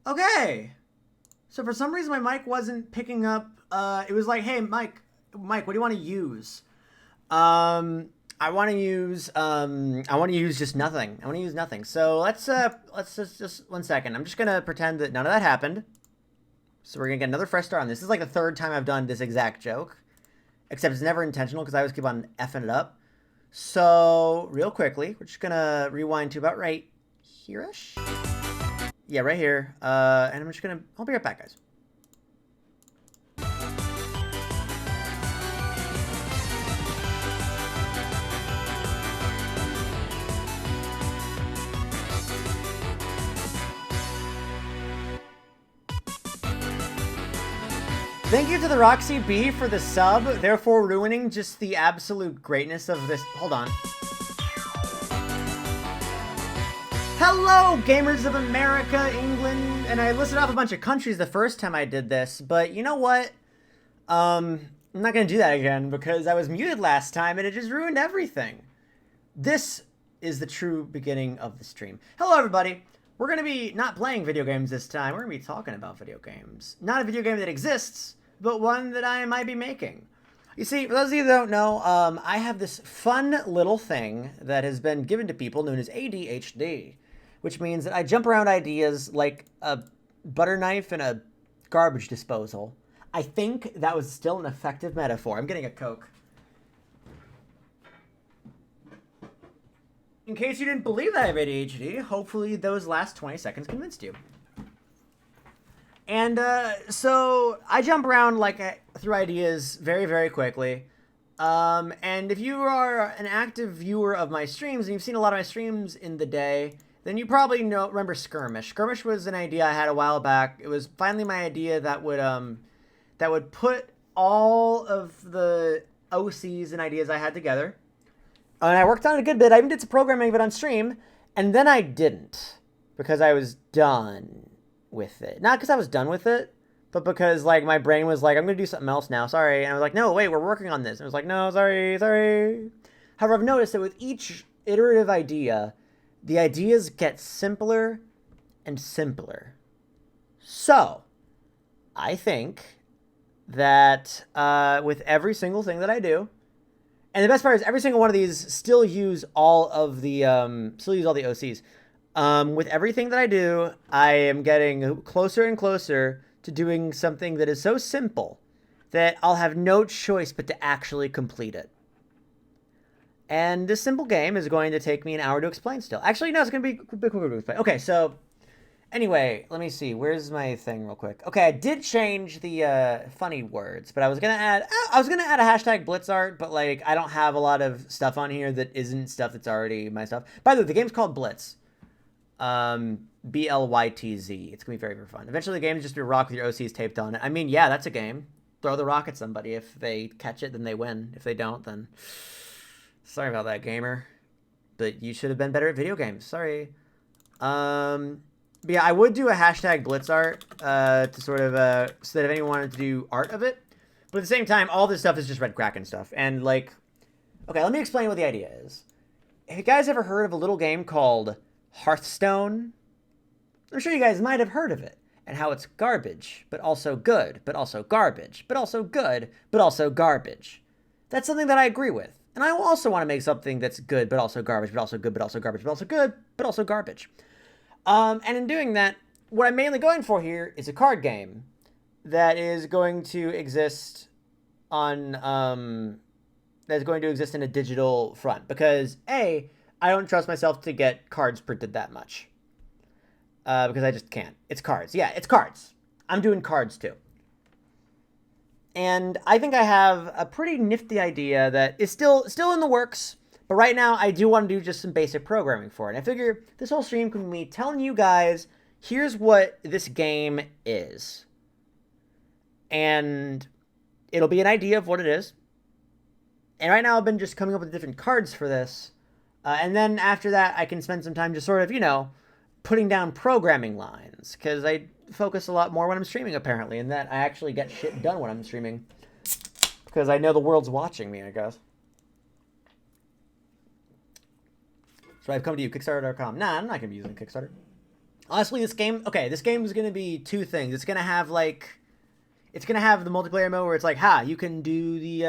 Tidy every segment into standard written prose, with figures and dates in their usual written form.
Okay. So for some reason my mic wasn't picking up. It was like, hey, Mike, what do you want to use? I want to use just nothing. I want to use nothing. So let's just 1 second. I'm just gonna pretend that none of that happened. So we're gonna get another fresh start on this. This is like the third time I've done this exact joke, except it's never intentional because I always keep on effing it up. So real quickly, we're just gonna rewind to about right here-ish. Yeah, right here. And I'm just gonna. I'll be right back, guys. Thank you to the Roxy B for the sub, therefore ruining just the absolute greatness of this. Hold on. Hello, gamers of America, England, and I listed off a bunch of countries the first time I did this, but you know what? I'm not gonna do that again because I was muted last time and it just ruined everything. This is the true beginning of the stream. Hello, everybody. We're gonna be not playing video games this time. We're gonna be talking about video games. Not a video game that exists, but one that I might be making. You see, for those of you that don't know, I have this fun little thing that has been given to people known as ADHD, which means that I jump around ideas like a butter knife and a garbage disposal. I think that was still an effective metaphor. I'm getting a Coke. In case you didn't believe that I have ADHD, hopefully those last 20 seconds convinced you. And so I jump around like through ideas very, very quickly. And if you are an active viewer of my streams and you've seen a lot of my streams in the day, then you probably remember Skirmish. Skirmish was an idea I had a while back. It was finally my idea that would put all of the OCs and ideas I had together. And I worked on it a good bit. I even did some programming of it on stream, and then I didn't because I was done with it. Not because I was done with it, but because like my brain was like, I'm gonna do something else now. Sorry. And I was like, no, wait, we're working on this. And I was like, no, sorry. However, I've noticed that with each iterative idea, the ideas get simpler and simpler. So, I think that with every single thing that I do, and the best part is every single one of these still use all the OCs. With everything that I do, I am getting closer and closer to doing something that is so simple that I'll have no choice but to actually complete it. And this simple game is going to take me an hour to explain still. Actually, no, it's going to be a bit quicker to explain. Okay, so anyway, let me see. Where's my thing real quick? Okay, I did change the funny words, but I was gonna add a hashtag blitzart, but like I don't have a lot of stuff on here that isn't stuff that's already my stuff. By the way, the game's called Blitz. BLYTZ. It's gonna be very, very fun. Eventually the game's just a rock with your OCs taped on it. I mean, yeah, that's a game. Throw the rock at somebody. If they catch it, then they win. If they don't, then sorry about that, gamer. But you should have been better at video games. Sorry. But yeah, I would do a hashtag blitzart to sort of so that if anyone wanted to do art of it. But at the same time, all this stuff is just Red Kraken stuff. And like, okay, let me explain what the idea is. Have you guys ever heard of a little game called Hearthstone? I'm sure you guys might have heard of it. And how it's garbage, but also good, but also garbage, but also good, but also garbage. That's something that I agree with. And I also want to make something that's good, but also garbage, but also good, but also garbage, but also good, but also garbage. And in doing that, what I'm mainly going for here is a card game that is going to exist in a digital front. Because A, I don't trust myself to get cards printed that much. Because I just can't. It's cards. Yeah, it's cards. I'm doing cards too. And I think I have a pretty nifty idea that is still in the works. But right now, I do want to do just some basic programming for it. And I figure this whole stream can be me telling you guys, here's what this game is. And it'll be an idea of what it is. And right now, I've been just coming up with different cards for this. And then after that, I can spend some time just sort of, putting down programming lines. Because I focus a lot more when I'm streaming, apparently. And that I actually get shit done when I'm streaming. Because I know the world's watching me, I guess. So I've come to you, Kickstarter.com. Nah, I'm not going to be using Kickstarter. Honestly, this game is going to be two things. It's going to have it's going to have the multiplayer mode where it's like, ha, you can do the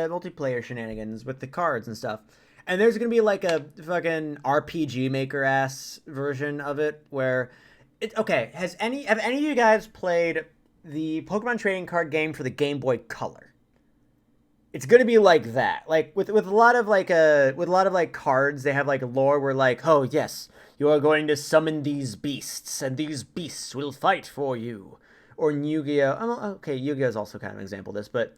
multiplayer shenanigans with the cards and stuff. And there's going to be like a fucking RPG Maker ass version of it where okay, have any of you guys played the Pokemon trading card game for the Game Boy Color? It's gonna be like that. Like with a lot of like cards, they have like lore where like, oh yes, you are going to summon these beasts, and these beasts will fight for you. Or Yu-Gi-Oh. Okay, Yu-Gi-Oh is also kind of an example of this, but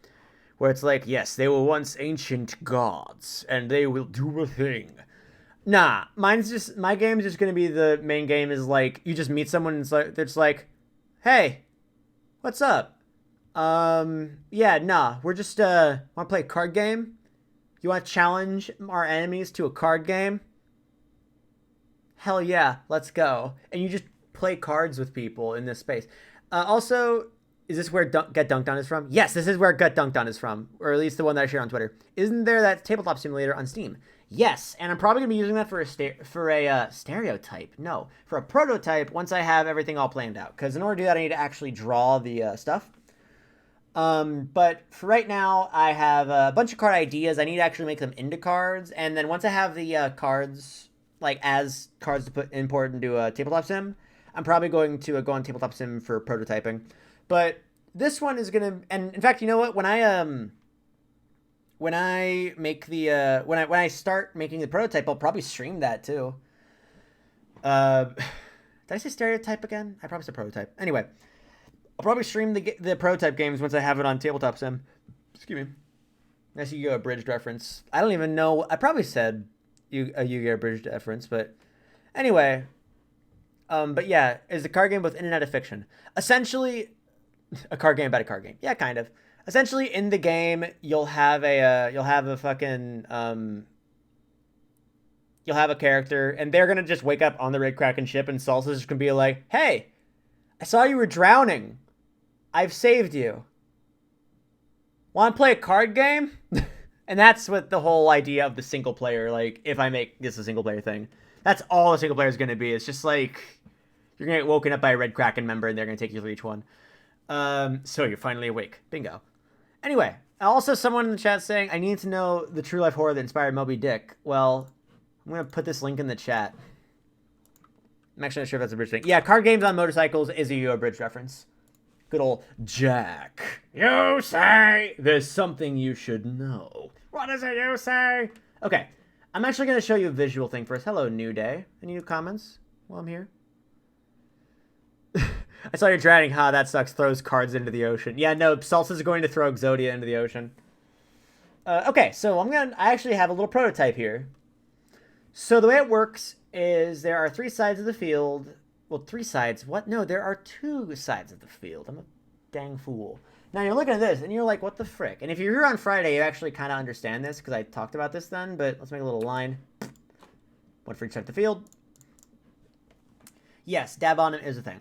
where it's like, yes, they were once ancient gods, and they will do a thing. Nah, my game's just gonna be the main game is like you just meet someone and it's like, hey, what's up? Yeah, nah, we're just wanna play a card game? You wanna challenge our enemies to a card game? Hell yeah, let's go. And you just play cards with people in this space. Also, is this where Get Dunked On is from? Yes, this is where Get Dunked On is from, or at least the one that I shared on Twitter. Isn't there that tabletop simulator on Steam? Yes, and I'm probably gonna be using that for a stereotype. No, for a prototype once I have everything all planned out. Because in order to do that, I need to actually draw the stuff. But for right now, I have a bunch of card ideas. I need to actually make them into cards, and then once I have the cards like as cards to import into a tabletop sim, I'm probably going to go on tabletop sim for prototyping. But this one is gonna, and in fact, you know what? When I make the when I start making the prototype, I'll probably stream that too. Did I say stereotype again? I probably said prototype. Anyway, I'll probably stream the prototype games once I have it on tabletop sim. Excuse me. Nice Yu-Gi-Oh! Abridged reference. I don't even know. I probably said a Yu-Gi-Oh! Abridged reference, but anyway. But yeah, is a card game both in and out of fiction. Essentially, a card game about a card game. Yeah, kind of. Essentially, in the game, you'll have a fucking you'll have a character, and they're gonna just wake up on the Red Kraken ship, and Salsa's just gonna be like, "Hey, I saw you were drowning. I've saved you. Want to play a card game?" And that's what the whole idea of the single player. Like, if I make this a single player thing, that's all the single player is gonna be. It's just like you're gonna get woken up by a Red Kraken member, and they're gonna take you through each one. So you're finally awake. Bingo. Anyway, also someone in the chat saying, I need to know the true life horror that inspired Moby Dick. Well, I'm going to put this link in the chat. I'm actually not sure if that's a bridge thing. Yeah, card games on motorcycles is a Yu-Gi-Oh! Bridge reference. Good old Jack. You say there's something you should know. What is it you say? Okay, I'm actually going to show you a visual thing first. Hello, New Day. Any new comments while I'm here? I saw you're drowning. Ha, that sucks. Throws cards into the ocean. Yeah, no, Salsa's going to throw Exodia into the ocean. Okay, so I actually have a little prototype here. So the way it works is there are 3 sides of the field. Well, 3 sides. What? No, there are 2 sides of the field. I'm a dang fool. Now you're looking at this and you're like, what the frick? And if you're here on Friday, you actually kind of understand this because I talked about this then, but let's make a little line. 1 for each side of the field. Yes, dab on it is a thing.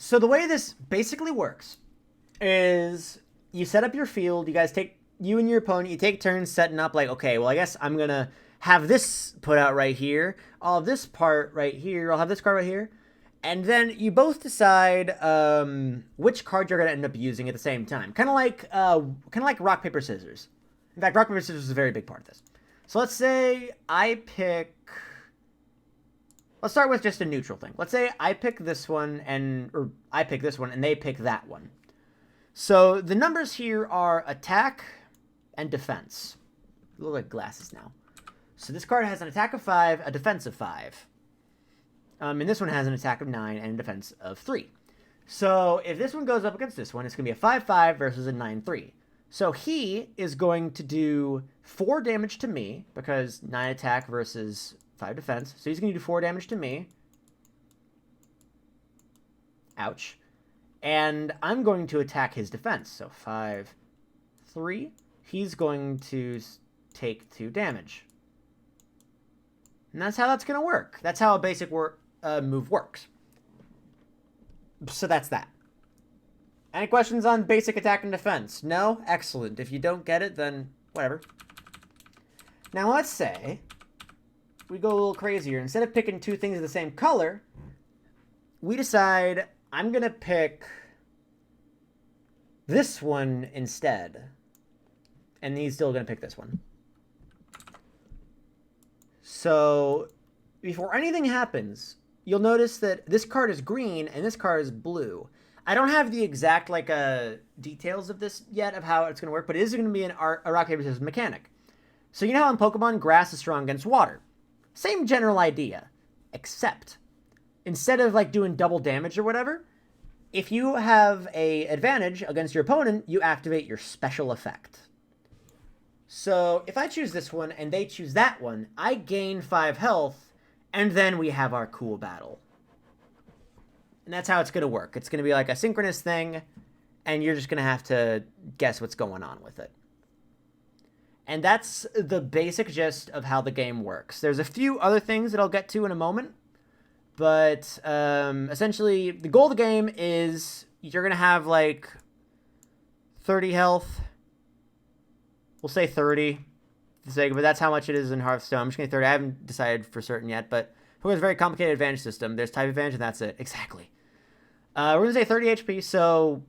So the way this basically works is you set up your field. You and your opponent, you take turns setting up like, okay, well, I guess I'm going to have this put out right here. I'll have this part right here. I'll have this card right here. And then you both decide which card you're going to end up using at the same time. Kind of like rock, paper, scissors. In fact, rock, paper, scissors is a very big part of this. So let's say I pick... Let's start with just a neutral thing. Let's say I pick this one or I pick this one and they pick that one. So the numbers here are attack and defense. They look like glasses now. So this card has an attack of 5, a defense of 5. And this one has an attack of 9 and a defense of 3. So if this one goes up against this one, it's going to be a 5-5 versus a 9-3. So he is going to do 4 damage to me because 9 attack versus 5 defense. So he's going to do 4 damage to me. Ouch. And I'm going to attack his defense. So 5, 3. He's going to take 2 damage. And that's how that's going to work. That's how a basic move works. So that's that. Any questions on basic attack and defense? No? Excellent. If you don't get it, then whatever. Now let's say we go a little crazier. Instead of picking 2 things of the same color, we decide I'm going to pick this one instead. And he's still going to pick this one. So before anything happens, you'll notice that this card is green and this card is blue. I don't have the exact details of this yet of how it's going to work, but it is going to be a rock, paper, scissors mechanic. So you know how in Pokemon, grass is strong against water? Same general idea, except instead of doing double damage or whatever, if you have a advantage against your opponent, you activate your special effect. So if I choose this one and they choose that one, I gain 5 health, and then we have our cool battle. And that's how it's going to work. It's going to be like a synchronous thing, and you're just going to have to guess what's going on with it. And that's the basic gist of how the game works. There's a few other things that I'll get to in a moment, but essentially the goal of the game is you're going to have 30 health. We'll say 30, but that's how much it is in Hearthstone. I'm just going to 30. I haven't decided for certain yet, but Pokemon's a very complicated advantage system. There's type advantage, and that's it. Exactly. We're going to say 30 HP, so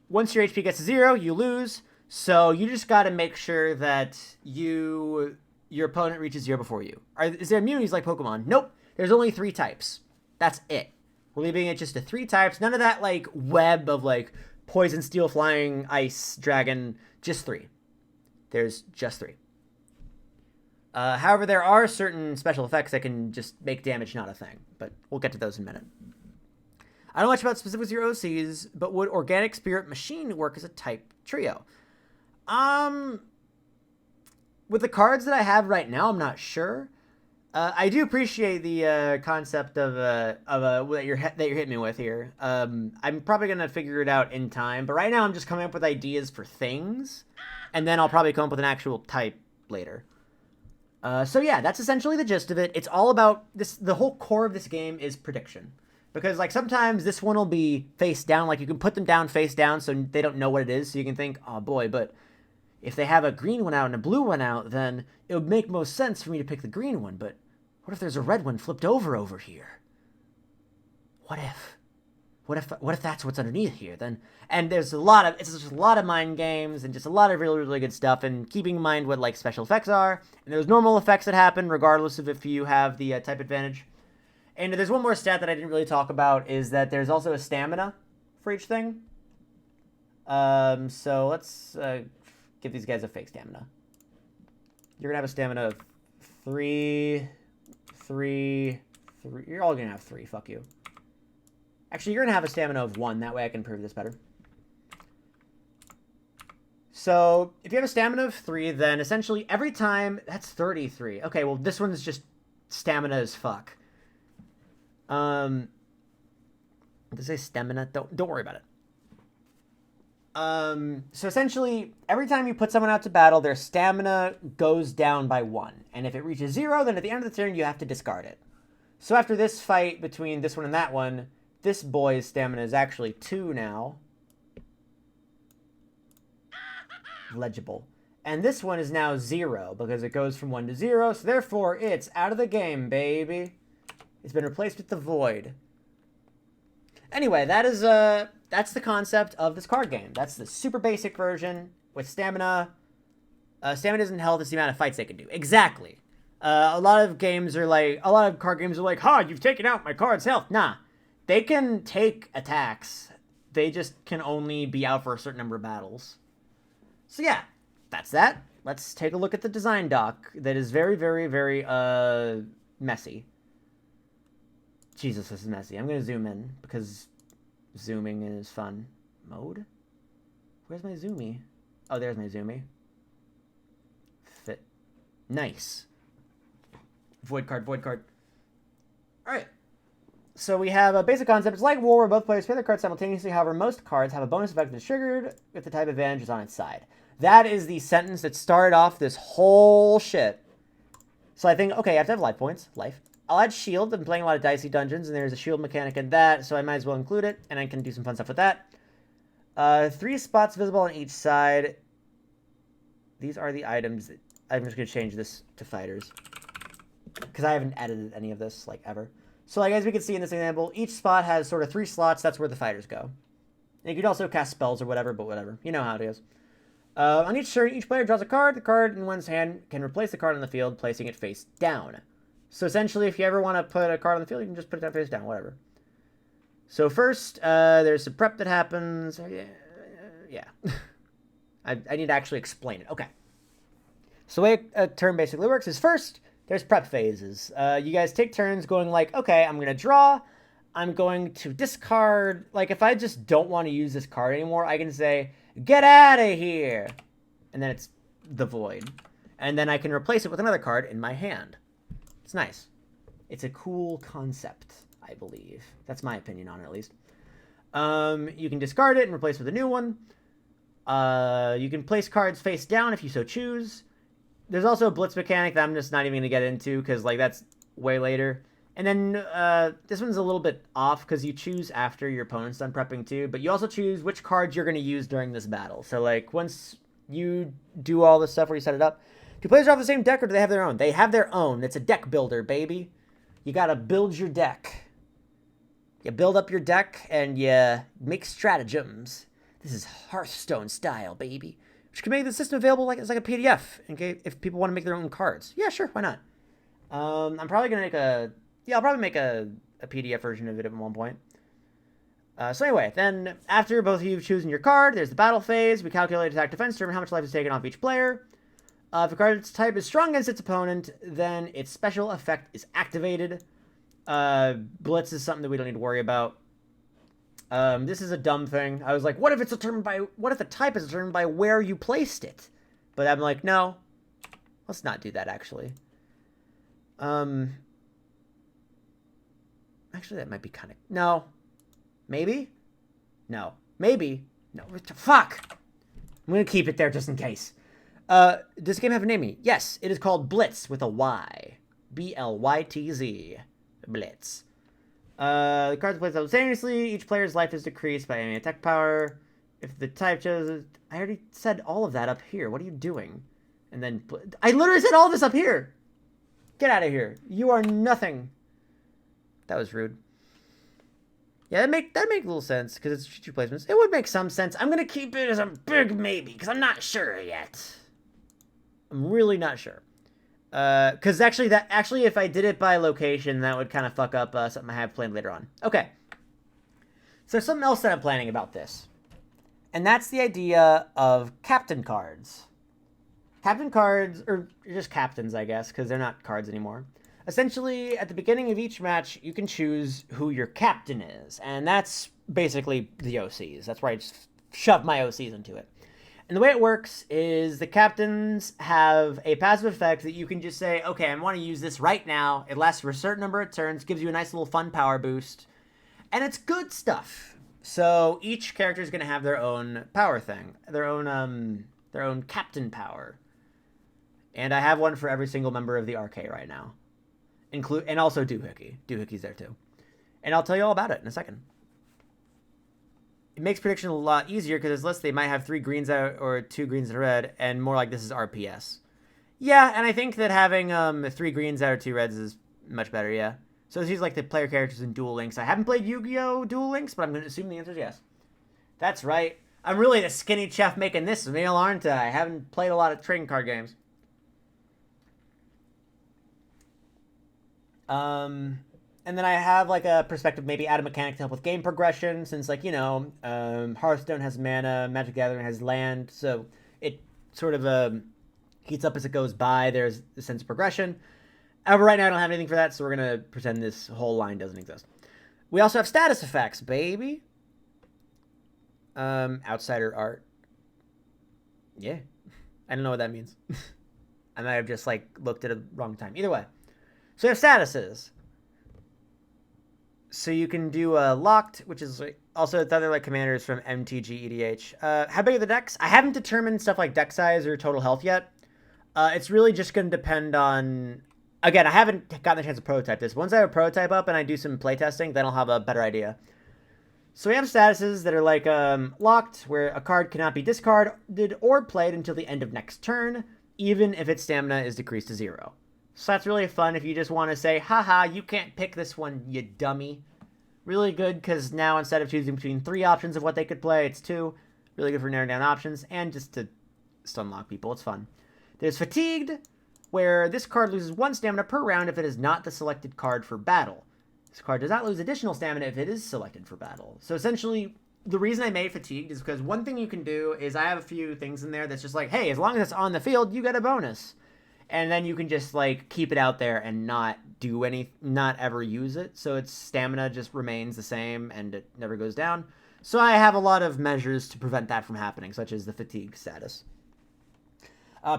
once your HP gets to 0, you lose. So you just got to make sure that your opponent reaches 0 before you. Is there immunities like Pokemon? Nope. There's only 3 types. That's it. We're leaving it just to 3 types. None of that web of poison, steel, flying, ice, dragon. Just 3. There's just 3. However, there are certain special effects that can just make damage not a thing, but we'll get to those in a minute. I don't know much about specifics of your OCs, but would Organic, Spirit, Machine work as a type trio? With the cards that I have right now, I'm not sure. I do appreciate the concept of that you're hitting me with here. I'm probably gonna figure it out in time, but right now I'm just coming up with ideas for things, and then I'll probably come up with an actual type later. So yeah, that's essentially the gist of it. It's all about this. The whole core of this game is prediction, because sometimes this one will be face down. You can put them down face down, so they don't know what it is. So you can think, oh boy, but if they have a green one out and a blue one out, then it would make most sense for me to pick the green one. But what if there's a red one flipped over here? What if that's what's underneath here? Then, and it's just a lot of mind games and just a lot of really, really good stuff. And keeping in mind what special effects are, and there's normal effects that happen regardless of if you have the type advantage. And there's one more stat that I didn't really talk about, is that there's also a stamina for each thing. So let's give these guys a fake stamina. You're gonna have a stamina of 3. You're all gonna have 3. Fuck you. Actually, you're gonna have a stamina of 1. That way I can prove this better. So if you have a stamina of 3, then essentially every time, that's 33. Okay, well this one's just stamina as fuck. Does it say stamina? Don't worry about it. So essentially, every time you put someone out to battle, their stamina goes down by 1. And if it reaches 0, then at the end of the turn, you have to discard it. So after this fight between this one and that one, this boy's stamina is actually 2 now. Legible. And this one is now 0, because it goes from 1 to 0, so therefore it's out of the game, baby. It's been replaced with the void. Anyway, that's the concept of this card game. That's the super basic version with stamina. Stamina isn't health, it's the amount of fights they can do. Exactly. A lot of card games are like, ha, you've taken out my card's health. Nah, they can take attacks. They just can only be out for a certain number of battles. So yeah, that's that. Let's take a look at the design doc that is very, very, very, messy. Jesus, this is messy. I'm going to zoom in because zooming is fun. Mode? Where's my zoomie? Oh, there's my zoomie. Fit. Nice. Void card, void card. Alright. So we have a basic concept. It's like war where both players play their cards simultaneously. However, most cards have a bonus effect that's triggered if the type advantage is on its side. That is the sentence that started off this whole shit. So I think, okay, I have to have life points. Life. I'll add shield. I'm playing a lot of dicey dungeons, and there's a shield mechanic in that, so I might as well include it, and I can do some fun stuff with that. 3 spots visible on each side. These are the items. I'm just going to change this to fighters, because I haven't edited any of this, ever. So like as we can see in this example, each spot has sort of 3 slots. That's where the fighters go. And you could also cast spells or whatever, but whatever. You know how it is. On each turn, each player draws a card. The card in one's hand can replace the card on the field, placing it face down. So essentially, if you ever want to put a card on the field, you can just put it down face down, whatever. So first, there's some prep that happens. Yeah. I need to actually explain it. Okay. So the way a turn basically works is first, there's prep phases. You guys take turns going like, okay, I'm going to draw. I'm going to discard. Like, if I just don't want to use this card anymore, I can say, get out of here. And then it's the void. And then I can replace it with another card in my hand. It's nice. It's a cool concept, I believe. That's my opinion on it, at least. You can discard it and replace it with a new one. You can place cards face down if you so choose. There's also a blitz mechanic that I'm just not even going to get into because, like, that's way later. And then this one's a little bit off because you choose after your opponent's done prepping too, but you also choose which cards you're going to use during this battle. So, like, once you do all this stuff where you set it up, do players have the same deck or do they have their own? They have their own. It's a deck builder, baby. You got to build your deck. You build up your deck and you make stratagems. This is Hearthstone style, baby. Which can make the system available like it's like a PDF in case if people want to make their own cards. Yeah, sure, why not? I'm probably gonna make I'll probably make a PDF version of it at one point. So anyway, then after both of you have chosen your card, there's the battle phase. We calculate attack defense, determine how much life is taken off each player. If a card's type is strong against its opponent, then its special effect is activated. Blitz is something that we don't need to worry about. This is a dumb thing. I was like, what if the type is determined by where you placed it? But I'm like, no. Let's not do that, actually. Actually, that might be kind of... No. Maybe? No. Maybe. No. Fuck! I'm gonna keep it there just in case. Does this game have a name? Yes, it is called Blitz with a Y. B-L-Y-T-Z. Blitz. The cards are placed simultaneously. Each player's life is decreased by any attack power. If the type chose... I already said all of that up here. What are you doing? And then... I literally said all this up here! Get out of here. You are nothing. That was rude. Yeah, that make a little sense, because it's future placements. It would make some sense. I'm going to keep it as a big maybe, because I'm not sure yet. I'm really not sure. Because actually, if I did it by location, that would kind of fuck up something I have planned later on. Okay. So something else that I'm planning about this. And that's the idea of captain cards. Captain cards, or just captains, I guess, because they're not cards anymore. Essentially, at the beginning of each match, you can choose who your captain is. And that's basically the OCs. That's where I just shove my OCs into it. And the way it works is the captains have a passive effect that you can just say, okay, I want to use this right now. It lasts for a certain number of turns, gives you a nice little fun power boost. And it's good stuff. So each character is going to have their own power thing, their own captain power. And I have one for every single member of the RK right now. And also Doohickey. Doohickey's there too. And I'll tell you all about it in a second. It makes prediction a lot easier because it's less they might have 3 greens out or 2 greens and a red, and more like this is RPS. Yeah, and I think that having 3 greens out or 2 reds is much better, yeah. So this is like the player characters in Duel Links. I haven't played Yu-Gi-Oh! Duel Links, but I'm going to assume the answer is yes. That's right. I'm really the skinny chef making this meal, aren't I? I haven't played a lot of trading card games. And then I have like a perspective, maybe add a mechanic to help with game progression, since like, you know, Hearthstone has mana, Magic the Gathering has land, so it sort of heats up as it goes by. There's a sense of progression. However, right now I don't have anything for that, so we're going to pretend this whole line doesn't exist. We also have status effects, baby. Outsider art. Yeah. I don't know what that means. I might have just like looked at it wrong time. Either way. So you have statuses. So you can do locked, which is also the other like commanders from MTG EDH. How big are the decks? I haven't determined stuff like deck size or total health yet. It's really just going to depend on... Again, I haven't gotten the chance to prototype this. Once I have a prototype up and I do some playtesting, then I'll have a better idea. So we have statuses that are like locked, where a card cannot be discarded or played until the end of next turn, even if its stamina is decreased to 0. So that's really fun if you just want to say, haha, you can't pick this one, you dummy. Really good because now instead of choosing between 3 options of what they could play, it's 2. Really good for narrowing down options and just to stunlock people. It's fun. There's Fatigued, where this card loses 1 stamina per round if it is not the selected card for battle. This card does not lose additional stamina if it is selected for battle. So essentially, the reason I made Fatigued is because one thing you can do is I have a few things in there that's just like, hey, as long as it's on the field, you get a bonus. And then you can just like keep it out there and not ever use it. So its stamina just remains the same and it never goes down. So I have a lot of measures to prevent that from happening, such as the fatigue status.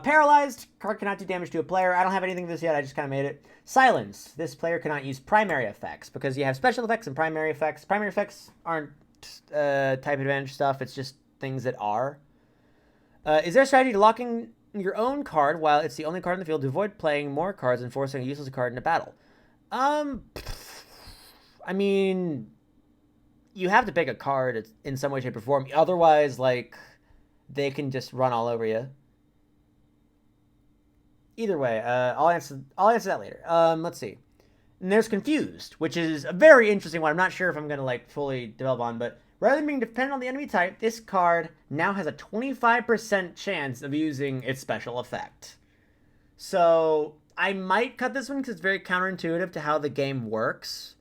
Paralyzed, card cannot do damage to a player. I don't have anything of this yet, I just kind of made it. Silence, this player cannot use primary effects because you have special effects and primary effects. Primary effects aren't type advantage stuff, it's just things that are. Is there a strategy to locking your own card while it's the only card in the field to avoid playing more cards and forcing a useless card into battle? I mean, you have to pick a card in some way, shape, or form. Otherwise, like, they can just run all over you. Either way, I'll answer that later. Let's see. And there's Confused, which is a very interesting one. I'm not sure if I'm going to, like, fully develop on, but rather than being dependent on the enemy type, this card now has a 25% chance of using its special effect. So I might cut this one because it's very counterintuitive to how the game works.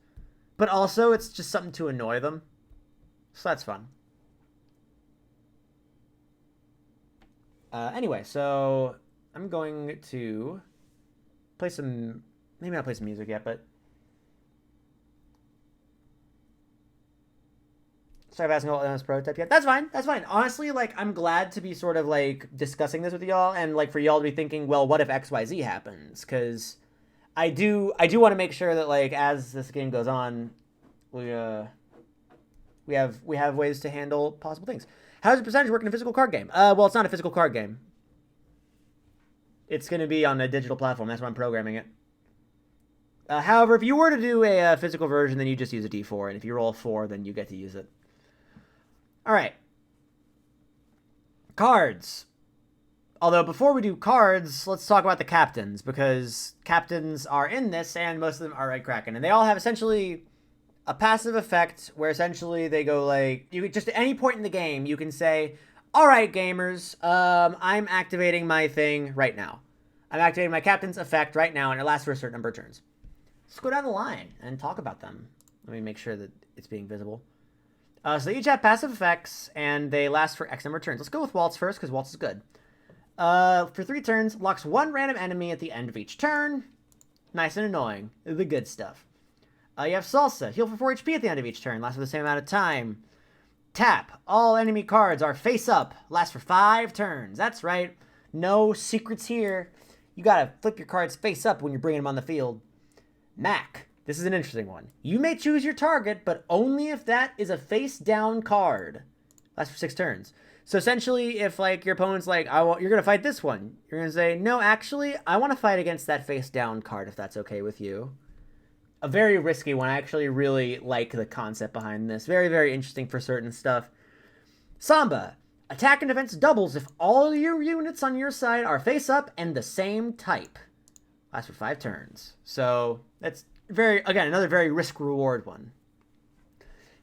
But also, it's just something to annoy them. So that's fun. Anyway, so I'm going to play some... Maybe not play some music yet, but... Sorry if asking about this prototype yet. That's fine. That's fine. Honestly, like, I'm glad to be sort of, like, discussing this with y'all, and, like, for y'all to be thinking, well, what if XYZ happens? Because I do want to make sure that, like, as this game goes on, we have ways to handle possible things. How does the percentage work in a physical card game? Well, it's not a physical card game. It's going to be on a digital platform. That's why I'm programming it. However, if you were to do a physical version, then you just use a D4, and if you roll 4, then you get to use it. All right. Cards. Although before we do cards, let's talk about the captains, because captains are in this, and most of them are Red Kraken, and they all have essentially a passive effect where essentially they go like, you just at any point in the game, you can say, all right, gamers, I'm activating my thing right now. I'm activating my captain's effect right now, and it lasts for a certain number of turns. Let's go down the line and talk about them. Let me make sure that it's being visible. So they each have passive effects, and they last for X number of turns. Let's go with Waltz first, because Waltz is good. For 3 turns, locks 1 random enemy at the end of each turn. Nice and annoying. The good stuff. You have Salsa. Heal for 4 HP at the end of each turn. Lasts for the same amount of time. Tap. All enemy cards are face up. Lasts for 5 turns. That's right. No secrets here. You gotta flip your cards face up when you're bringing them on the field. Mac. This is an interesting one. You may choose your target, but only if that is a face down card. Lasts for 6 turns. So essentially, if like your opponent's like, you're gonna fight this one, you're gonna say, no, actually, I want to fight against that face down card if that's okay with you. A very risky one. I actually really like the concept behind this. Very, very interesting for certain stuff. Samba. Attack and defense doubles if all your units on your side are face up and the same type. Lasts for 5 turns. So that's another very risk-reward one.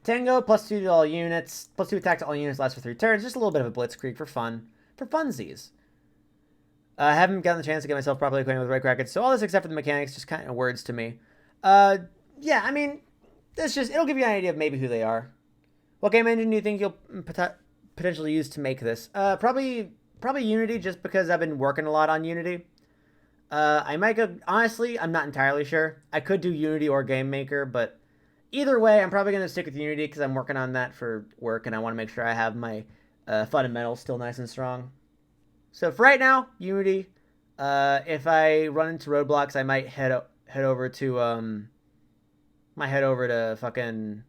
Tango, +2 to all units. +2 attack to all units, lasts for 3 turns. Just a little bit of a blitzkrieg for fun. For funsies. I haven't gotten the chance to get myself properly acquainted with Red Kraken, so all this except for the mechanics, just kind of words to me. Yeah, I mean, it'll give you an idea of maybe who they are. What game engine do you think you'll potentially use to make this? Probably Unity, just because I've been working a lot on Unity. I might go, honestly, I'm not entirely sure. I could do Unity or Game Maker, but either way, I'm probably going to stick with Unity because I'm working on that for work, and I want to make sure I have my fundamentals still nice and strong. So for right now, Unity. If I run into roadblocks, I might head over to fucking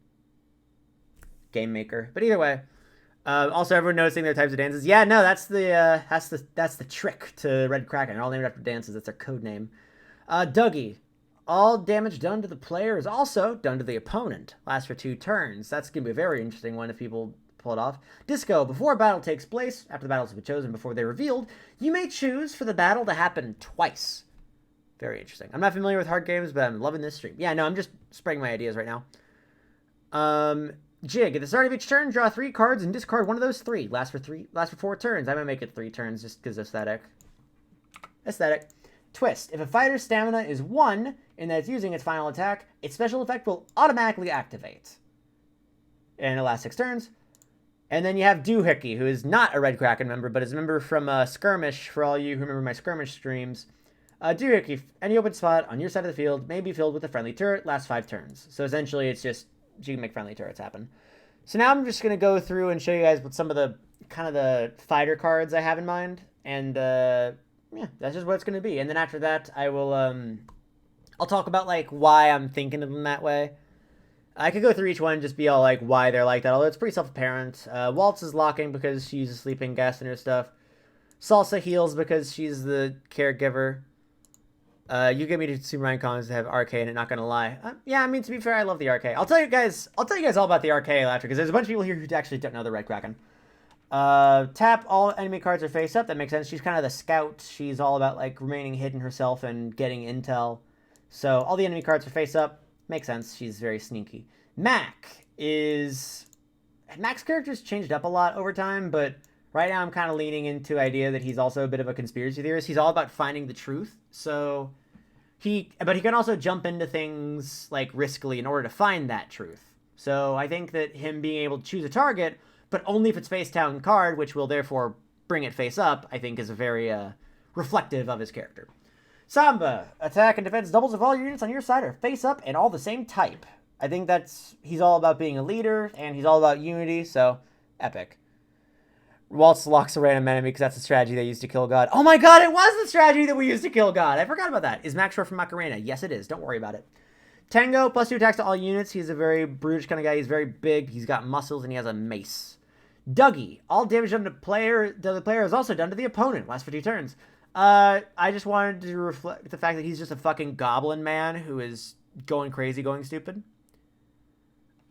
Game Maker. But either way, also everyone noticing their types of dances. Yeah, no, that's the trick to Red Kraken. They're all named after dances. That's their code name. Dougie. All damage done to the player is also done to the opponent. Lasts for 2 turns. That's going to be a very interesting one if people pull it off. Disco. Before a battle takes place, after the battles have been chosen, before they're revealed, you may choose for the battle to happen twice. Very interesting. I'm not familiar with hard games, but I'm loving this stream. Yeah, no, I'm just spreading my ideas right now. Jig. At the start of each turn, draw 3 cards and discard one of those 3. Last for 4 turns. I might make it 3 turns just because aesthetic. Twist. If a fighter's stamina is 1 and that it's using its final attack, its special effect will automatically activate. And it lasts 6 turns. And then you have Doohickey, who is not a Red Kraken member, but is a member from Skirmish, for all you who remember my Skirmish streams. Doohickey, any open spot on your side of the field may be filled with a friendly turret, lasts 5 turns. So essentially it's just, you can make friendly turrets happen. So now I'm just going to go through and show you guys what some of the, kind of the fighter cards I have in mind. And, yeah, that's just what it's going to be. And then after that, I will, I'll talk about, like, why I'm thinking of them that way. I could go through each one and just be all, like, why they're like that, although it's pretty self-apparent. Waltz is locking because she's a sleeping guest and her stuff. Salsa heals because she's the caregiver. You get me to Super Ryan Collins to have RK in it, not gonna lie. Yeah, I mean, to be fair, I love the RK. I'll tell you guys all about the RK after, because there's a bunch of people here who actually don't know the Red Kraken. Tap, all enemy cards are face up. That makes sense. She's kind of the scout. She's all about, like, remaining hidden herself and getting intel. So all the enemy cards are face up. Makes sense. She's very sneaky. Mac's character's changed up a lot over time, but right now I'm kind of leaning into the idea that he's also a bit of a conspiracy theorist. He's all about finding the truth. So but he can also jump into things, like, riskily in order to find that truth. So I think that him being able to choose a target, but only if it's face down card, which will therefore bring it face up, I think is a very reflective of his character. Samba. Attack and defense doubles if all your units on your side are face up and all the same type. I think he's all about being a leader, and he's all about unity, so epic. Waltz locks a random enemy because that's the strategy they used to kill God. Oh my god, it was the strategy that we used to kill God. I forgot about that. Is Max short from Macarena? Yes, it is. Don't worry about it. Tango, +2 attacks to all units. He's a very brutish kind of guy. He's very big. He's got muscles, and he has a mace. Dougie. All damage done to the player is also done to the opponent. Lasts for 2 turns. I just wanted to reflect the fact that he's just a fucking goblin man who is going crazy, going stupid.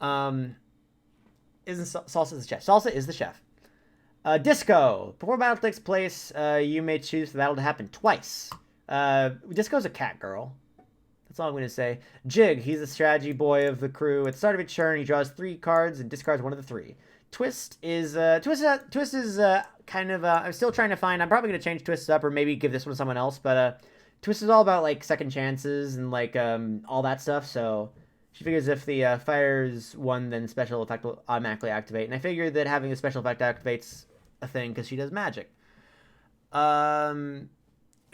Isn't Salsa the chef? Salsa is the chef. Disco. Before battle takes place, you may choose for the battle to happen twice. Disco's a cat girl. That's all I'm going to say. Jig. He's the strategy boy of the crew. At the start of each turn, he draws 3 cards and discards one of the 3. Twist is kind of I'm still trying to find. I'm probably gonna change Twist up or maybe give this one to someone else. But Twist is all about, like, second chances and, like, all that stuff. So she figures if the fire's one, then special effect will automatically activate. And I figured that having a special effect activates a thing because she does magic. And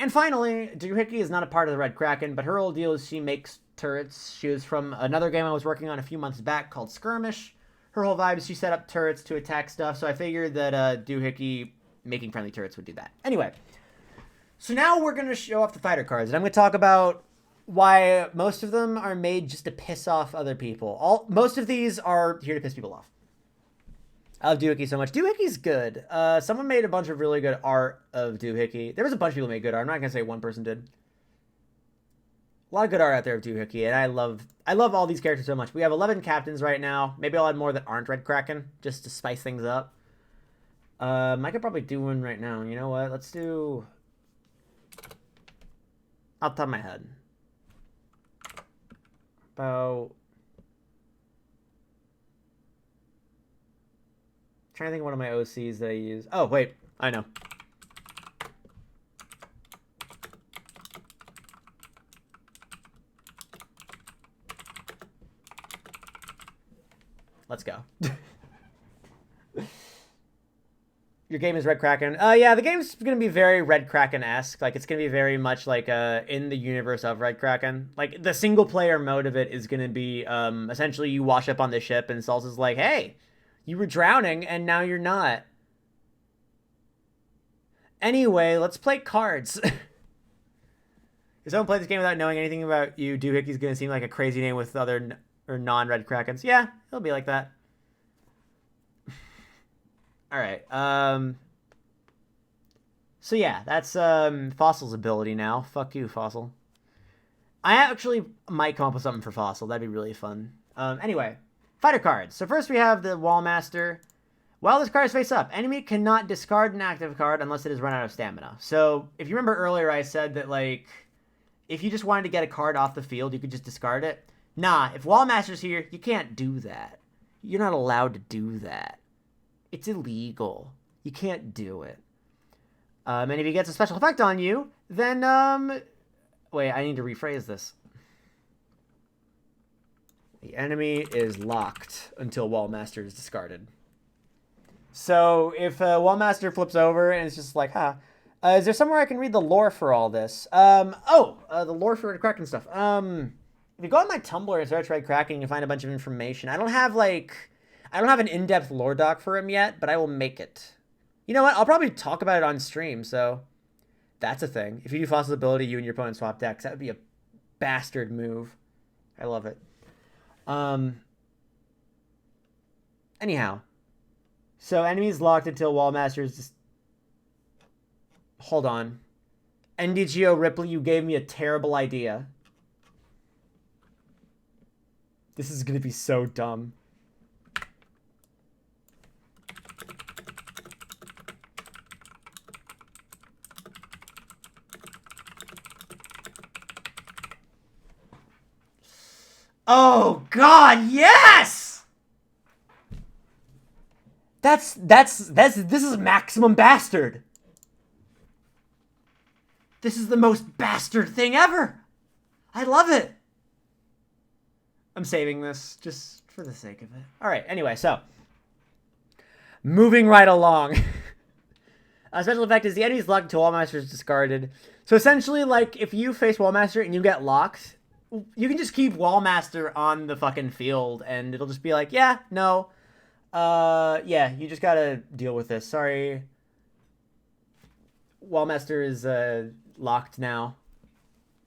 finally, Doohickey is not a part of the Red Kraken, but her whole deal is she makes turrets. She was from another game I was working on a few months back called Skirmish. Her whole vibe is she set up turrets to attack stuff, so I figured that Doohickey making friendly turrets would do that. Anyway, so now we're going to show off the fighter cards, and I'm going to talk about why most of them are made just to piss off other people. Most of these are here to piss people off. I love Doohickey so much. Doohickey's good. Someone made a bunch of really good art of Doohickey. There was a bunch of people who made good art. I'm not going to say one person did. A lot of good art out there of Doohickey, and I love all these characters so much. We have 11 captains right now. Maybe I'll add more that aren't Red Kraken, just to spice things up. I could probably do one right now. You know what? Let's do... off the top of my head. About... I'm trying to think of one of my OCs that I use. Oh, wait. I know. Let's go. Your game is Red Kraken. Yeah, the game's going to be very Red Kraken-esque. Like, it's going to be very much like in the universe of Red Kraken. Like, the single-player mode of it is going to be essentially you wash up on the ship and Salsa's like, hey, you were drowning and now you're not. Anyway, let's play cards. If someone played this game without knowing anything about you, Doohickey's going to seem like a crazy name with other... or non-Red Krakens. Yeah, it'll be like that. Alright, so yeah, that's Fossil's ability now. Fuck you, Fossil. I actually might come up with something for Fossil. That'd be really fun. Anyway, fighter cards. So first we have the Wallmaster. While this card is face up, enemy cannot discard an active card unless it has run out of stamina. So if you remember earlier, I said that, like, if you just wanted to get a card off the field, you could just discard it. Nah, if Wallmaster's here, you can't do that. You're not allowed to do that. It's illegal. You can't do it. And if he gets a special effect on you, then, wait, I need to rephrase this. The enemy is locked until Wallmaster is discarded. So if Wallmaster flips over and it's just like, is there somewhere I can read the lore for all this? The lore for Kraken stuff. If you go on my Tumblr and search Red Kraken, you can find a bunch of information. I don't have an in-depth lore doc for him yet, but I will make it. You know what? I'll probably talk about it on stream, so that's a thing. If you do Fossil's ability, you and your opponent swap decks. That would be a bastard move. I love it. Anyhow. So, enemies locked until Wallmaster's just... Hold on. NDGO Ripley, you gave me a terrible idea. This is gonna be so dumb. Oh God, yes! This is maximum bastard. This is the most bastard thing ever. I love it. I'm saving this just for the sake of it. All right, anyway, so moving right along. A special effect is the enemy's locked until Wallmaster is discarded. So essentially, like, if you face Wallmaster and you get locked, you can just keep Wallmaster on the fucking field, and it'll just be like, yeah, no. Yeah, you just gotta deal with this. Sorry. Wallmaster is, locked now.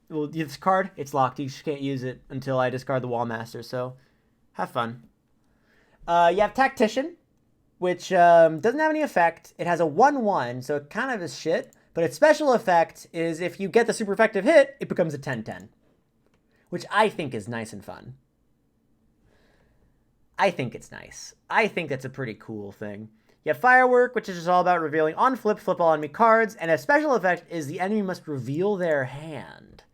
Well, this card, it's locked. You just can't use it until I discard the Wallmaster, so have fun. You have Tactician, which, doesn't have any effect. It has a 1/1, so it kind of is shit, but its special effect is if you get the super effective hit, it becomes a 10/10. Which I think is nice and fun. I think it's nice. I think that's a pretty cool thing. You have Firework, which is just all about revealing on flip all enemy cards, and a special effect is the enemy must reveal their hand,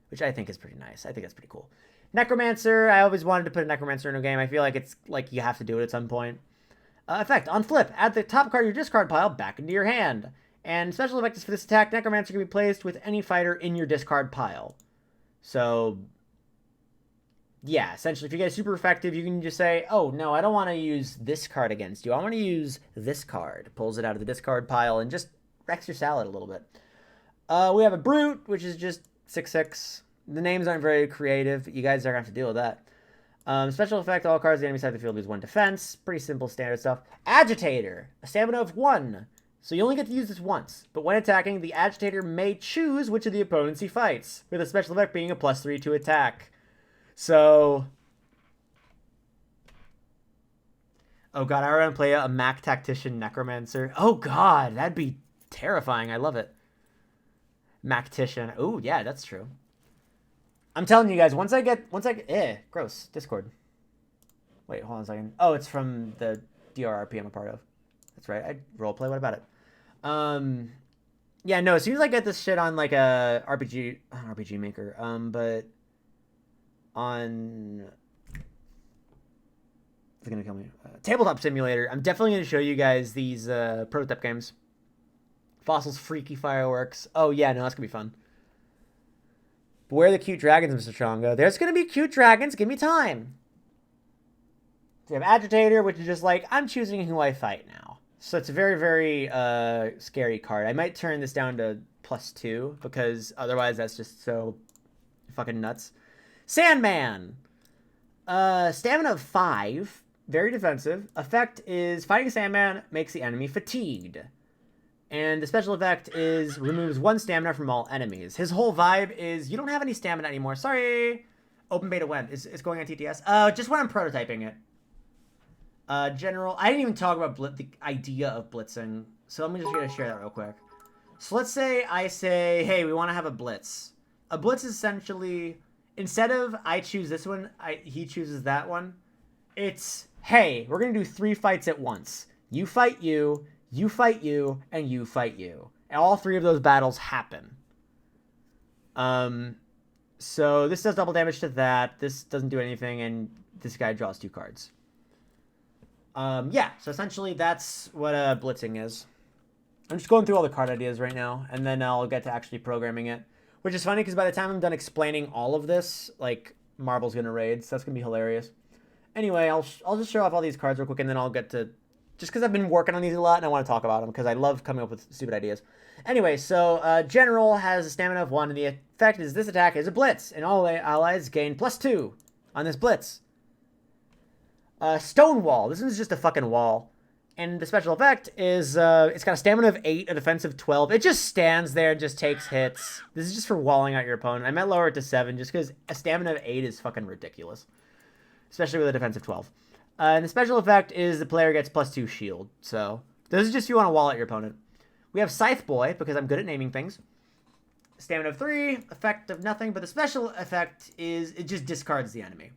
which I think is pretty nice. I think that's pretty cool. Necromancer, I always wanted to put a Necromancer in a game. I feel like it's like you have to do it at some point. Effect, on flip, add the top card of your discard pile back into your hand. And special effect is for this attack, Necromancer can be placed with any fighter in your discard pile. So, yeah, essentially, if you get a super effective, you can just say, oh, no, I don't want to use this card against you. I want to use this card. Pulls it out of the discard pile and just wrecks your salad a little bit. We have a Brute, which is just 6/6. The names aren't very creative. You guys are going to have to deal with that. Special effect, all cards on the enemy side of the field lose 1 defense. Pretty simple standard stuff. Agitator, a stamina of 1. So you only get to use this once. But when attacking, the Agitator may choose which of the opponents he fights, with a special effect being a +3 to attack. So, oh god, I want to play a Mac Tactician Necromancer. Oh god, that'd be terrifying. I love it. Mactician. Oh yeah, that's true. I'm telling you guys, once I get, gross, Discord. Wait, hold on a second. Oh, it's from the DRRP I'm a part of. That's right, I roleplay, what about it? Yeah, no, as soon as I get this shit on like a RPG Maker, but on, it's gonna kill me. Tabletop Simulator. I'm definitely gonna show you guys these prototype games. Fossils, Freaky Fireworks. Oh yeah, no, that's gonna be fun. Beware the cute dragons, Mr. Chongo. There's gonna be cute dragons. Give me time. So you have Agitator, which is just like, I'm choosing who I fight now. So it's a very, very scary card. I might turn this down to +2 because otherwise that's just so fucking nuts. Sandman. Stamina of 5. Very defensive. Effect is fighting Sandman makes the enemy fatigued. And the special effect is removes 1 stamina from all enemies. His whole vibe is you don't have any stamina anymore. Sorry. Open beta when? It's going on TTS? Just when I'm prototyping it. General. I didn't even talk about the idea of blitzing. So I'm just going to share that real quick. So let's say I say, hey, we want to have a blitz. A blitz is essentially, instead of I choose this one, he chooses that one. It's, hey, we're going to do 3 fights at once. You fight you. You fight you, and you fight you. And all 3 of those battles happen. So this does double damage to that. This doesn't do anything, and this guy draws 2 cards. Yeah, so essentially that's what blitzing is. I'm just going through all the card ideas right now, and then I'll get to actually programming it. Which is funny, because by the time I'm done explaining all of this, like, Marble's going to raid, so that's going to be hilarious. Anyway, I'll just show off all these cards real quick, and then I'll get to... Just because I've been working on these a lot, and I want to talk about them, because I love coming up with stupid ideas. Anyway, so General has a stamina of 1, and the effect is this attack is a blitz, and all allies gain +2 on this blitz. Stonewall. This one's just a fucking wall. And the special effect is, it's got a stamina of 8, a defense of 12. It just stands there and just takes hits. This is just for walling out your opponent. I might lower it to 7 just because a stamina of 8 is fucking ridiculous. Especially with a defense of 12. And the special effect is the player gets +2 shield. So, this is just if you want to wall out your opponent. We have Scythe Boy, because I'm good at naming things. Stamina of 3, effect of nothing, but the special effect is it just discards the enemy.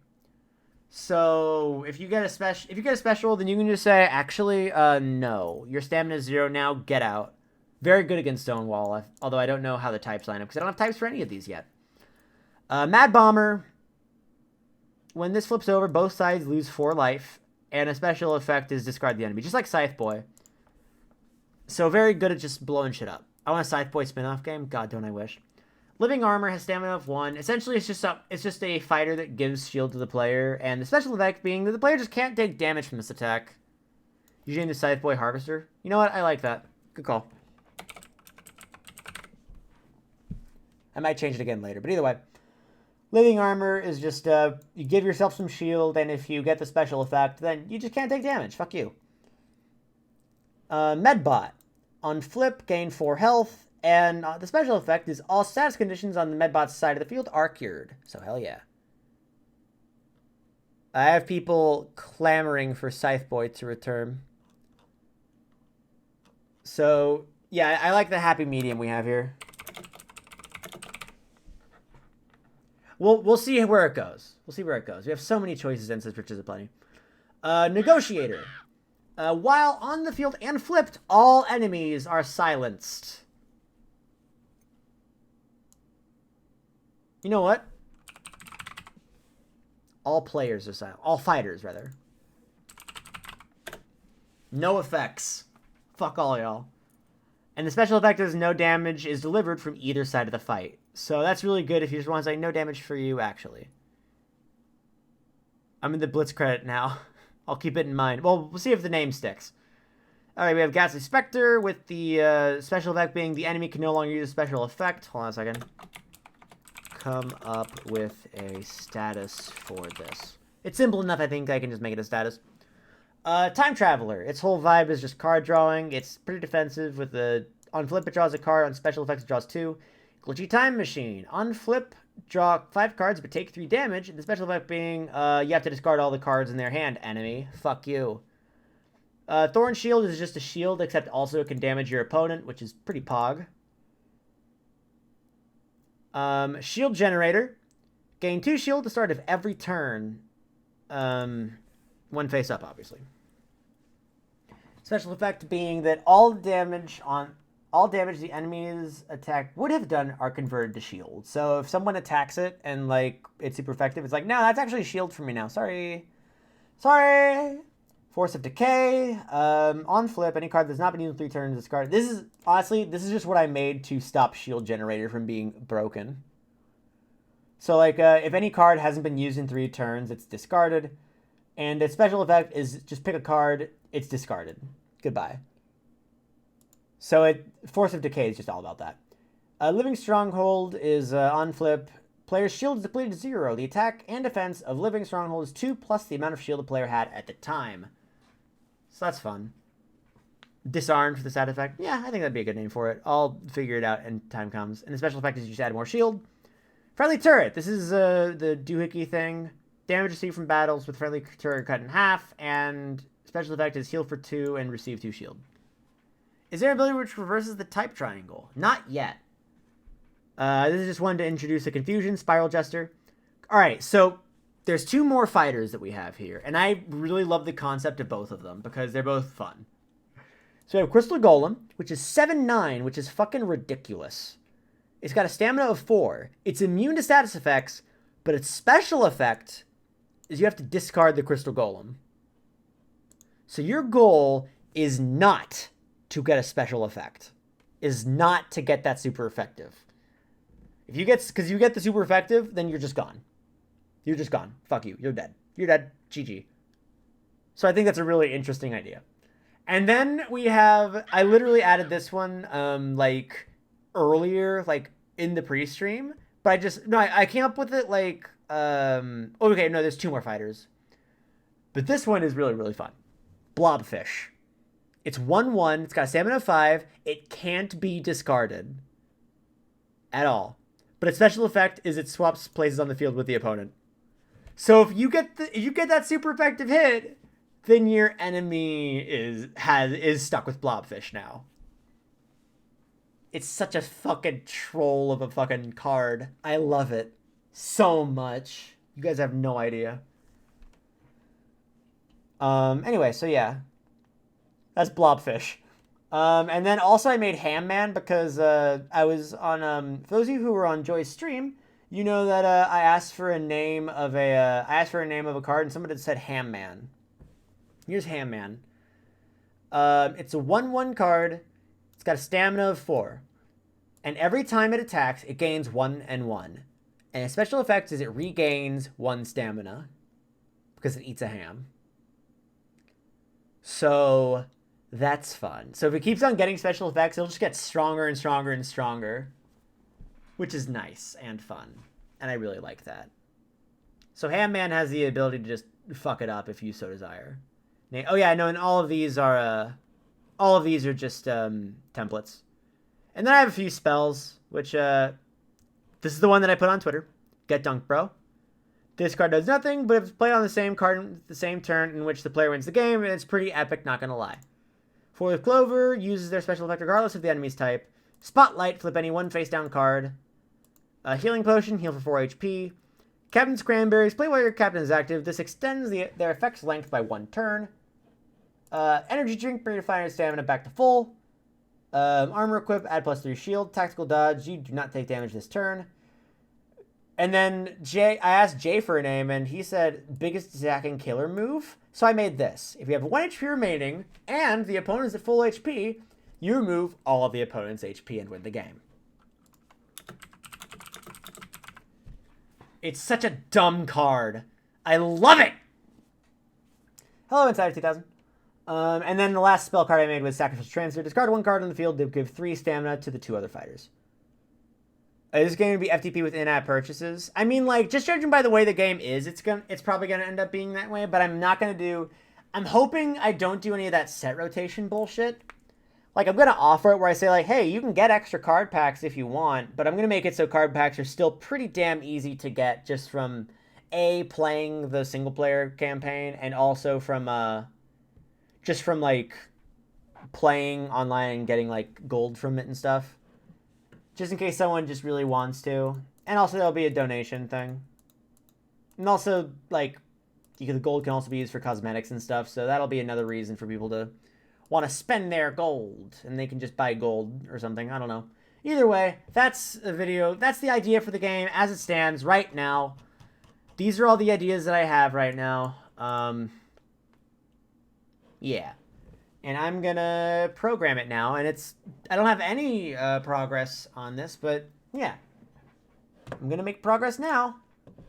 So if you get a special, then you can just say, actually, no, your stamina is 0 now. Get out. Very good against Stonewall, although I don't know how the types line up because I don't have types for any of these yet. Mad Bomber. When this flips over, both sides lose 4 life, and a special effect is discard the enemy, just like Scythe Boy. So very good at just blowing shit up. I want a Scythe Boy spin-off game. God, don't I wish. Living Armor has stamina of 1. Essentially, it's just a fighter that gives shield to the player, and the special effect being that the player just can't take damage from this attack. Using the Scythe Boy Harvester. You know what? I like that. Good call. I might change it again later, but either way. Living Armor is just, you give yourself some shield, and if you get the special effect, then you just can't take damage. Fuck you. Medbot. On flip, gain 4 health. And the special effect is all status conditions on the Medbot's side of the field are cured. So hell yeah. I have people clamoring for Scythe Boy to return. So, yeah, I like the happy medium we have here. We'll see where it goes. We'll see where it goes. We have so many choices in such riches of plenty. Negotiator. While on the field and flipped, all enemies are silenced. You know what? All players are silent. All fighters, rather. No effects. Fuck all y'all. And the special effect is no damage is delivered from either side of the fight. So that's really good if you just want to say no damage for you, actually. I'm in the Blitz credit now. I'll keep it in mind. Well, we'll see if the name sticks. Alright, we have Ghastly Spectre with the special effect being the enemy can no longer use a special effect. Hold on a second. Come up with a status for this. It's simple enough, I think I can just make it a status. Time Traveler. Its whole vibe is just card drawing. It's pretty defensive with the... On flip, it draws a card. On special effects, it draws 2. Glitchy Time Machine. On flip, draw 5 cards, but take 3 damage. The special effect being, you have to discard all the cards in their hand, enemy. Fuck you. Thorn Shield is just a shield, except also it can damage your opponent, which is pretty pog. Shield Generator. Gain 2 shield at the start of every turn. One face up, obviously. Special effect being that all damage the enemy's attack would have done are converted to shield. So if someone attacks it and, like, it's super effective, it's like, no, that's actually shield for me now. Sorry. Sorry. Force of Decay. On flip, any card that's not been used in 3 turns is discarded. This is, honestly, this is just what I made to stop Shield Generator from being broken. So, like, if any card hasn't been used in 3 turns, it's discarded. And its special effect is just pick a card, it's discarded. Goodbye. So, Force of Decay is just all about that. Living Stronghold is on flip. Player's shield is depleted to 0. The attack and defense of Living Stronghold is 2 plus the amount of shield the player had at the time. So that's fun. Disarmed for the side effect. Yeah, I think that'd be a good name for it. I'll figure it out when time comes. And the special effect is you just add more shield. Friendly Turret. This is the doohickey thing. Damage received from battles with friendly turret cut in half. And special effect is heal for 2 and receive 2 shield. Is there an ability which reverses the type triangle? Not yet. This is just one to introduce a confusion. Spiral Jester. Alright, so there's 2 more fighters that we have here. And I really love the concept of both of them because they're both fun. So we have Crystal Golem, which is 7/9, which is fucking ridiculous. It's got a stamina of 4. It's immune to status effects, but its special effect is you have to discard the Crystal Golem. So your goal is not to get a special effect. Is not to get that super effective. If you get, because you get the super effective, then you're just gone. You're just gone. Fuck you. You're dead. You're dead. GG. So I think that's a really interesting idea. And then we have, I literally added this one, like, earlier, like, in the pre-stream. But I came up with it, like, okay, no, there's 2 more fighters. But this one is really, really fun. Blobfish. It's 1/1. It's got a stamina of 5. It can't be discarded. At all. But its special effect is it swaps places on the field with the opponent. So if you get that super effective hit, then your enemy is stuck with Blobfish now. It's such a fucking troll of a fucking card. I love it so much. You guys have no idea. Anyway, so yeah. That's Blobfish. And then also I made Ham Man because I was on for those of you who were on Joy's stream, you know that I asked for a name of a card and someone had said Ham Man. Here's Ham Man. It's a 1/1 card. It's got a stamina of 4. And every time it attacks, it gains 1 and 1. And its special effect is it regains 1 stamina because it eats a ham. So that's fun. So if it keeps on getting special effects, it'll just get stronger and stronger and stronger, which is nice and fun. And I really like that. So Ham Man has the ability to just fuck it up if you so desire. Oh yeah, no, and all of these are just templates. And then I have a few spells, which this is the one that I put on Twitter. Get Dunked, bro. This card does nothing, but if it's played on the same card, the same turn in which the player wins the game, it's pretty epic, not gonna lie. Four-Leaf Clover uses their special effect regardless of the enemy's type. Spotlight, flip any one face-down card. Healing Potion, heal for 4 HP. Captain's Cranberries, play while your captain is active. This extends their effect's length by 1 turn. Energy Drink, bring your fire stamina back to full. Armor Equip, add +3 shield. Tactical Dodge, you do not take damage this turn. And then I asked Jay for a name, and he said, biggest attacking killer move. So I made this. If you have 1 HP remaining, and the opponent is at full HP, you remove all of the opponent's HP and win the game. It's such a dumb card. I love it! Hello, Insider 2000. And then the last spell card I made was Sacrificial Transfer. Discard 1 card on the field to give 3 stamina to the 2 other fighters. Is this going to be FTP with in-app purchases? I mean, like, just judging by the way the game is, it's probably going to end up being that way, but I'm not going to do... I'm hoping I don't do any of that set rotation bullshit. Like, I'm going to offer it where I say, like, hey, you can get extra card packs if you want, but I'm going to make it so card packs are still pretty damn easy to get just from, A, playing the single-player campaign, and also from, just from, like, playing online and getting, like, gold from it and stuff. Just in case someone just really wants to. And also there'll be a donation thing. And also, like, the gold can also be used for cosmetics and stuff, so that'll be another reason for people to want to spend their gold. And they can just buy gold or something. I don't know. Either way, that's a video. That's the idea for the game as it stands right now. These are all the ideas that I have right now. Yeah. And I'm going to program it now. And I don't have any progress on this, but yeah. I'm going to make progress now.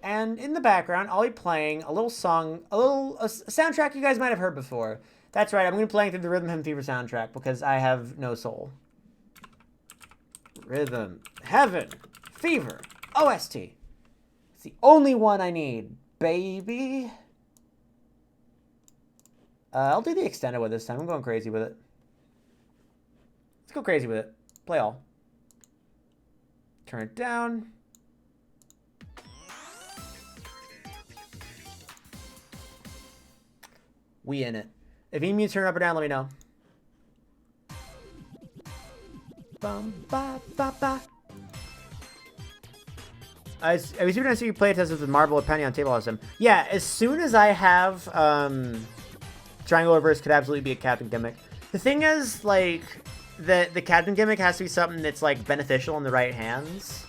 And in the background, I'll be playing a little song, a soundtrack you guys might have heard before. That's right, I'm going to be playing through the Rhythm Heaven Fever soundtrack because I have no soul. Rhythm Heaven Fever OST. It's the only one I need, baby. I'll do the extended one this time. I'm going crazy with it. Let's go crazy with it. Play all. Turn it down. We in it. If you need me to turn it up or down, let me know. Bum, ba, ba, ba. I was even going to see you play a test with the Marble or Penny on table awesome. Yeah, as soon as I have... Triangle Reverse could absolutely be a captain gimmick. The thing is, like, the captain gimmick has to be something that's like beneficial in the right hands,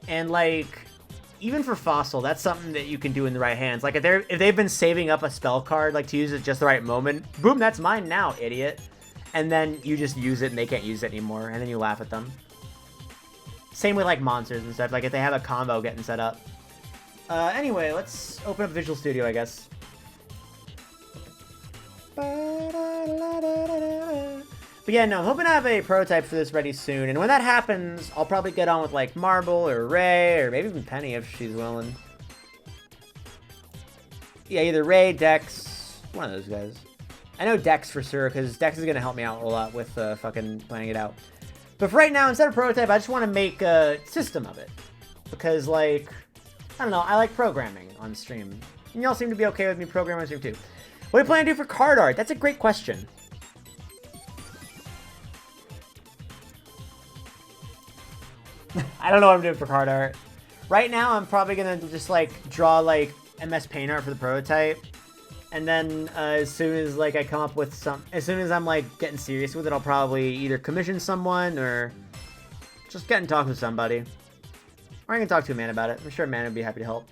and like even for Fossil, that's something that you can do in the right hands. Like if they've been saving up a spell card like to use at just the right moment, boom, that's mine now, idiot. And then you just use it and they can't use it anymore, and then you laugh at them. Same with like monsters and stuff. Like if they have a combo getting set up. Anyway, let's open up Visual Studio, I guess. But yeah, no, I'm hoping to have a prototype for this ready soon. And when that happens, I'll probably get on with like Marble or Ray or maybe even Penny if she's willing. Yeah, either Ray, Dex, one of those guys. I know Dex for sure, because Dex is going to help me out a lot with fucking planning it out. But for right now, instead of prototype, I just want to make a system of it. Because, like, I don't know, I like programming on stream. And y'all seem to be okay with me programming on stream too. What do you plan to do for card art? That's a great question. I don't know what I'm doing for card art. Right now, I'm probably going to just, like, draw, like, MS Paint art for the prototype. And then as soon as like I come up with as soon as I'm like getting serious with it, I'll probably either commission someone or just get in talk with somebody. Or I can talk to a man about it. I'm sure a man would be happy to help.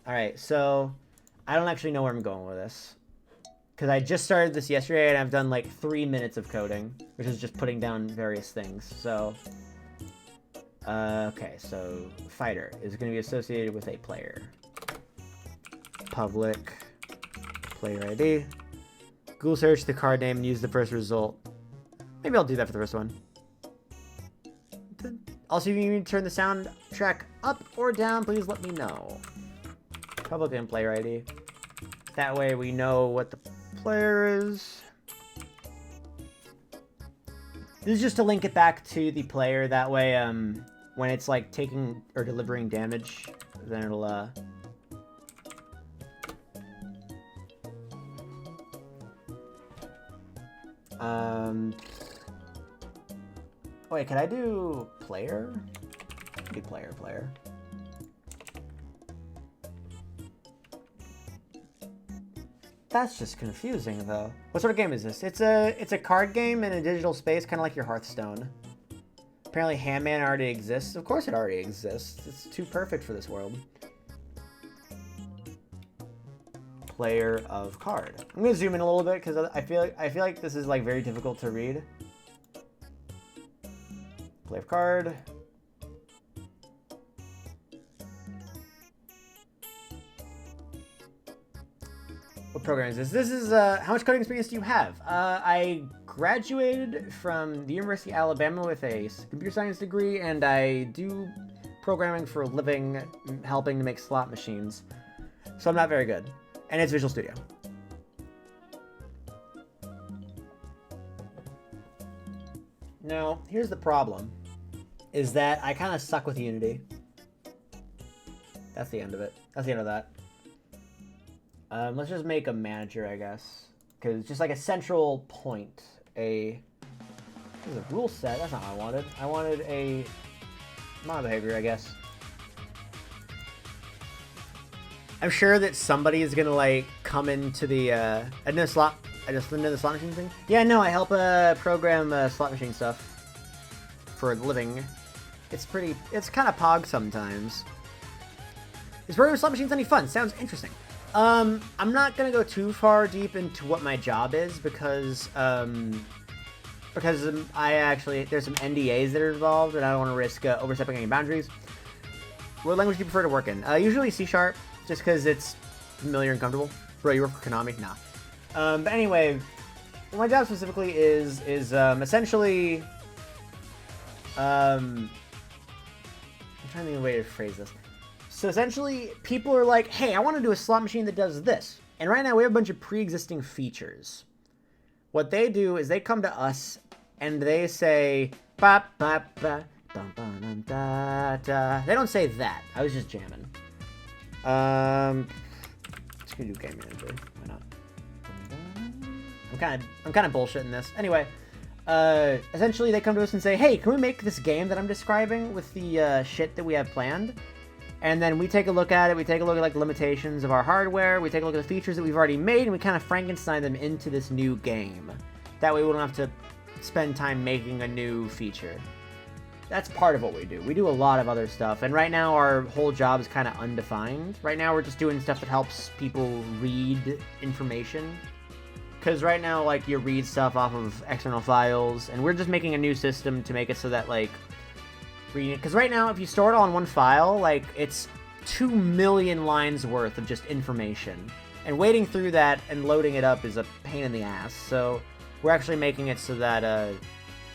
Alright, so I don't actually know where I'm going with this. Because I just started this yesterday and I've done like 3 minutes of coding, which is just putting down various things. So, okay, so fighter is going to be associated with a player. Public player ID. Google search the card name and use the first result. Maybe I'll do that for the first one. Also, if you need to turn the soundtrack up or down, please let me know. Public and player ID. That way we know what the player is. This is just to link it back to the player. That way, when it's like taking or delivering damage, then it'll wait, can I do player? Do player. That's just confusing, though. What sort of game is this? It's a card game in a digital space, kind of like your Hearthstone. Apparently, Handman already exists. Of course, it already exists. It's too perfect for this world. Player of card. I'm gonna zoom in a little bit because I feel like this is like very difficult to read. Player of card. What program is this? This is how much coding experience do you have? I graduated from the University of Alabama with a computer science degree, and I do programming for a living, helping to make slot machines. So I'm not very good. And it's Visual Studio. Now, here's the problem. Is that I kind of suck with Unity. That's the end of it. That's the end of that. Let's just make a manager, I guess. Because it's just like a central point. There's a rule set. That's not what I wanted. I wanted a mod behavior, I guess. I'm sure that somebody is gonna like come into the I just into the slot machine thing. Yeah, no, I help program slot machine stuff for a living. It's kind of pog sometimes. Is programming slot machines any fun? Sounds interesting. I'm not gonna go too far deep into what my job is because there's some NDAs that are involved and I don't want to risk overstepping any boundaries. What language do you prefer to work in? Usually C#. Just because it's familiar and comfortable. Bro, you work for Konami? Nah. But anyway, what my job specifically is essentially... I'm trying to think of a way to phrase this. So essentially, people are like, hey, I want to do a slot machine that does this. And right now, we have a bunch of pre-existing features. What they do is they come to us, and they say... Ba, ba, ba, dum, ba, dum, da, da. They don't say that. I was just jamming. Just gonna do game manager. Why not? I'm kind of bullshitting this. Anyway, essentially they come to us and say, hey, can we make this game that I'm describing with the shit that we have planned? And then we take a look at it. We take a look at like the limitations of our hardware. We take a look at the features that we've already made, and we kind of Frankenstein them into this new game. That way we don't have to spend time making a new feature. That's part of what we do. We do a lot of other stuff, and right now our whole job is kind of undefined. Right now we're just doing stuff that helps people read information. Because right now, like, you read stuff off of external files, and we're just making a new system to make it so that, like, reading it. Because right now, if you store it all in one file, like, it's 2 million lines worth of just information. And wading through that and loading it up is a pain in the ass. So we're actually making it so that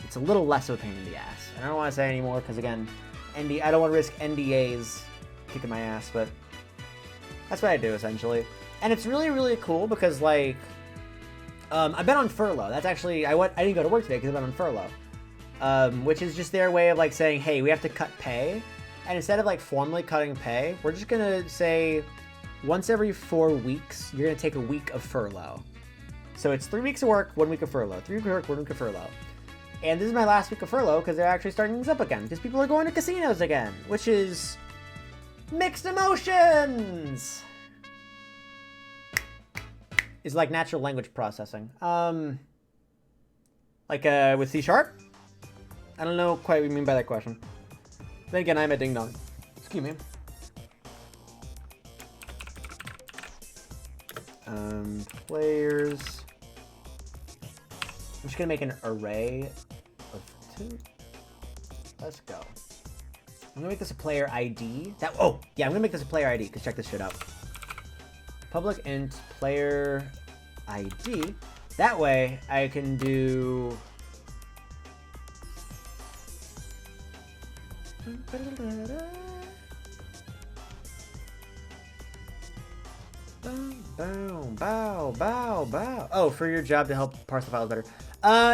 it's a little less of a pain in the ass. And I don't want to say anymore because, again, I don't want to risk NDAs kicking my ass, but that's what I do, essentially. And it's really, really cool because, like, I've been on furlough. That's actually, I didn't go to work today because I've been on furlough. Which is just their way of, like, saying, hey, we have to cut pay. And instead of, like, formally cutting pay, we're just going to say once every 4 weeks, you're going to take a week of furlough. So it's 3 weeks of work, 1 week of furlough. 3 weeks of work, 1 week of furlough. And this is my last week of furlough because they're actually starting things up again. Because people are going to casinos again, which is mixed emotions. It's like natural language processing. Like with C#? I don't know quite what you mean by that question. Then again, I'm a ding dong. Excuse me. Players. I'm just gonna make an array of 2. Let's go. I'm gonna make this a player ID. I'm gonna make this a player ID, cause check this shit out. Public int player ID. That way I can do bow. Oh, for your job to help parse the files better.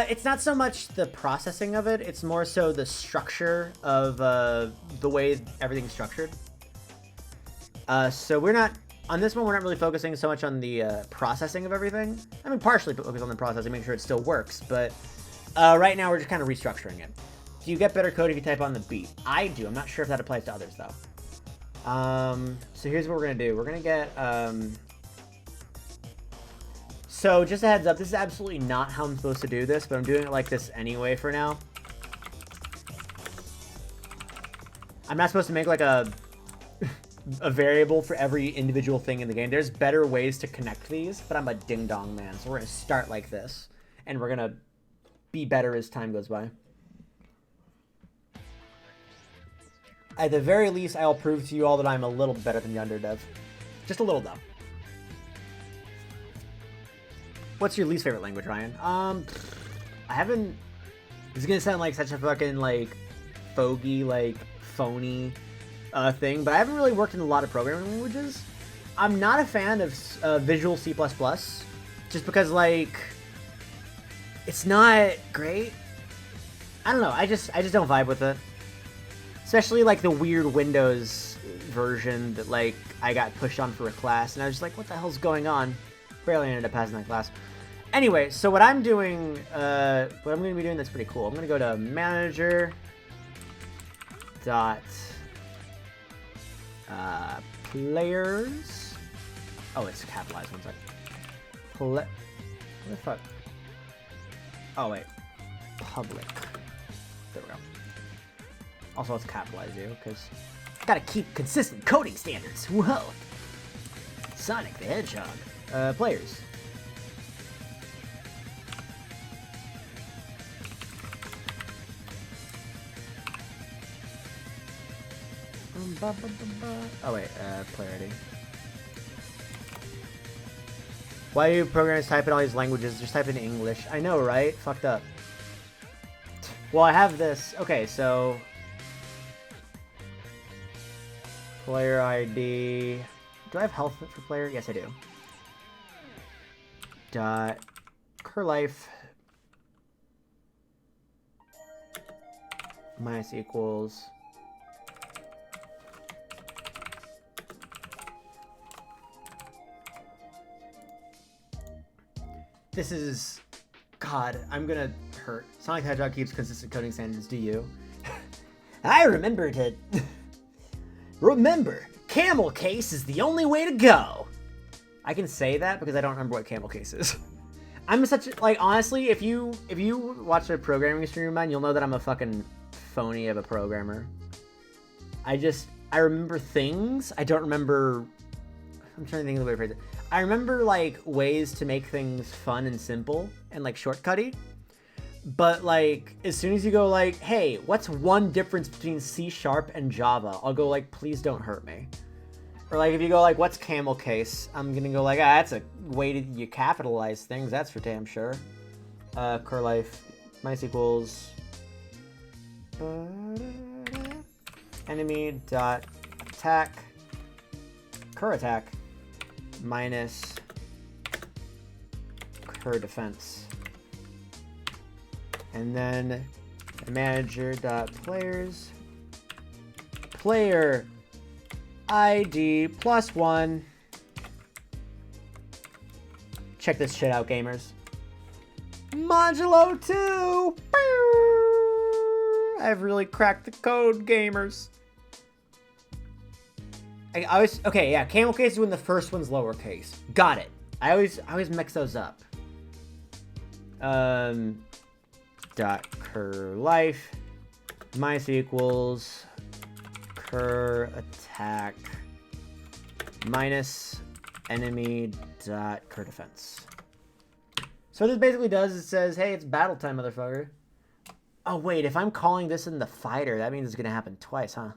It's not so much the processing of it, it's more so the structure of the way everything's structured. So we're not, on this one, we're not really focusing so much on the processing of everything. I mean, partially focus on the processing, make sure it still works, but right now we're just kind of restructuring it. Do you get better code if you type on the beat? I do. I'm not sure if that applies to others, though. So here's what we're going to do. We're going to get... So just a heads up, this is absolutely not how I'm supposed to do this, but I'm doing it like this anyway for now. I'm not supposed to make like a variable for every individual thing in the game. There's better ways to connect these, but I'm a ding-dong man, so we're going to start like this, and we're going to be better as time goes by. At the very least, I'll prove to you all that I'm a little better than the underdev. Just a little, though. What's your least favorite language, Ryan? I haven't... This is gonna sound like such a fucking, like, fogey, like, phony thing, but I haven't really worked in a lot of programming languages. I'm not a fan of Visual C++, just because, like, it's not great. I don't know, I just don't vibe with it. Especially, like, the weird Windows version that, like, I got pushed on for a class, and I was just like, what the hell's going on? Barely ended up passing that class. Anyway, so what I'm doing, what I'm going to be doing that's pretty cool, I'm going to go to manager dot players. Oh, it's capitalized. One sec. What the fuck? Oh wait, public. There we go. Also, let's capitalize you because gotta keep consistent coding standards. Whoa. Sonic the Hedgehog. Players. Oh wait, player ID. Why do programmers type in all these languages? Just type in English. I know, right? Fucked up. Well, I have this. Okay, so player ID. Do I have health for player? Yes, I do. Dot curlife minus equals. This is, God, I'm gonna hurt. Sonic the Hedgehog keeps consistent coding standards, do you? I remember to... Remember, camel case is the only way to go. I can say that because I don't remember what camel case is. I'm such like honestly, if you watch a programming stream of mine, you'll know that I'm a fucking phony of a programmer. I remember things. I don't remember. I'm trying to think of the way to phrase it. I remember like ways to make things fun and simple and like shortcutty. But like as soon as you go like, hey, what's one difference between C# and Java? I'll go like, please don't hurt me. Or like if you go like, what's camel case? I'm gonna go like, that's a way that you capitalize things. That's for damn sure. Cur life minus equals enemy dot attack cur attack minus cur defense, and then manager dot players player ID +1. Check this shit out, gamers. Modulo 2! I've really cracked the code, gamers. I always... Okay, yeah, camel case is when the first one's lowercase. Got it. I always mix those up. Dot cur life minus equals cur attack minus enemy dot cur defense. So what this basically does, it says, hey, it's battle time, motherfucker. Oh, wait, if I'm calling this in the fighter, that means it's going to happen twice, huh?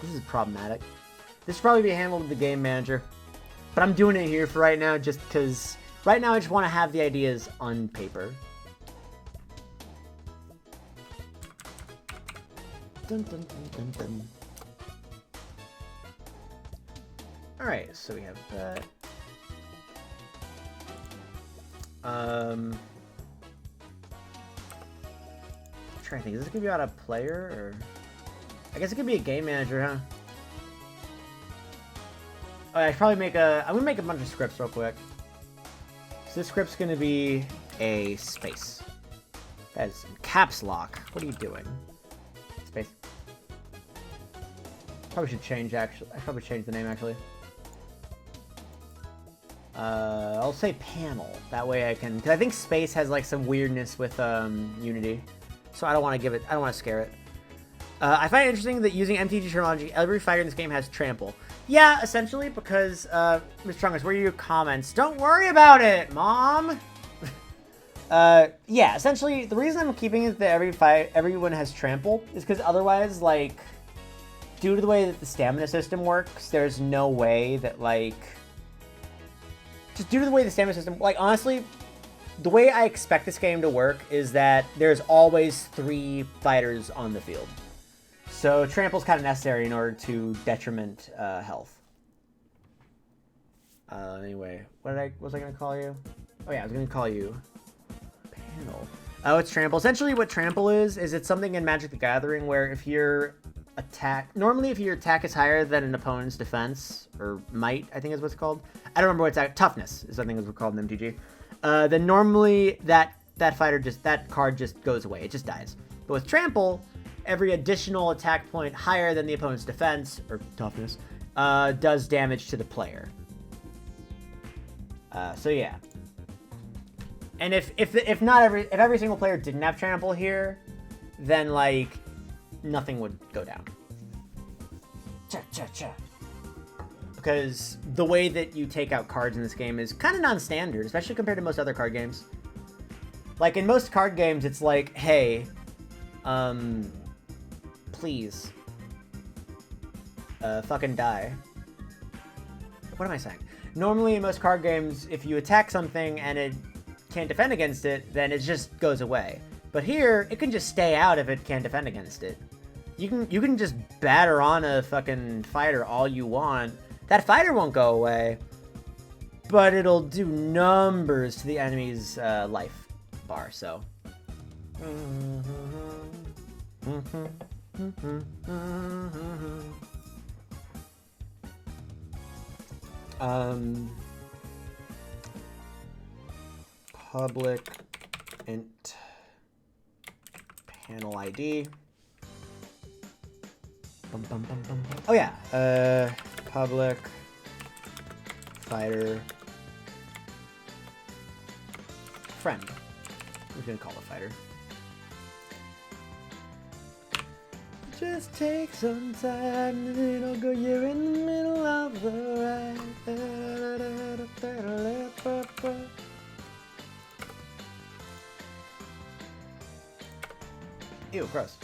This is problematic. This should probably be handled with the game manager. But I'm doing it here for right now just because right now I just want to have the ideas on paper. Dun, dun, dun, dun, dun. Alright, so we have that. I'm trying to think, is this gonna be about a player or I guess it could be a game manager, huh? Oh, I should probably make I'm gonna make a bunch of scripts real quick. So this script's gonna be a space. That is caps lock. What are you doing? Space. Probably should change actually. I should probably change the name actually. I'll say panel. That way I can, because I think space has like some weirdness with Unity, so I don't want to give it. I don't want to scare it. I find it interesting that using MTG terminology, every fighter in this game has trample. Yeah, essentially because Mr. Trungus, where are your comments? Don't worry about it, Mom. Yeah, essentially the reason I'm keeping it that everyone has trample is because otherwise, like, due to the way that the stamina system works, there's no way that like. Just due to the way the stamina system, like, honestly, the way I expect this game to work is that there's always 3 fighters on the field. So trample's kind of necessary in order to detriment health. Anyway, what was I going to call you? Oh yeah, I was going to call you panel. Oh, it's trample. Essentially what trample is it's something in Magic the Gathering where if your normally if your attack is higher than an opponent's defense, or might, I think is what's called. I don't remember what it's toughness is I think is what's called in MTG. Then normally that card just goes away. It just dies. But with trample, every additional attack point higher than the opponent's defense or toughness does damage to the player. So yeah. And if every single player didn't have trample here, then like nothing would go down. Cha cha cha. Because the way that you take out cards in this game is kind of non-standard, especially compared to most other card games. Like, in most card games, it's like, hey, please, fucking die. What am I saying? Normally, in most card games, if you attack something and it can't defend against it, then it just goes away. But here, it can just stay out if it can't defend against it. You can just batter on a fucking fighter all you want. That fighter won't go away, but it'll do numbers to the enemy's life bar, so. Public int panel ID. Oh yeah, public fighter friend. We're gonna call a fighter. Just take some time, little girl, you're in the middle of the ride. Ew, gross.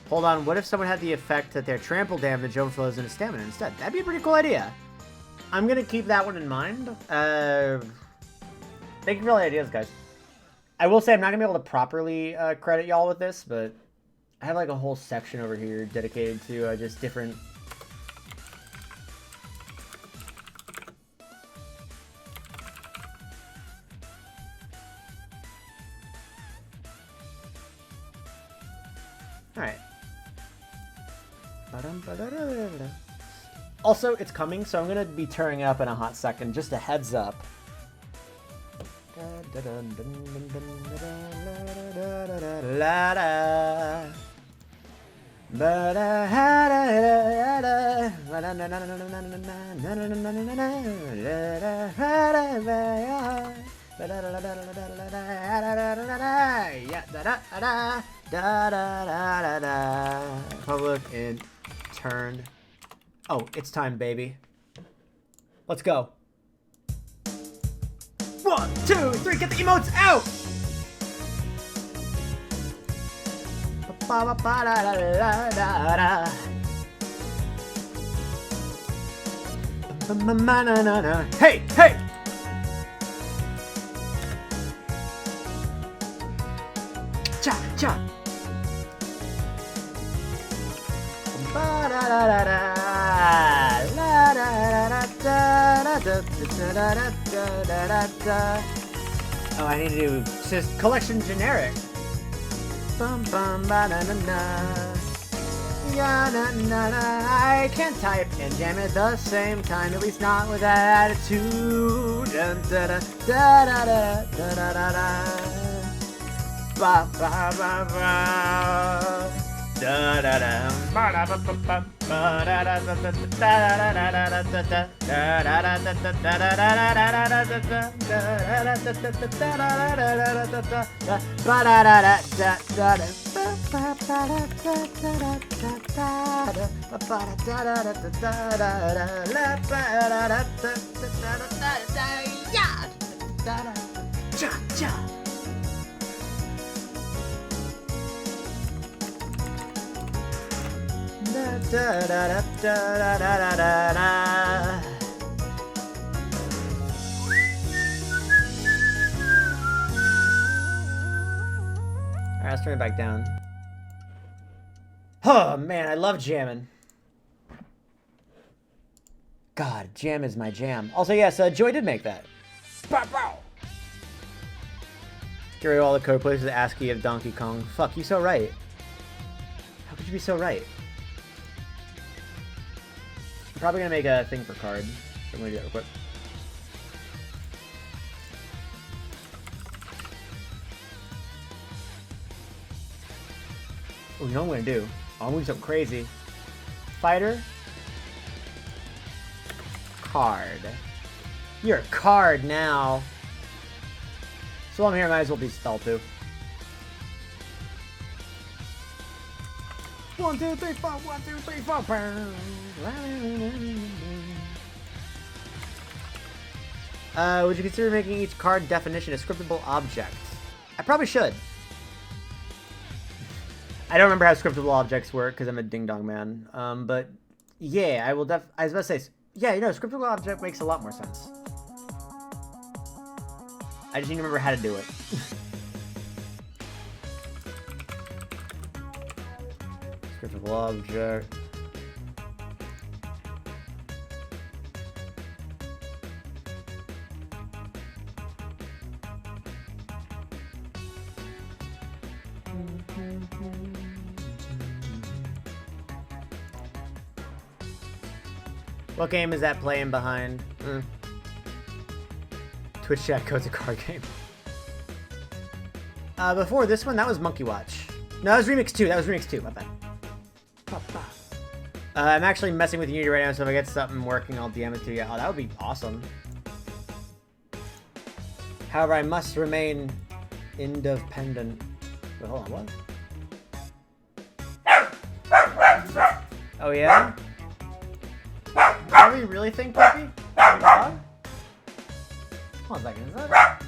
Hold on, what if someone had the effect that their trample damage overflows into stamina instead? That'd be a pretty cool idea. I'm gonna keep that one in mind. Thank you for all the ideas, guys. I will say I'm not gonna be able to properly credit y'all with this, but I have like a whole section over here dedicated to just different... Alright. Also, it's coming, so I'm going to be turning it up in a hot second. Just a heads up. Public intern. Oh, it's time, baby. Let's go. 1, 2, 3, get the emotes out! Hey, hey! Cha, cha. Oh, I need to do just collection generic. Bum bum ba na na na. Ya na na na. I can't type and jam at the same time, at least not with that attitude. Dun, da, da, da, da, da, da, da, da, da. Ba ba ba ba. Da da da. Ba da ba ba ba. Ba da da da da da da da da da. Da da da da da da da da da da da. Da da da da da da da da da. Ba da da da da da da. Ba ba da da da da da da. Ba ba da da da da da da. La ba da da da da da da. Ya. Da da. Cha cha. Da da da da da da da da da. Alright, let's turn it back down. Oh man, I love jamming. God, jam is my jam. Also, yes, Joy did make that. Bow, bow. Get rid of all the code plays with the ASCII of Donkey Kong. Fuck, you so right. How could you be so right? I'm probably gonna make a thing for card. I'm gonna do that real quick. Oh, you know what I'm gonna do? Oh, I'm gonna do something crazy. Fighter. Card. You're a card now. So while I'm here, I might as well be spell too. 1, 2, 3, 4. 1, 2, 3, 4. Would you consider making each card definition a scriptable object? I probably should. I don't remember how scriptable objects work because I'm a ding-dong man. But yeah, I will I was about to say, yeah, you know, scriptable object makes a lot more sense. I just need to remember how to do it. Scriptable object. What game is that playing behind? Twitch chat code's a card game. Before this one, that was Monkey Watch. No, that was Remix 2. That was Remix 2. My bad. I'm actually messing with Unity right now, so if I get something working, I'll DM it to you. Oh, that would be awesome. However, I must remain independent. Wait, hold on, what? Oh, yeah? What do we really think, Puppy? Hold on a second, is that?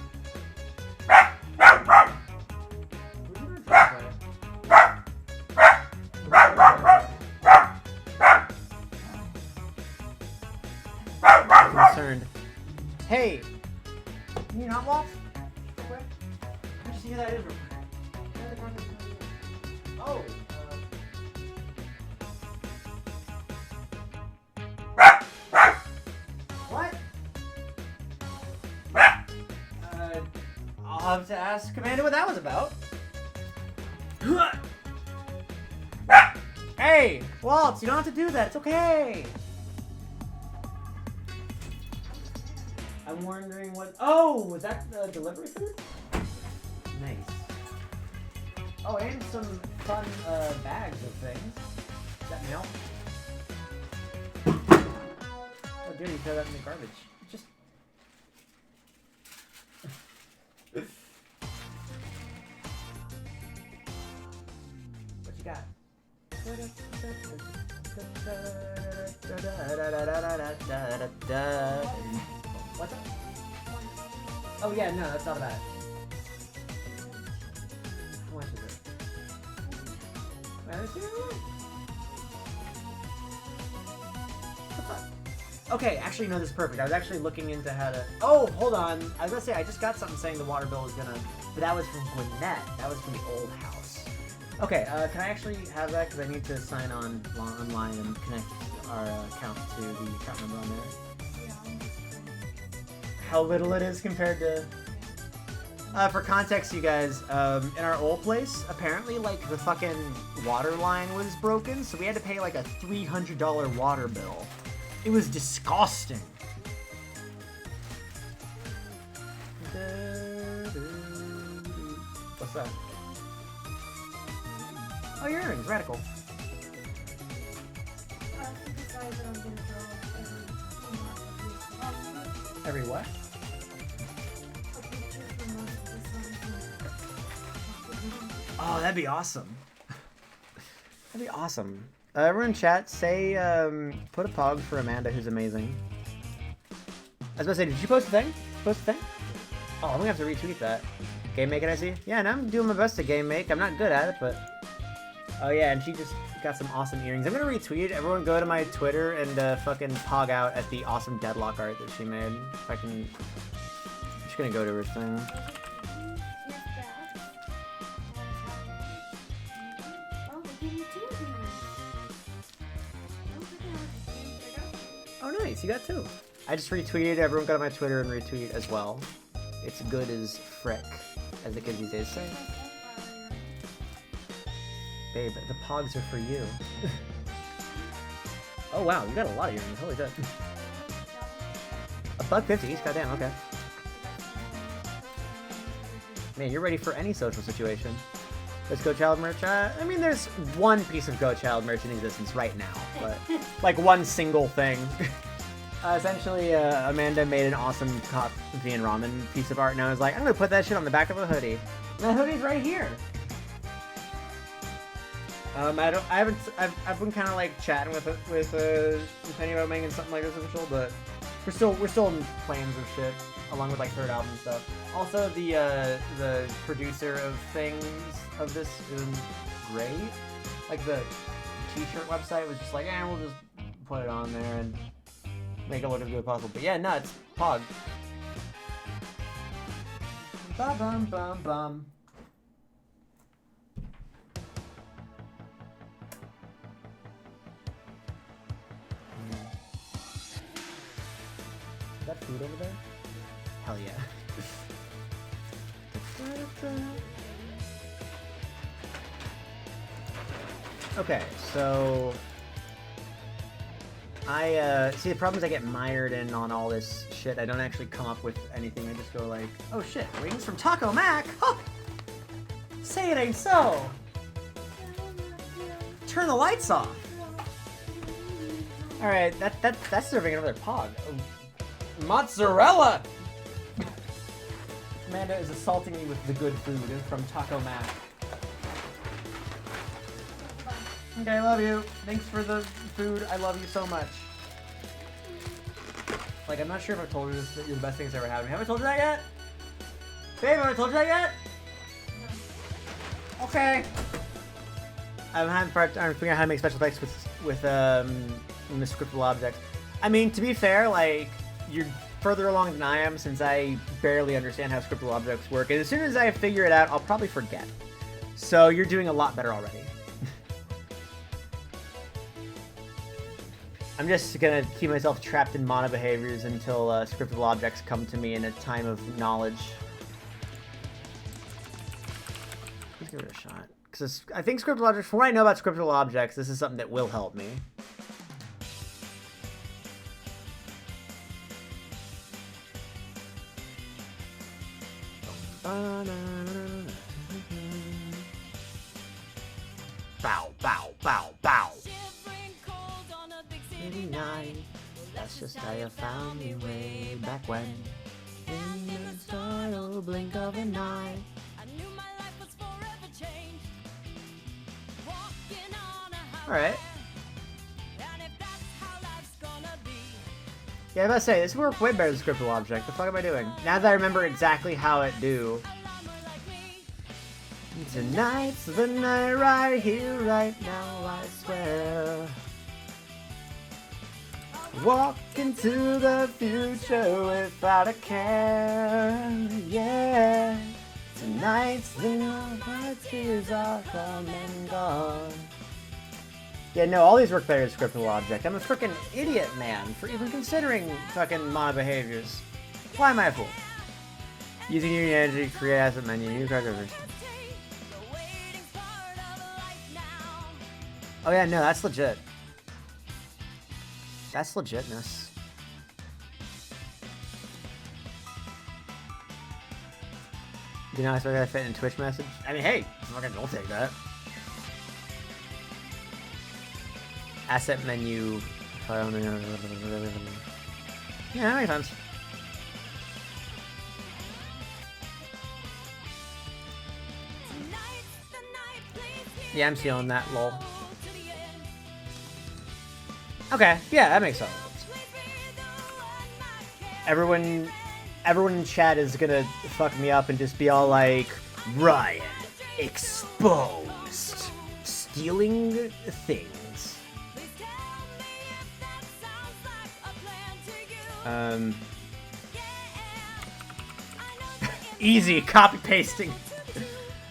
I'm concerned. Hey! Can you not walk? Real quick? Let me see who that is real quick. Oh! What? I'll have to ask Commander what that was about. Hey! Waltz, you don't have to do that. It's okay. I'm wondering what... Oh! Was that delivery food? Nice. Oh, and some fun bags of things. Is that mail? Oh, dude, you throw that in the garbage. Just... What you got? What's that? Oh yeah, no, that's not bad. How much is it? What the fuck? Okay, actually, no, this is perfect. I was actually looking into how to... Oh, hold on. I was gonna say, I just got something saying the water bill was gonna... But that was from Gwinnett. That was from the old house. Okay, can I actually have that? Because I need to sign on online and connect our account to the account number on there. How little it is compared to... for context, you guys, in our old place, apparently, like, the fucking water line was broken, so we had to pay, like, a $300 water bill. It was disgusting. What's that? Oh, your earrings, radical. Every what? Oh, that'd be awesome. That'd be awesome. Everyone in chat, say, put a pog for Amanda, who's amazing. I was about to say, did you post a thing? Post a thing? Oh, I'm gonna have to retweet that. Game make it, I see? Yeah, and I'm doing my best to game make. I'm not good at it, but... Oh yeah, and she just got some awesome earrings. I'm gonna retweet. Everyone go to my Twitter and fucking pog out at the awesome deadlock art that she made. If I can... I'm just gonna go to her thing. Oh nice, you got two. I just retweeted. Everyone go to my Twitter and retweet as well. It's good as frick, as the kids these days say. Babe, the pogs are for you. Oh wow, you got a lot of earrings. Holy shit. $1.50 each? Goddamn, okay. Man, you're ready for any social situation. There's Go Child merch. I mean, there's one piece of Go Child merch in existence right now, but like one single thing. Essentially, Amanda made an awesome coffee and ramen piece of art, and I was like, I'm gonna put that shit on the back of a hoodie. And that hoodie's right here. I've been kind of like chatting with Penny about making something like this official, but we're still in plans of shit, along with like third album stuff. Also, the producer of things of this is great. Like the t-shirt website was just like, we'll just put it on there and make it look as good as possible. But yeah, nuts, pog. Ba bum bum bum. Is that food over there? Hell yeah. Okay, so See, the problem is I get mired in on all this shit. I don't actually come up with anything. I just go like, oh shit, wings from Taco Mac? Huh. Say it ain't so. Turn the lights off. All right, that's serving another pog. Mozzarella. Amanda is assaulting me with the good food from Taco Mac. Okay, I love you. Thanks for the food. I love you so much. Like, I'm not sure if I've told you this, that you're the best thing that's ever happened to me. Have I told you that yet? Babe, have I told you that yet? No. Okay. I'm figuring out how to make special effects with scriptable objects. I mean, to be fair, like, you're further along than I am since I barely understand how scriptable objects work. And as soon as I figure it out, I'll probably forget. So you're doing a lot better already. I'm just gonna keep myself trapped in mono behaviors until scriptable objects come to me in a time of knowledge. Let's give it a shot. Because I think scriptable objects, from what I know about scriptable objects, this is something that will help me. Bow, bow, bow, bow. Night. That's just how you found me way back when. In the startled blink of an eye. I knew my life was forever changed. Walking on a highway. Alright. And if that's how life's gonna be. Yeah, I was about to say, this worked way better than scriptable object. The fuck am I doing? Now that I remember exactly how it do. Tonight's the night right here, right now, I swear. Walk into the future without a care, yeah. Tonight's the night my tears are come and gone. Yeah, no, all these work better as scriptable object. I'm a freaking idiot, man, for even considering fucking mono behaviors. Why am I a fool? Using your energy to create asset menu, new characters. Oh yeah, no, that's legit. That's legitness. You know, I still gotta fit in a Twitch message. I mean, hey, fucking don't take that. Asset menu. Yeah, that makes sense. Yeah, I'm stealing that, lol. Okay, yeah, that makes sense. Everyone in chat is gonna fuck me up and just be all like, Ryan, exposed, stealing things. Easy, copy pasting.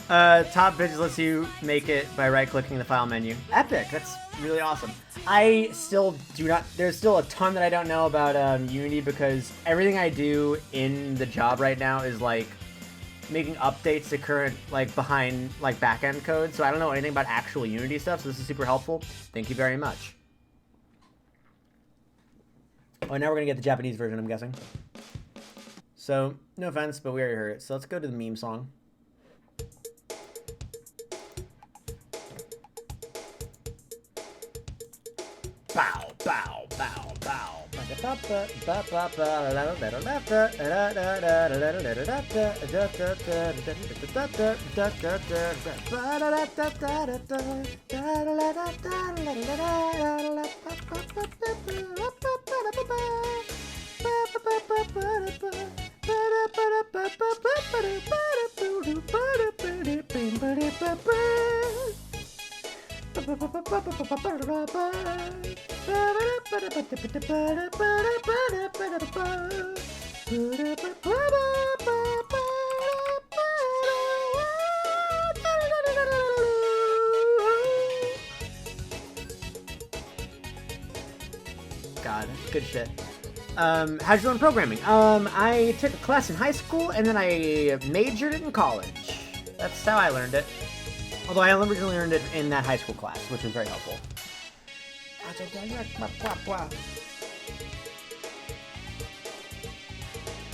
Top Bitch lets you make it by right-clicking the file menu. Epic, that's really awesome. I still do not, there's still a ton that I don't know about Unity because everything I do in the job right now is like making updates to current, like behind, like back-end code. So I don't know anything about actual Unity stuff, so this is super helpful. Thank you very much. Oh, now we're gonna get the Japanese version, I'm guessing. So, no offense, but we already heard it. So let's go to the meme song. Bow, bow, bow, bow. God, good shit. How'd you learn programming? I took a class in high school and then I majored in college. That's how I learned it. Although I originally learned it in that high school class, which was very helpful.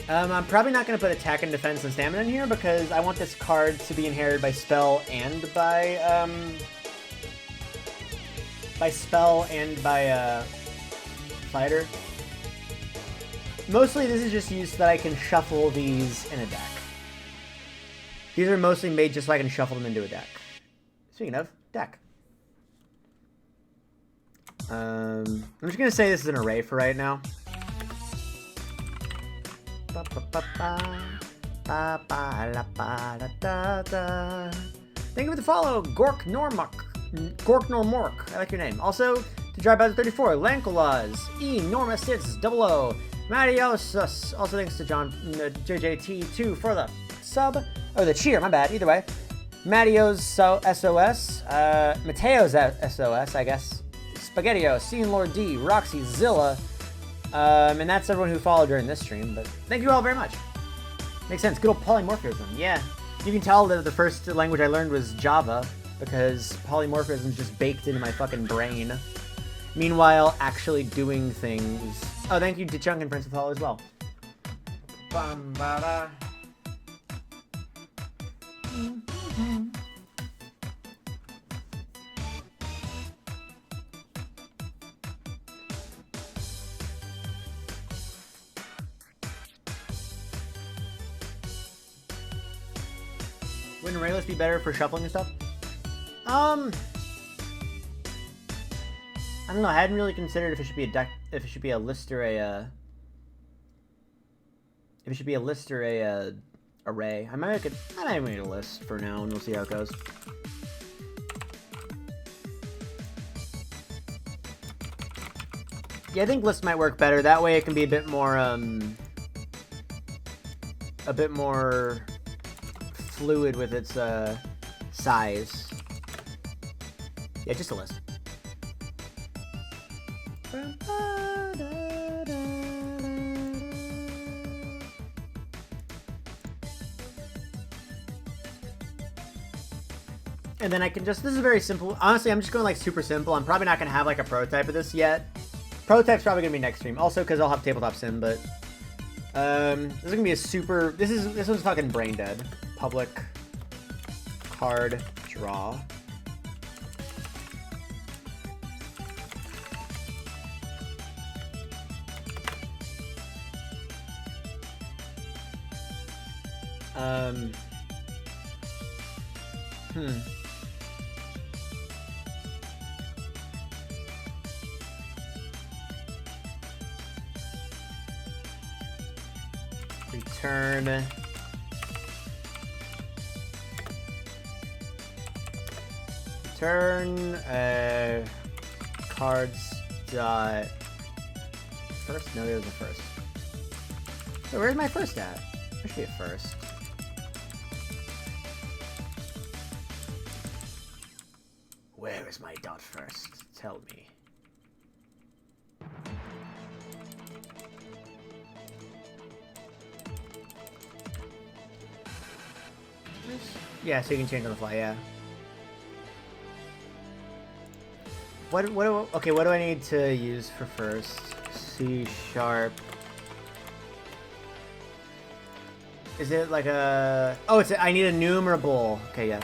I'm probably not going to put attack and defense and stamina in here because I want this card to be inherited by spell and by fighter. Mostly this is just used so that I can shuffle these in a deck. These are mostly made just so I can shuffle them into a deck. Speaking of, deck. I'm just going to say this is an array for right now. Thank you for the follow, Gork Normork. I like your name. Also, to Drive by the 34, Lankolas, E, Norma Sits, 00, Matiosus. Also, thanks to John JJT2 for the sub, or the cheer, my bad, either way. Matteo's SOS, Mateo's SOS, I guess. Spaghettio, Scene Lord D, Roxy, Zilla. And that's everyone who followed during this stream, but thank you all very much. Makes sense. Good old polymorphism. Yeah. You can tell that the first language I learned was Java, because polymorphism is just baked into my fucking brain. Meanwhile, actually doing things... Oh, thank you to Chunk and Prince of Hollow as well. Wouldn't Rayless be better for shuffling and stuff? I don't know. I hadn't really considered if it should be a deck, if it should be a list or a, if it should be a list or a array. I might make a list for now, and we'll see how it goes. Yeah, I think list might work better. That way, it can be a bit more fluid with its size. Yeah, just a list. And then I can just, this is very simple. Honestly, I'm just going like super simple. I'm probably not going to have like a prototype of this yet. Prototype's probably going to be next stream. Also, because I'll have Tabletop Sim, but this is going to be a super, this one's fucking brain dead. Public card draw. Return. Return cards dot first. No, there's a first. So where's my first at? There should be a first. Where is my dot first? Tell me. Yeah, so you can change on the fly, yeah. Okay, what do I need to use for first? C#. Is it like a... Oh, I need a numerable. Okay, yeah.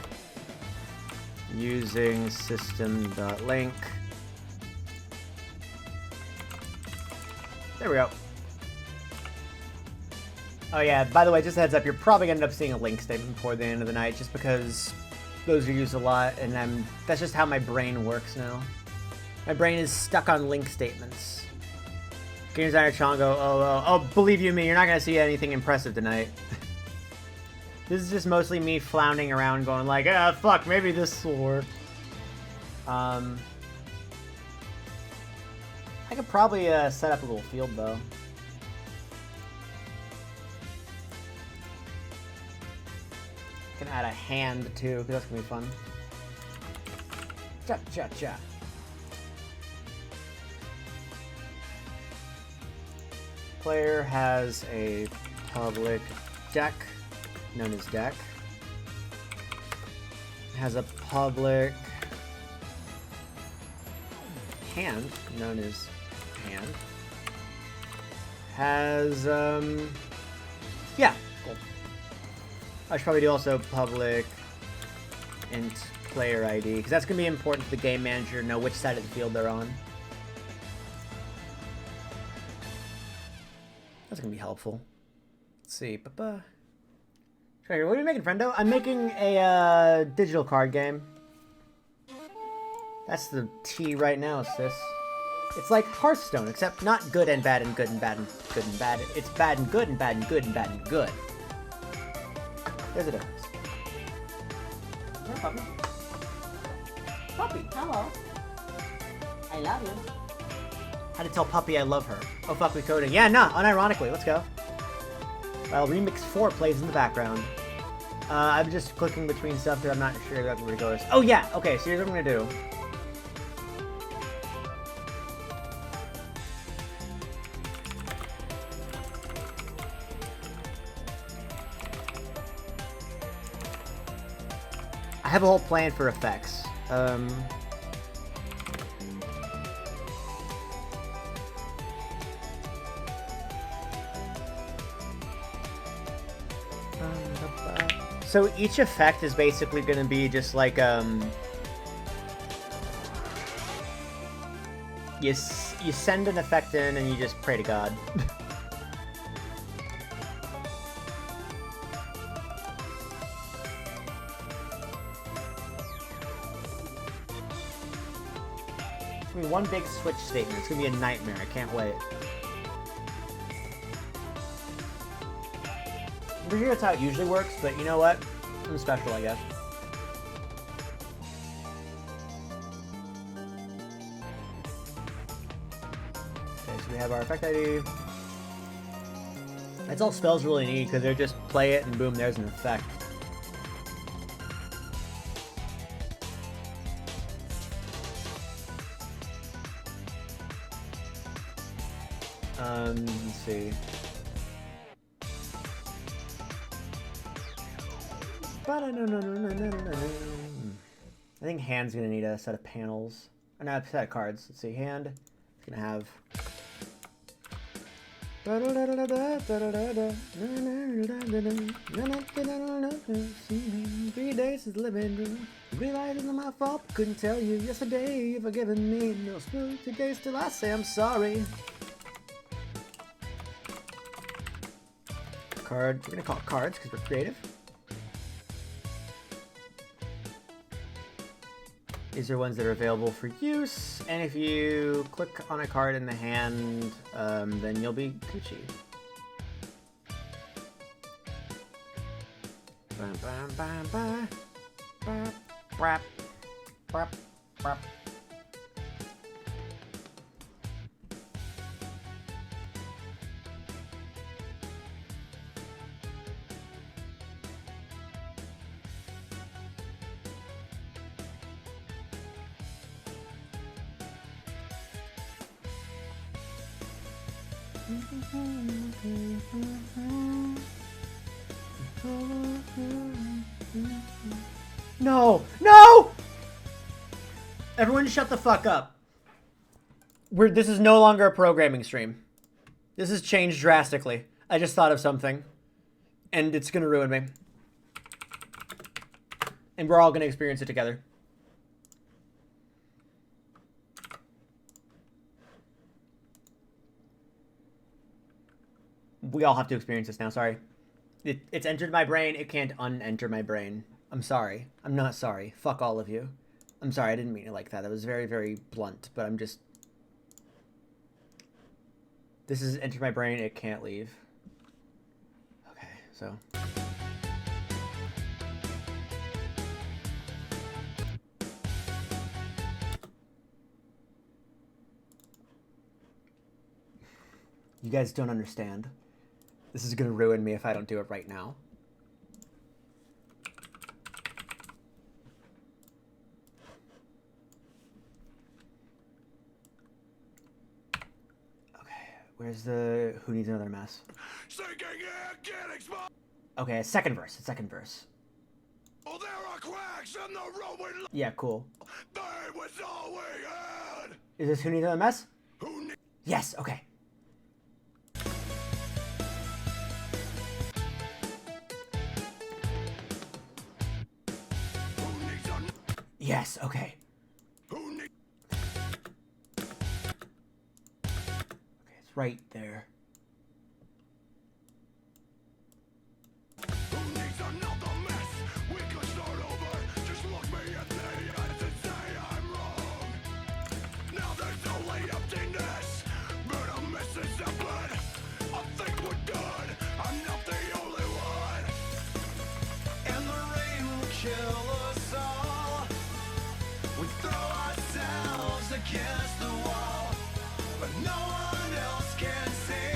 Using system.link. There we go. Oh yeah, by the way, just a heads up, you're probably going to end up seeing a link statement before the end of the night, just because those are used a lot, and that's just how my brain works now. My brain is stuck on link statements. Game designer Chongo, oh, believe you me, you're not going to see anything impressive tonight. This is just mostly me floundering around going like, ah, fuck, maybe this will work. I could probably set up a little field, though. I can add a hand, too, because that's going to be fun. Cha-cha-cha. Player has a public deck, known as deck. Has a public hand, known as hand, has, yeah, cool. I should probably do also public int player ID, because that's going to be important for the game manager to know which side of the field they're on. That's going to be helpful. Let's see. What are you making, friendo? I'm making a digital card game. That's the T right now, sis. It's like Hearthstone, except not good and bad and good and bad and good and bad. It's bad and good and bad and good and bad and good. There's a difference. Hey, puppy. Puppy, hello. I love you. How to tell Puppy I love her. Oh, fuck, we coding. Yeah, nah, unironically. Let's go. While Remix 4 plays in the background. I'm just clicking between stuff that I'm not sure exactly where it goes. Oh, yeah. Okay, so here's what I'm going to do. I have a whole plan for effects. So each effect is basically going to be just like, you send an effect in and you just pray to God. It's going to be one big switch statement. It's going to be a nightmare. I can't wait. I'm pretty sure that's how it usually works, but you know what? I'm special, I guess. Okay, so we have our effect ID. That's all spells really need, because they're just play it and boom, there's an effect. Let's see. I think hand's gonna need a set of panels. Or not a set of cards. Let's see, hand is gonna have. 3 days is living room. Realize it's not my fault. Couldn't tell you yesterday. You've forgiven me. No smooth today. Still I say I'm sorry. Card. We're gonna call it cards because we're creative. These are ones that are available for use, and if you click on a card in the hand, then you'll be Gucci. No! No! Everyone shut the fuck up. This is no longer a programming stream. This has changed drastically. I just thought of something. And it's gonna ruin me. And we're all gonna experience it together. We all have to experience this now, sorry. It's entered my brain, it can't un-enter my brain. I'm sorry. I'm not sorry. Fuck all of you. I'm sorry, I didn't mean it like that. That was very, very blunt, but I'm just... This has entered my brain, it can't leave. Okay, so... You guys don't understand. This is gonna ruin me if I don't do it right now. Where's the... Who needs another mess? Okay, a second verse. A second verse. Oh, there are quacks in the Roman... Yeah, cool. That was all we had. Is this Who Needs a Mess? Yes, okay. Yes, okay. Okay, it's right there. Against the wall, but no one else can see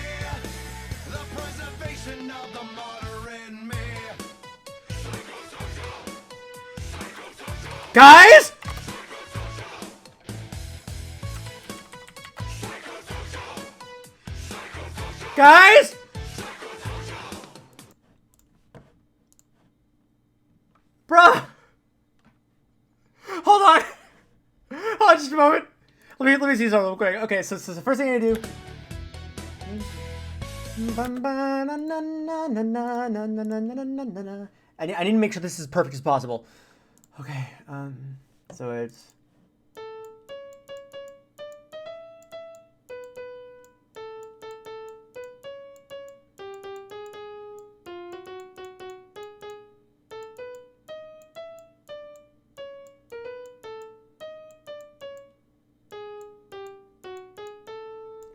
the preservation of the martyr in me. Guys! Guys! Bruh! Hold on! Hold on just a moment. Let me see something real quick. Okay, so the first thing I do. I need to make sure this is as perfect as possible. Okay, so it's.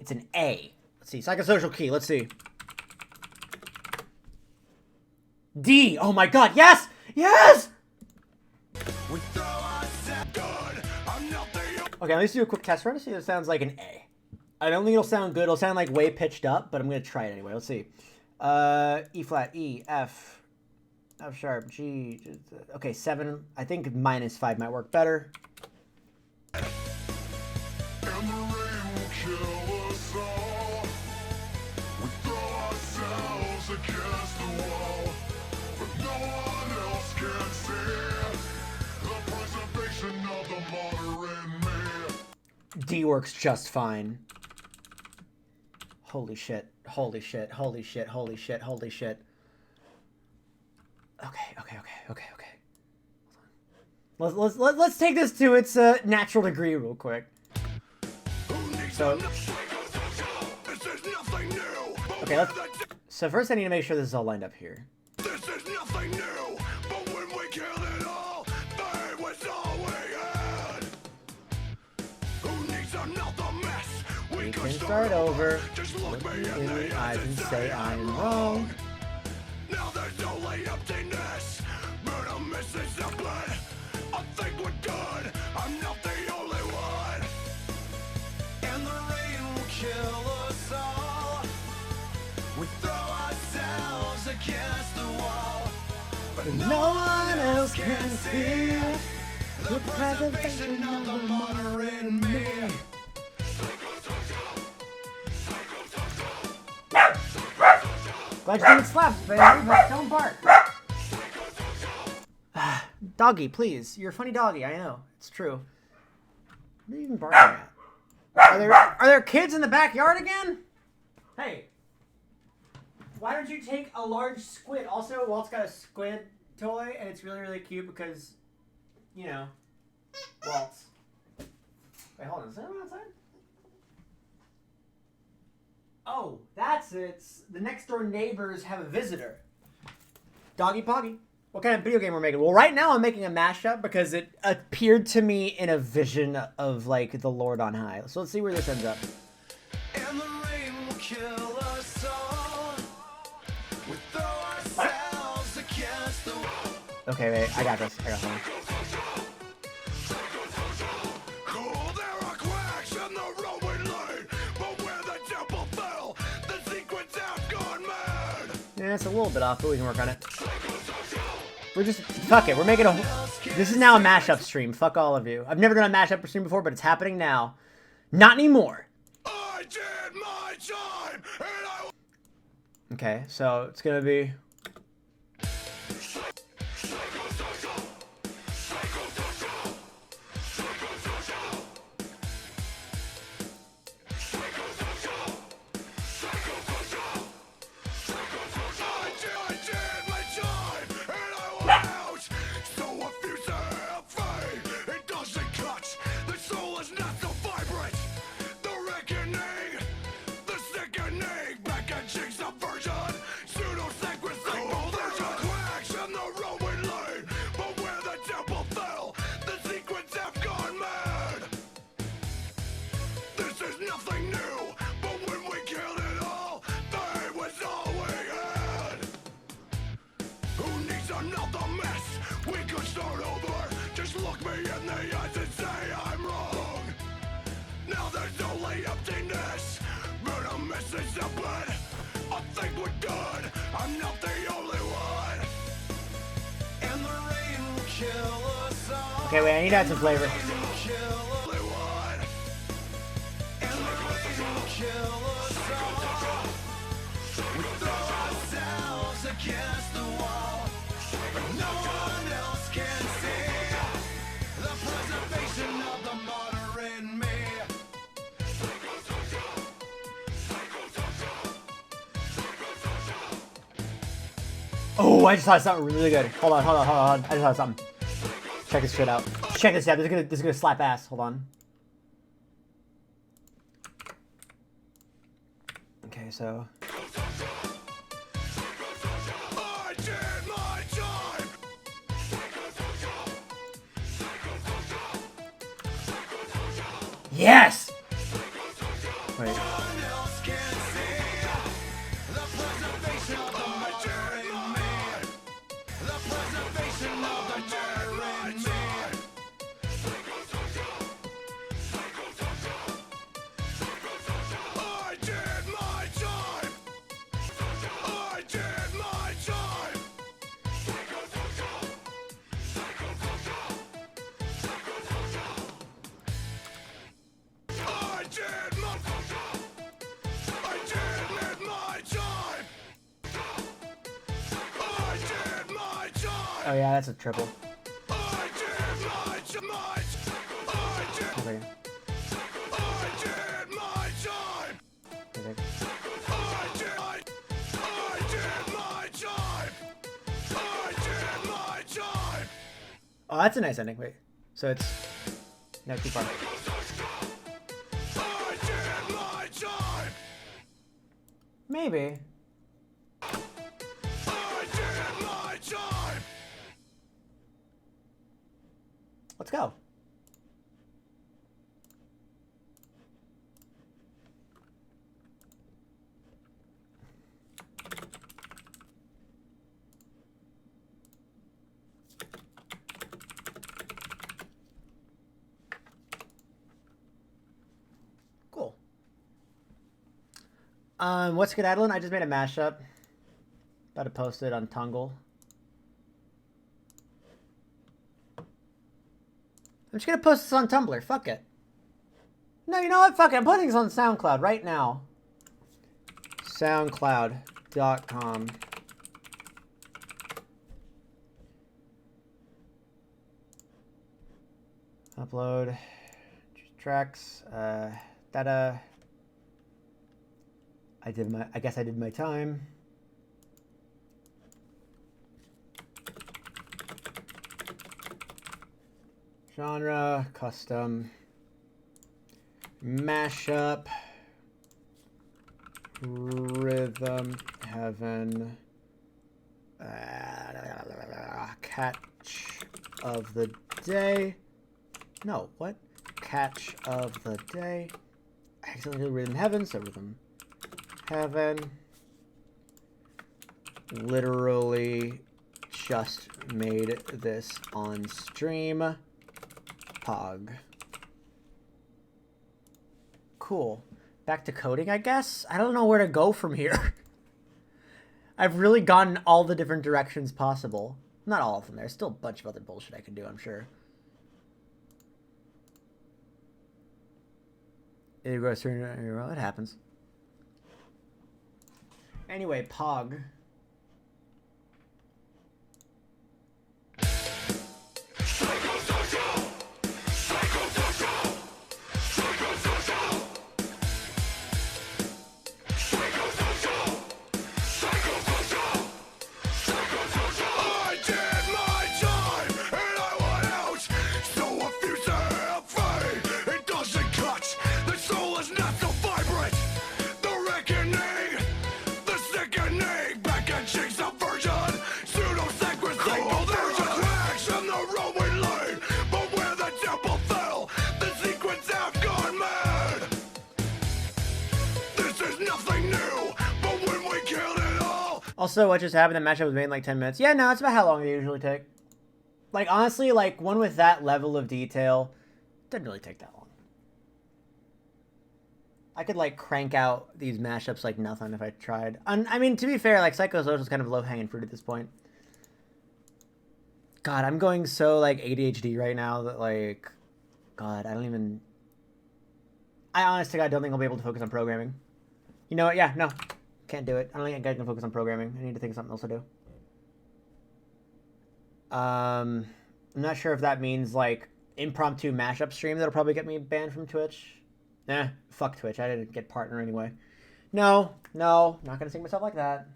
It's an A. Let's see. Psychosocial key. Let's see. D. Oh my god. Yes! Yes! Okay, let's do a quick test run to see if it sounds like an A. I don't think it'll sound good. It'll sound like way pitched up, but I'm going to try it anyway. Let's see. E flat, E, F, F sharp, G. Okay, 7. I think -5 might work better. Against the wall, but no one else can see the preservation of the martyr in me. D works just fine. Holy shit. Holy shit. Holy shit. Holy shit. Holy shit. Okay. Hold on. Let's take this to its natural degree real quick. So, okay, so first I need to make sure this is all lined up here. This is nothing new, but when we killed it all, that was all we had. Who needs another mess? We can start over. Just look me in the eyes and say I'm wrong. Now there's no late emptiness, but I'm missing something. I think we're good. I'm not the only one. And the rain will kill us all. We throw ourselves against the wall, but No one else can see the preservation of the martyr in me. Glad you think it slaps, baby, but don't bark. Doggy, please. You're a funny doggy, I know. It's true. What are you even barking at? Are there kids in the backyard again? Hey. Why don't you take a large squid? Also, Walt's got a squid toy, and it's really, really cute because, you know, Walt's. Wait, hold on. Is anyone outside? Oh, that's it. The next door neighbors have a visitor. Doggy Poggy. What kind of video game we're making? Well, right now I'm making a mashup because it appeared to me in a vision of, like, the Lord on high. So let's see where this ends up. And the rain will kill us all. We throw ourselves against the wall. Okay, wait. I got this. I got one. Oh, there are cracks in the road we laid, but where the temple fell, the secrets have gone mad. Yeah, it's a little bit off, but we can work on it. We're just, fuck it, we're making a, this is now a mashup stream, fuck all of you. I've never done a mashup stream before, but it's happening now. Not anymore. I did my time, and I... Okay, so it's gonna be... blood. I think we're good. I'm not the only one. And the rain will kill us all. Okay, wait, I need to add some flavor. And the rain will kill us all. We throw ourselves against the wall, but no one else can see the preservation of the martyr in me. Oh, I just thought of something really good. Hold on. I just thought of something. Check this shit out. Check this out. This is gonna slap ass. Hold on. Okay, so. I did my time. Yes! Wait. No one else can see the preservation of the martyr in me. The preservation of the martyr in me. I did my time. I did my time. I did my time. I did my time. Oh yeah, that's a triple. I did my time. I did Okay. my time. Okay. I did my time. I did my time. Oh, that's a nice ending. Wait. So it's no too far. I did my time. Maybe. I did my time. Let's go. Cool. What's good, Adeline? I just made a mashup. About to post it on Tungle. I'm just gonna post this on Tumblr. Fuck it. No, you know what? Fuck it. I'm putting this on SoundCloud right now. SoundCloud.com. Upload tracks. Data. I guess I did my time. Genre, custom, mashup, rhythm, heaven, catch of the day. No, what? Catch of the day. I accidentally did rhythm heaven, so rhythm heaven. Literally just made this on stream. Pog. Cool. Back to coding, I guess? I don't know where to go from here. I've really gotten all the different directions possible. Not all of them. There's still a bunch of other bullshit I can do, I'm sure. It happens. Anyway, Pog. I did my time and I went out. So if you say I'm free, it doesn't cut. The soul is not so vibrant. The reckoning, the sickening, back and cheek subversion, pseudo-sacristy. There's a cracks in the road we laid, but where the temple fell, the secrets have gone mad. This is nothing new, but when we killed it all. Also, what just happened? The mashup was made in like 10 minutes. Yeah, no, it's about how long they usually take. Like, honestly, like, one with that level of detail doesn't really take that long. I could like crank out these mashups like nothing if I tried. I mean, to be fair, like Psychosocial is kind of low hanging fruit at this point. God, I'm going so like ADHD right now that like, God, I don't even. I honestly, I don't think I'll be able to focus on programming. You know what? Yeah, no, can't do it. I don't think I can focus on programming. I need to think of something else to do. I'm not sure if that means like impromptu mashup stream that'll probably get me banned from Twitch. Nah, fuck Twitch. I didn't get partner anyway. No, not gonna sing myself like that.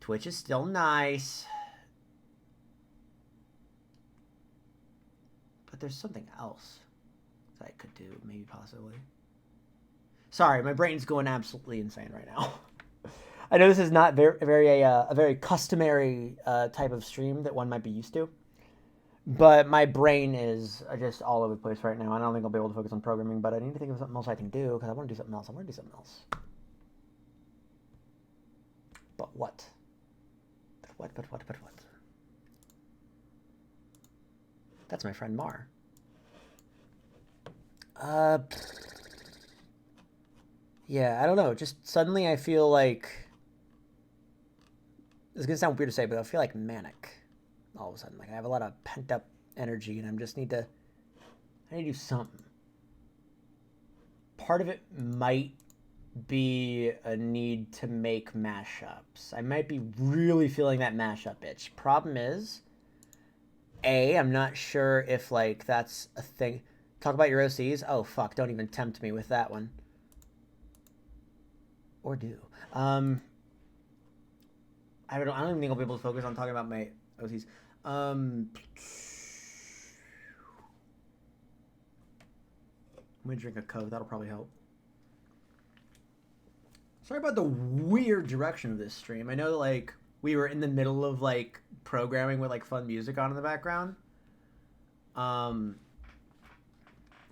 Twitch is still nice. But there's something else that I could do, maybe possibly. Sorry, my brain's going absolutely insane right now. I know this is not a very customary type of stream that one might be used to. But my brain is just all over the place right now. I don't think I'll be able to focus on programming, but I need to think of something else I can do because I want to do something else. But what? But what? That's my friend Mar. Yeah, I don't know. Just suddenly I feel like... This is going to sound weird to say, but I feel like Manic. All of a sudden. Like I have a lot of pent up energy and I need to do something. Part of it might be a need to make mashups. I might be really feeling that mashup itch. Problem is, I'm not sure if like that's a thing. Talk about your OCs? Oh fuck, don't even tempt me with that one. Or do. I don't even think I'll be able to focus on talking about my OCs. I'm gonna drink a Coke. That'll probably help. Sorry about the weird direction of this stream. I know that, like, we were in the middle of, like, programming with, like, fun music on in the background. And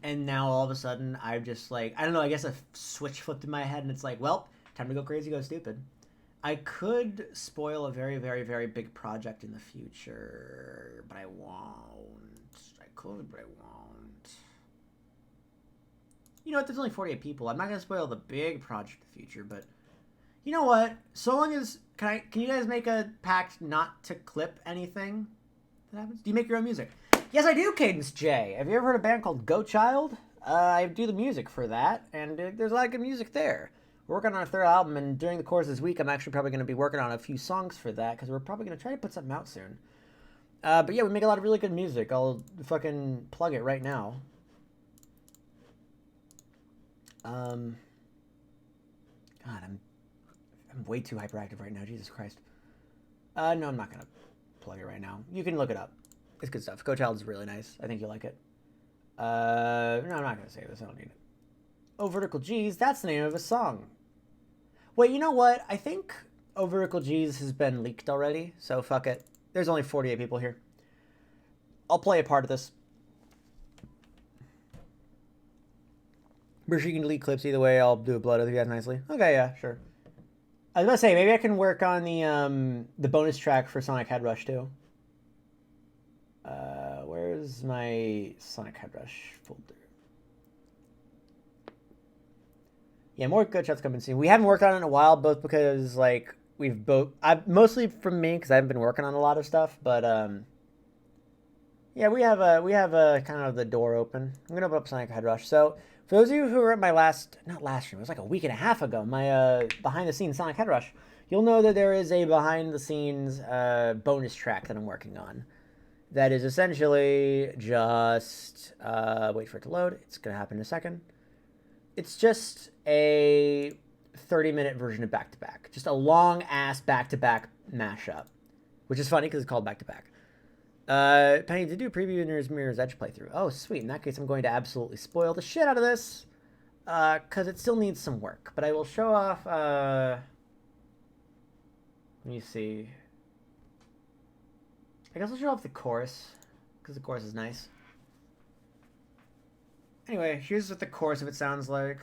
now all of a sudden I've just, like, I don't know, I guess a switch flipped in my head and it's like, well, time to go crazy, go stupid. I could spoil a very, very, very big project in the future, but I won't. I could, but I won't. You know what? There's only 48 people. I'm not going to spoil the big project in the future, but you know what? So long as... Can you guys make a pact not to clip anything that happens? Do you make your own music? Yes, I do, Cadence J. Have you ever heard of a band called Go Child? I do the music for that, and there's a lot of good music there. We're working on our third album, and during the course of this week, I'm actually probably going to be working on a few songs for that, because we're probably going to try to put something out soon. But yeah, we make a lot of really good music. I'll fucking plug it right now. God, I'm way too hyperactive right now. Jesus Christ. No, I'm not going to plug it right now. You can look it up. It's good stuff. Go Child is really nice. I think you'll like it. No, I'm not going to say this. I don't need it. Oh, Vertical G's, that's the name of a song. Wait, you know what? I think Oh, Vertical G's has been leaked already, so fuck it. There's only 48 people here. I'll play a part of this. We're sure you can delete clips either way. I'll do a blood with you guys nicely. Okay, yeah, sure. I was gonna say, maybe I can work on the bonus track for Sonic Head Rush, too. Where's my Sonic Head Rush folder? Yeah, more good shots coming soon. We haven't worked on it in a while, both because like mostly from me because I haven't been working on a lot of stuff. But yeah, we have a kind of the door open. I'm gonna open up Sonic Head Rush. So for those of you who were at my not last stream, it was like a week and a half ago. My behind the scenes Sonic Head Rush. You'll know that there is a behind the scenes bonus track that I'm working on. That is essentially just wait for it to load. It's gonna happen in a second. It's just a 30-minute version of Back to Back. Just a long-ass back-to-back mashup. Which is funny because it's called Back to Back. Penny, did you do a preview in your Mirror's Edge playthrough? Oh, sweet. In that case, I'm going to absolutely spoil the shit out of this. Because it still needs some work. But I will show off... let me see. I guess I'll show off the chorus. Because the chorus is nice. Anyway, here's what the chorus of it sounds like.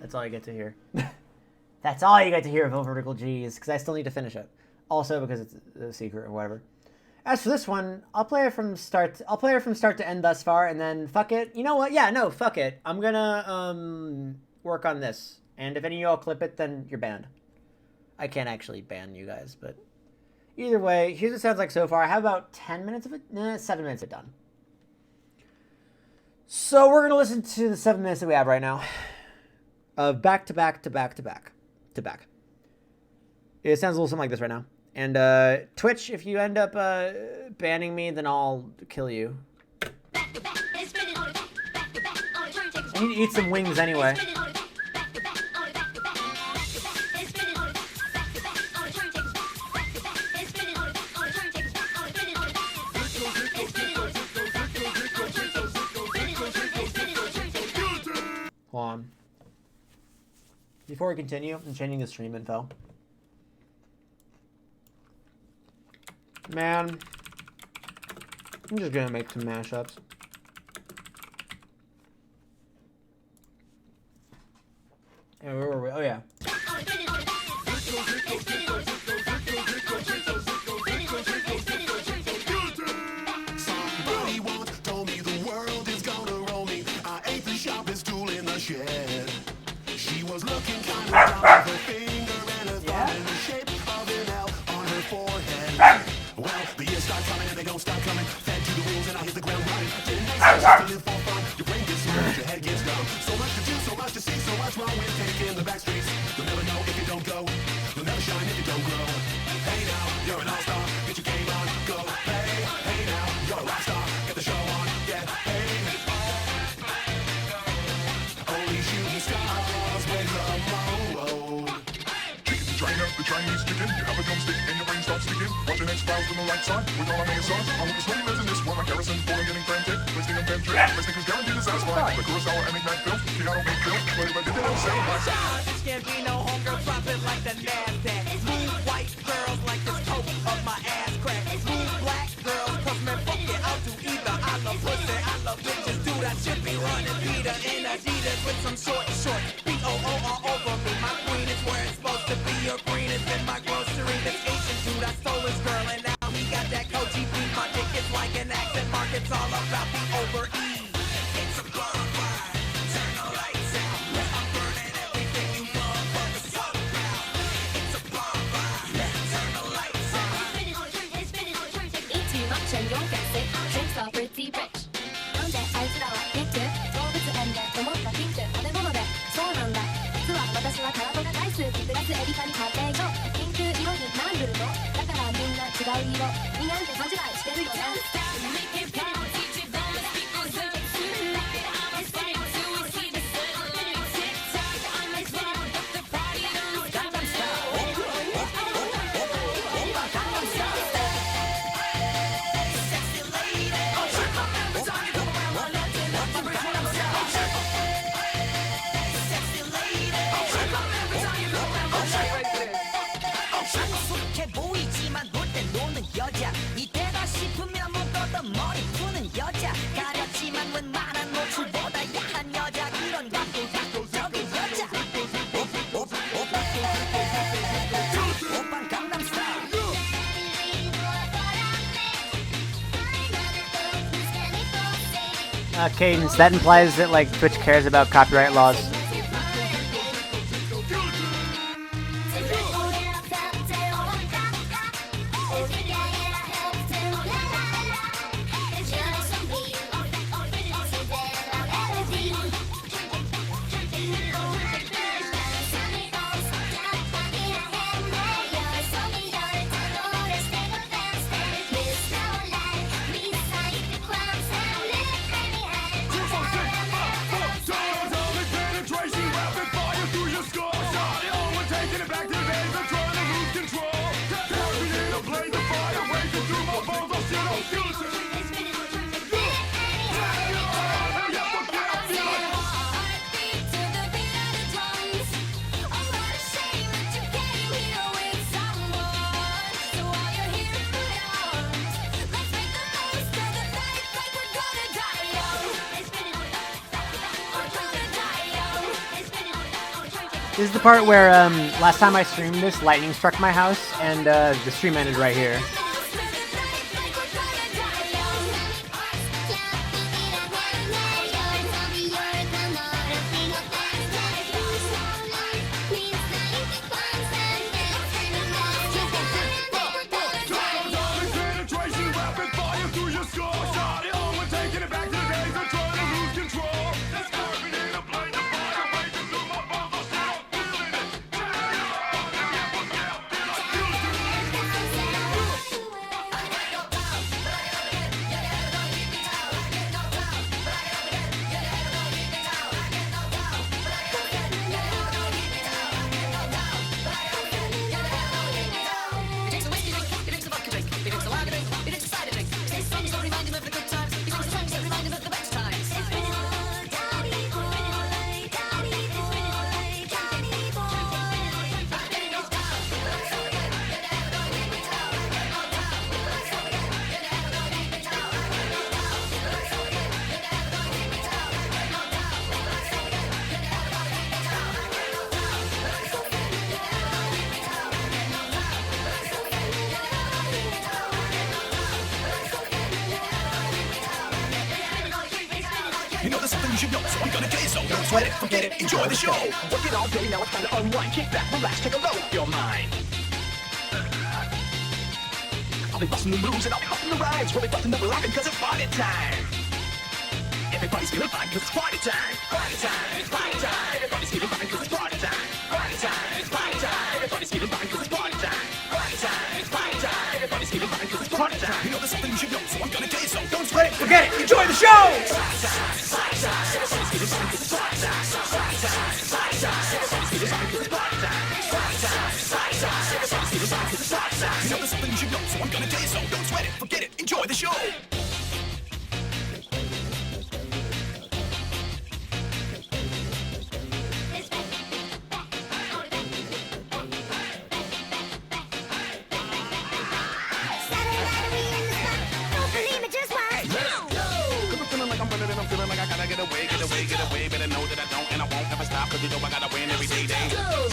That's all you get to hear. That's all you get to hear of Vertical G's, because I still need to finish it. Also because it's a secret or whatever. As for this one, I'll play it from start to end thus far, and then fuck it. You know what? Yeah, no, fuck it. I'm gonna work on this. And if any of y'all clip it, then you're banned. I can't actually ban you guys, but either way, here's what it sounds like so far. I have about 10 minutes of it. 7 minutes of it done. So we're gonna listen to the 7 minutes that we have right now. Of back to back to back to back to back. It sounds a little something like this right now. And Twitch, if you end up banning me, then I'll kill you. I need to eat some wings anyway. Hold on. Before we continue, I'm changing the stream info. Man, I'm just gonna make some mashups. And where were we? Oh yeah. Somebody once told me the world is gonna roll me. I ate the sharpest tool in the shed. She was looking kind of down with her finger and a thumb in the shape of an L on her forehead. Well, the years start coming and they don't stop coming. Fed to the rules and I hit the ground running. Didn't expect to live for fun. Your brain gets smooth, your head gets dumb. So much to do, so much to see, so much wrong with taking the back streets. You'll never know if you don't go. You'll never shine if you don't grow. Hey now, you're an all-star. Get your game on, go. Hey now, you're a rock star. Get the show on, get paid. Only shooting stars with the road. Chicken trainer, the Chinese chicken. You have a drumstick and your brain starts sticking. Watching X-Files on the right side. With all our ASRs. I want the sweaty lives in this one like Harrison. Born getting frantic. Listening and venture. Listening is guaranteed to satisfy. The Kurosawa and Ignite films. Keanu make film. But if I did it, I'll sound like This can't be no homegirl dropping like the NASDAQ. Smooth white girls like this coat of my ass crack. Smooth black girls, cause man, fuck it, I'll do either. I love pussy, I love bitches, dude, I should be running Peter in Adidas with some short B-O-O all over me. My queen is where it's supposed to be. Your green is in my grocery. This Asian dude, I stole his girl and now he got that Koji beat. My dick is like an accent mark, it's all about the over-E. It's a bonfire, turn the lights out. I'm burning everything you motherfuckers talk about. It's a bonfire, turn the lights out. Eat too much and you'll get sick. Drinks are pretty rich. なんであいつらはピンク動物園で思ったピンク食べ物でそうなんだ実は私はタラコが大好きプラスエビカリカレーよピンク色になんるのだからみんな違う色になんて勘違いしてるよね 익숙해 보이지만 놀 때 노는 여자 이때다 싶으면 묶어도 머리 푸는 여자 가렸지만 웬만한 노출보다 야한 여자 그런 감동적인 여자 오빤 강남스타일 Cadence, that implies that like Twitch cares about copyright laws. This is the part where last time I streamed this, lightning struck my house, and the stream ended right here. You know there's something you should know, so I'm gonna tell you so. Don't sweat it, forget it, enjoy the show. Working all day, now it's time to unwind. Kick back, relax, take a load off your mind. I'll be busting the moves and I'll be busting the rhymes. We'll be busting the laughing cause it's party time. Everybody's feeling fine cause it's party time. Party time, it's party time. Everybody's feeling fine cause it's party time. Party time, it's party time. Everybody's feeling fine cause it's party time. Party time, it's party time. Everybody's feeling fine cause it's party time. You know there's something you should know, so I'm gonna tell you so. Don't sweat it, forget it, enjoy the show! You know there's something you should know, so I'm gonna tell you so. Don't sweat it, forget it, enjoy the show. I'm feeling like I gotta get away, better know that I don't and I won't ever stop, cause you know I gotta win every day.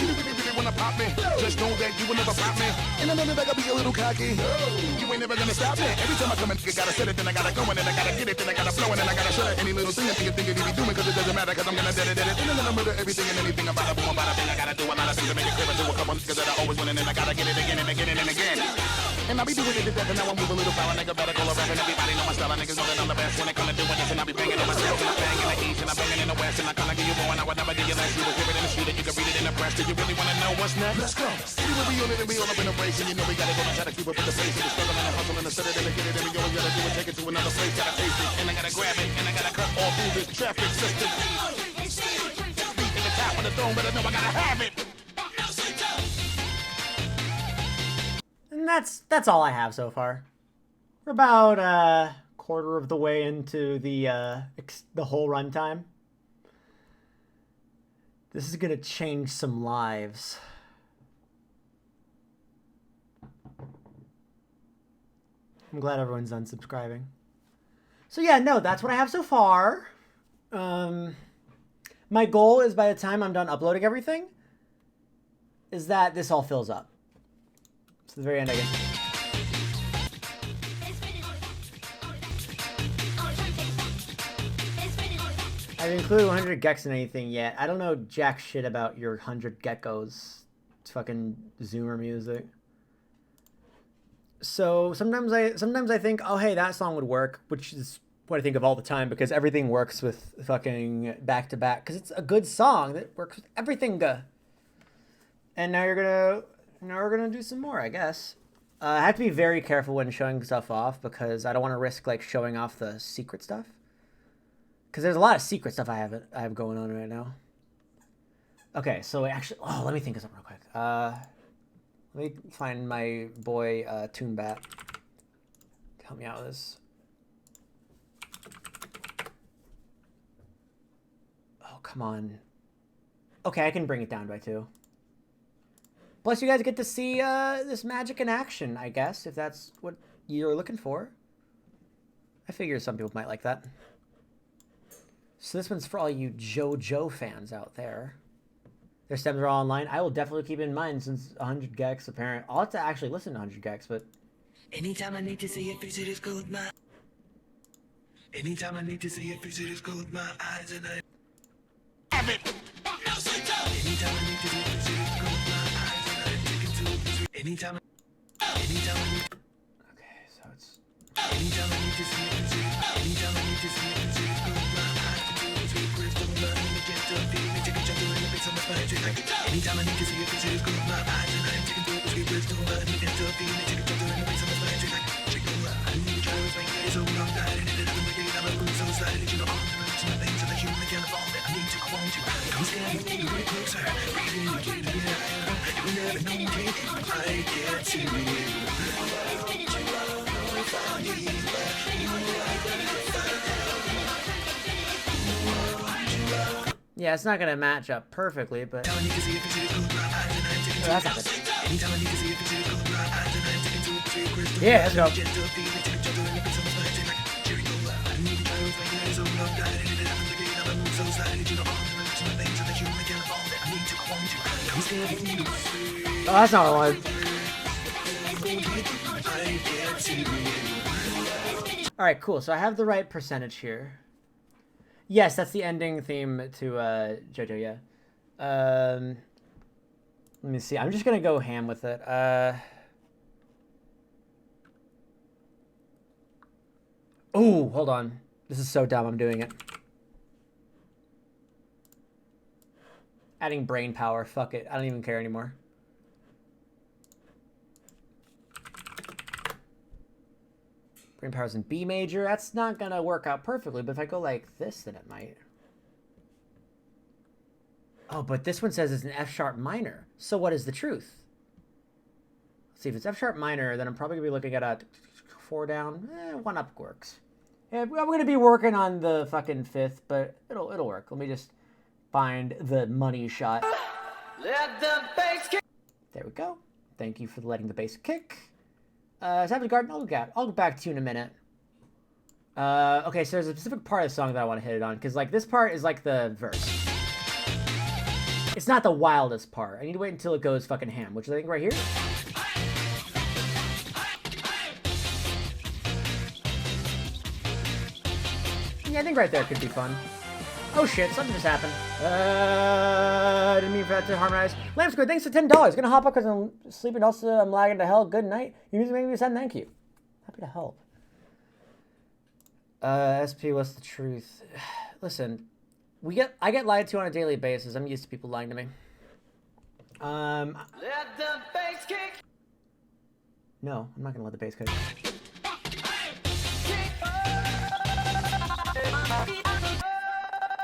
You really wanna pop me, just know that you will never pop me. And I know that I gotta be a little cocky, you ain't never gonna stop me. Every time I come in, you gotta set it, then I gotta go, and then I gotta get it, then I gotta flow, and then I gotta shut it. Any little thing that you think you be doing, cause it doesn't matter, cause I'm gonna dead it, and then I'm gonna murder everything and anything about a boom, about a thing. I gotta do a lot of things to make it clear, to a couple niggas that I always win, and then I gotta get it again and again and again. And I be doing it to death, and now I move a little foul, nigga better call a rap, and everybody know my style, niggas know that I'm the best when it come to doing this, and I be banging on myself, and I bang in the east, and I bang in the west, and I kinda give you more, and I would never give you less. You will hear it in the street, and you can read it in the press. Do you really wanna know what's next? Let's go. We will be on it, and we all up in the race, and you know we gotta go and try to keep up with the pace, and the struggle and the hustle and the set it and the get it, and we always gotta do it, take it to another place, gotta taste it, and I gotta grab it, and I gotta cut all through this traffic system. Beat in the top of the throne, but I know I gotta have it. And that's all I have so far. We're about a quarter of the way into the whole runtime. This is gonna change some lives. I'm glad everyone's unsubscribing. So yeah, no, that's what I have so far. My goal is by the time I'm done uploading everything, is that this all fills up. To the very end again. I haven't included 100 geckos in anything yet. I don't know jack shit about your 100 geckos. It's fucking Zoomer music. So sometimes I think, oh hey, that song would work, which is what I think of all the time because everything works with fucking back to back because it's a good song that works with everything. And now we're gonna do some more, I guess. I have to be very careful when showing stuff off because I don't want to risk like showing off the secret stuff. Because there's a lot of secret stuff I have going on right now. Okay, so actually, let me think of something real quick. Let me find my boy Toonbat to help me out with this. Oh, come on. Okay, I can bring it down by 2. Plus, you guys get to see this magic in action, I guess, if that's what you're looking for. I figure some people might like that. So this one's for all you JoJo fans out there. Their stems are all online. I will definitely keep it in mind since 100 gex apparent. I'll have to actually listen to 100 gex, but Anytime I need to see a visit is close my. Anytime I need to see a visit is close my eyes and I. Have it. Anytime I need to see a visit is close my eyes and I take it to a visit. Anytime I need. okay, so it's Anytime I need to see a visit. Anytime I need to see a visit is close my eyes and do a sweet crystal blood and the gentle feeling. Take a jump to the face of my spine. Anytime I need to see a visit is close my eyes and I take it to a sweet crystal blood and the gentle feeling. Take a jump to the face of my spine. I need to try to make it so long that it ended up in the gate. I'm a fool so excited, you know, all the roots and the things that the human can't evolve. I need to, I want to. Come stand with me, get closer. Breathe in, get it, yeah. You never know, kid. I get to you. yeah, it's not gonna match up perfectly, but I need to see if it's close my eyes and I'm taking that's not good. anytime I need to see if it's close my eyes and I'm taking to a sweet crystal. Yeah, let's go. Gentle feeling, take a jump to the face of my spine. Cherry cola. I need to try to make it so long that it ended up in the gate. I'm a fool so excited, you know, all the roots and the things that the human can't evolve. I need to, I want to. Come stand with me. Oh, that's not what I wanted. I get to you. All right, cool. So I have the right percentage here. Yes, that's the ending theme to JoJo. Yeah. Let me see. I'm just gonna go ham with it. Oh, hold on. This is so dumb. I'm doing it. Adding brain power. Fuck it. I don't even care anymore. Brain power's in B major. That's not gonna work out perfectly, but if I go like this, then it might. Oh, but this one says it's an F sharp minor. So what is the truth? Let's see, if it's F sharp minor, then I'm probably gonna be looking at a 4 down. 1 up works. Yeah, I'm gonna be working on the fucking 5th, but it'll work. Let me just find the money shot. Let the bass kick. There we go. Thank you for letting the bass kick. Savage Garden, I'll get back to you in a minute. Okay, so there's a specific part of the song that I want to hit it on, because like this part is like the verse. It's not the wildest part. I need to wait until it goes fucking ham, which is I think right here. Yeah, I think right there could be fun. Oh shit, something just happened. I didn't mean for that to harmonize. Lamp Squid, thanks for $10. Gonna hop up because I'm sleeping. Also, I'm lagging to hell. Good night. You need to make me send thank you. Happy to help. SP, what's the truth? Listen, I get lied to on a daily basis. I'm used to people lying to me. Let the bass kick. No, I'm not gonna let the bass kick.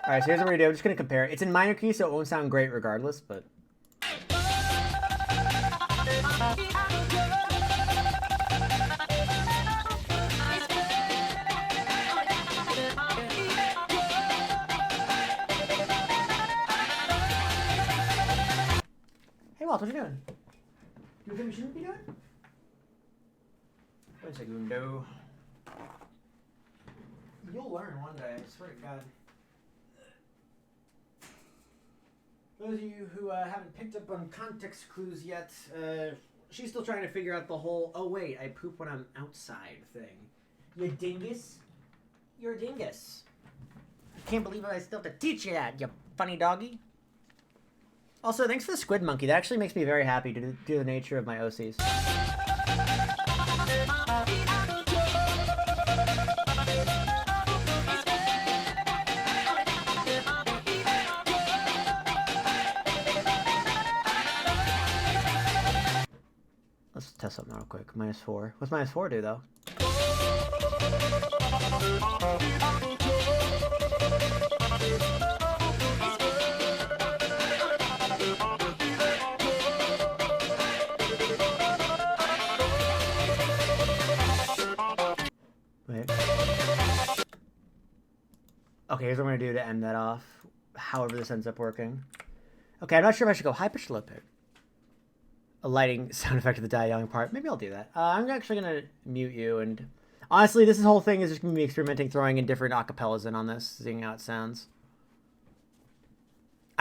Alright, so here's what we're gonna do. I'm just gonna compare it. It's in minor key, so it won't sound great regardless, but. Hey, Walt, what you doing? You think we shouldn't be doing? Wait a second, no. You'll learn one day, I swear to God. Those of you who haven't picked up on context clues yet, she's still trying to figure out the whole, oh wait, I poop when I'm outside thing. You dingus? You're a dingus. I can't believe I still have to teach you that, you funny doggy. Also, thanks for the squid monkey. That actually makes me very happy to do the nature of my OCs. Let's test something real quick. -4. What's -4 do, though? Wait. Okay, here's what I'm going to do to end that off. However this ends up working. Okay, I'm not sure if I should go high-pitch or low-pitch. A lighting sound effect of the die young part. Maybe I'll do that. I'm actually going to mute you, and honestly, this whole thing is just going to be experimenting, throwing in different acapellas in on this, seeing how it sounds.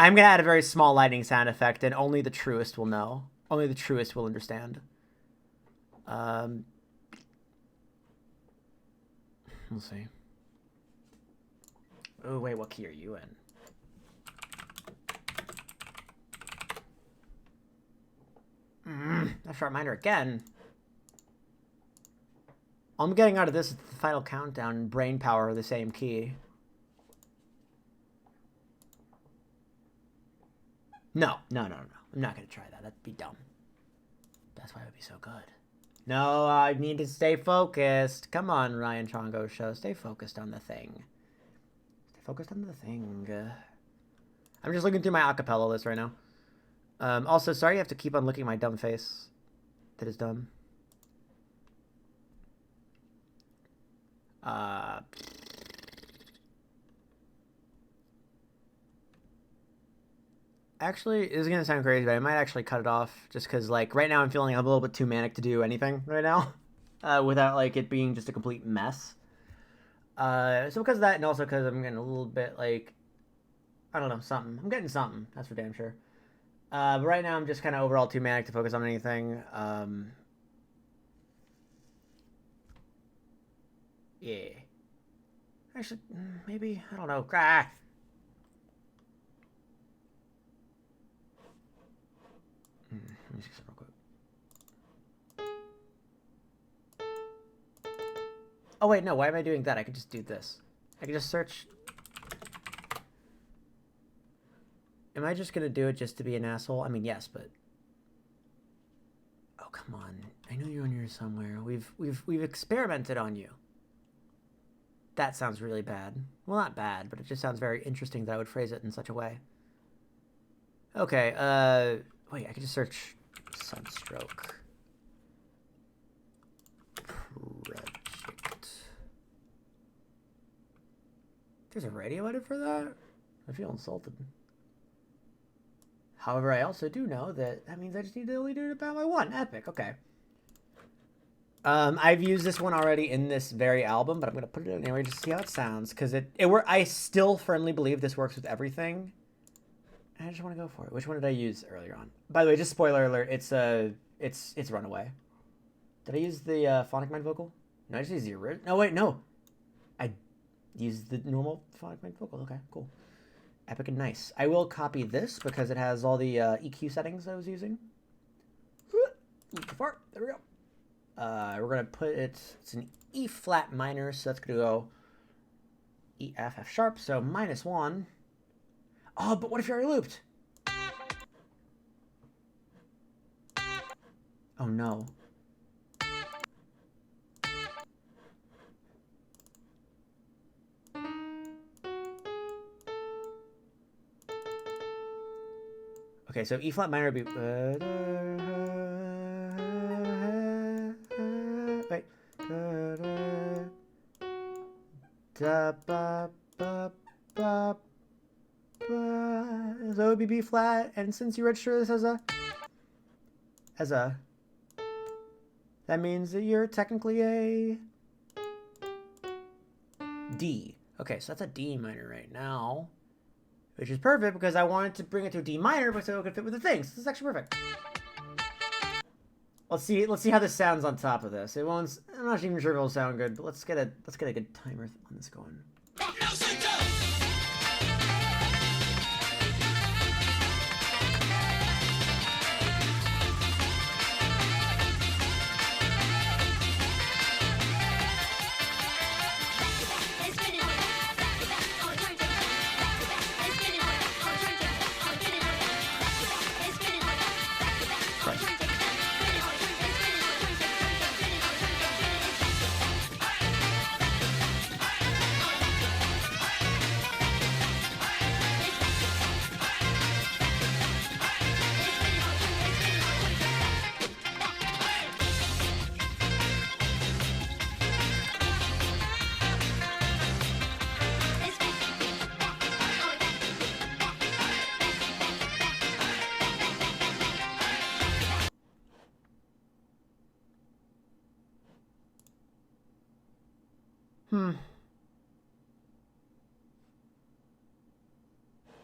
I'm gonna add a very small lightning sound effect, and only the truest will know. Only the truest will understand. We'll see. Oh, wait, what key are you in? A sharp minor again. All I'm getting out of this is the final countdown and brain power are the same key. No. I'm not going to try that. That'd be dumb. That's why it would be so good. No, I need to stay focused. Come on, Ryan Chongo Show. Stay focused on the thing. Stay focused on the thing. I'm just looking through my acapella list right now. Also, sorry you have to keep on looking at my dumb face. That is dumb. Actually, this is going to sound crazy, but I might actually cut it off just because, like, right now I'm feeling a little bit too manic to do anything right now without, like, it being just a complete mess. So because of that, and also because I'm getting a little bit, like, I don't know, something. I'm getting something. That's for damn sure. But right now I'm just kind of overall too manic to focus on anything. Yeah. Actually, maybe, I don't know. Ah. Let me see something real quick. Oh, wait, no. Why am I doing that? I could just do this. I could just search. Am I just going to do it just to be an asshole? I mean, yes, but... Oh, come on. I know you're on here somewhere. We've experimented on you. That sounds really bad. Well, not bad, but it just sounds very interesting that I would phrase it in such a way. Okay, wait, I could just search Sunstroke. Project. There's a radio edit for that? I feel insulted. However, I also do know that means I just need to only do it about my one. Epic, okay. I've used this one already in this very album, but I'm going to put it in anyway just to see how it sounds. Because I still firmly believe this works with everything. I just want to go for it. Which one did I use earlier on? By the way, just spoiler alert, it's Runaway. Did I use the Phonic Mind vocal? No, I just used the original. No, wait, no. I used the normal Phonic Mind vocal. Okay, cool. Epic and nice. I will copy this because it has all the EQ settings I was using. There we go. We're going to put it's an E flat minor, so that's going to go E, F, F sharp, so -1. Oh, but what if you're already looped? Oh, no. Okay, so E flat minor would be... wait. Da, ba, ba, ba. So it would be B flat, and since you register this as a, that means that you're technically a D. Okay, so that's a D minor right now, which is perfect because I wanted to bring it to a D minor, but so it could fit with the things. This is actually perfect. Let's see how this sounds on top of this. It won't. I'm not even sure if it'll sound good, but let's get a good timer on this going.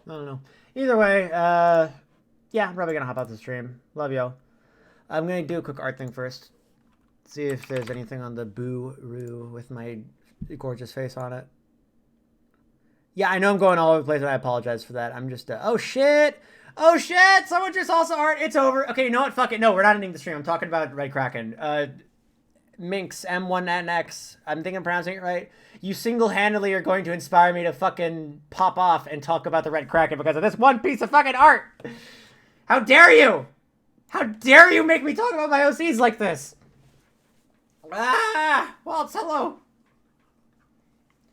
I don't know. Either way, yeah, I'm probably gonna hop out the stream. Love y'all. I'm gonna do a quick art thing first. See if there's anything on the boo-roo with my gorgeous face on it. Yeah, I know I'm going all over the place, and I apologize for that. I'm just, oh shit! Oh shit! Someone just also art. It's over. Okay, you know what? Fuck it. No, we're not ending the stream. I'm talking about Red Kraken. Minx, M1NX. I'm thinking I'm pronouncing it right. You single-handedly are going to inspire me to fucking pop off and talk about the Red Kraken because of this one piece of fucking art. How dare you? How dare you make me talk about my OCs like this? Ah! Waltz, hello.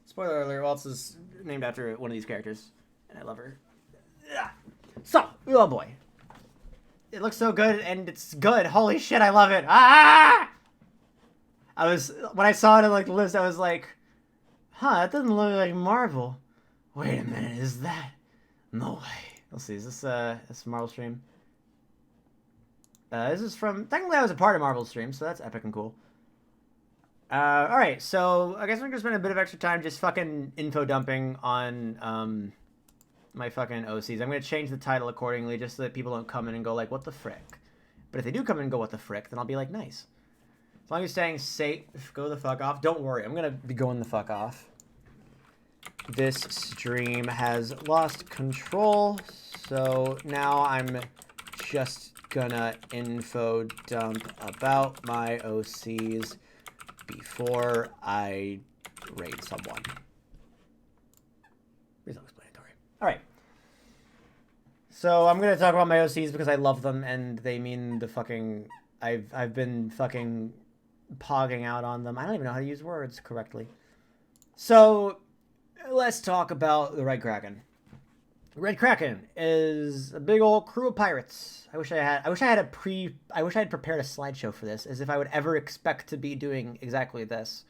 Spoiler alert, Waltz is named after one of these characters, and I love her. So, oh boy. It looks so good, and it's good. Holy shit, I love it. Ah! When I saw it in like the list, I was like, huh, that doesn't look like Marvel. Wait a minute, is that? No way. Let's see, is this a Marvel stream? This is from, technically I was a part of Marvel's stream, so that's epic and cool. Alright, so I guess I'm gonna spend a bit of extra time just fucking info dumping on, my fucking OCs. I'm gonna change the title accordingly just so that people don't come in and go like, what the frick? But if they do come in and go, what the frick, then I'll be like, nice. As long as you're saying safe, go the fuck off. Don't worry, I'm gonna be going the fuck off. This stream has lost control, so now I'm just gonna info dump about my OCs before I raid someone. Pretty self-explanatory. Alright. So I'm gonna talk about my OCs because I love them and they mean the fucking... I've been fucking pogging out on them. I don't even know how to use words correctly. So let's talk about the Red Kraken. Red Kraken is a big old crew of pirates. I wish I had prepared a slideshow for this, as if I would ever expect to be doing exactly this.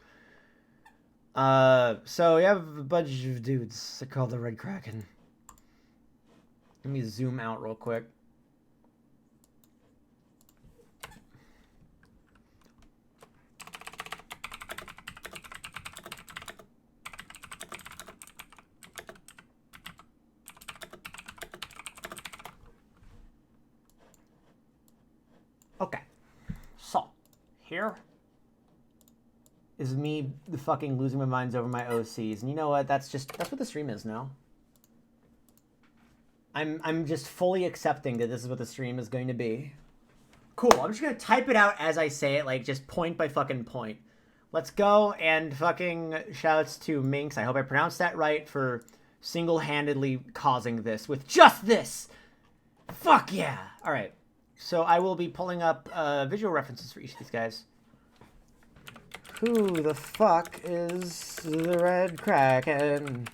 So you have a bunch of dudes. They're called the Red Kraken. Let me zoom out real quick. Okay, so here is me fucking losing my minds over my OCs, and you know what? That's what the stream is now. I'm just fully accepting that this is what the stream is going to be. Cool. I'm just gonna type it out as I say it, like just point by fucking point. Let's go, and fucking shouts to Minx. I hope I pronounced that right for single-handedly causing this with just this. Fuck yeah! All right. So I will be pulling up visual references for each of these guys. Who the fuck is the Red Kraken?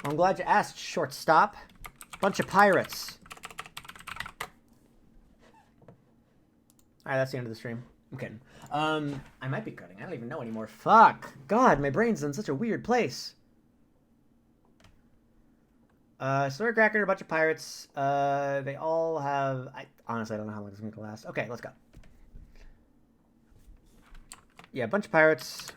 I'm glad you asked, shortstop. Bunch of pirates. Alright, that's the end of the stream. I'm kidding. I might be cutting. I don't even know anymore. Fuck. God, my brain's in such a weird place. So Red Kraken are a bunch of pirates. They all have... honestly, I don't know how long it's going to last. Okay, let's go. Yeah, a bunch of pirates.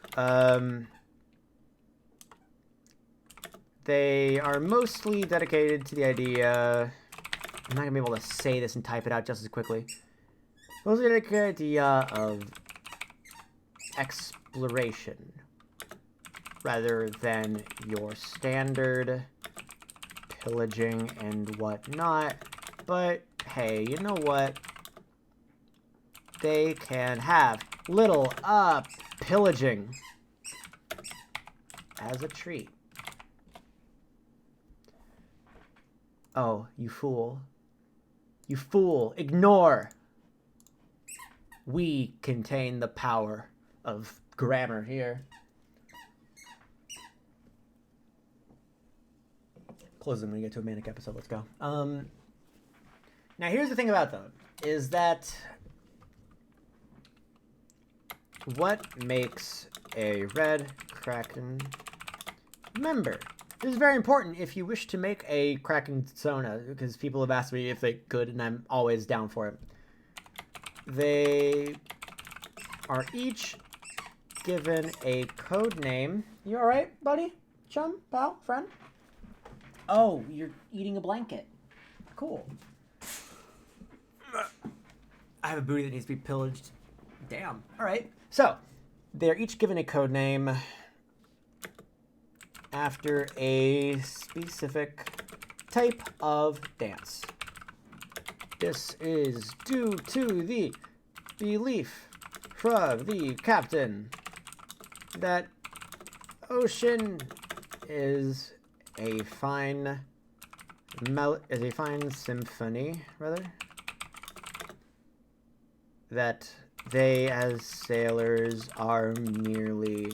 They are mostly dedicated to the idea... I'm not going to be able to say this and type it out just as quickly. Mostly dedicated to the idea of exploration. Rather than your standard pillaging and whatnot. But, hey, you know what? They can have little pillaging as a treat. Oh, you fool. You fool. Ignore. We contain the power of grammar here. Close them when we get to a Manic episode. Let's go. Now, here's the thing about them, is that what makes a Red Kraken member? This is very important if you wish to make a Kraken Sona, because people have asked me if they could, and I'm always down for it. They are each given a code name. You alright, buddy? Chum? Pal? Friend? Oh, you're eating a blanket. Cool. I have a booty that needs to be pillaged. Damn. All right. So, they're each given a code name after a specific type of dance. This is due to the belief from the captain that ocean is a fine symphony, rather. That they, as sailors, are merely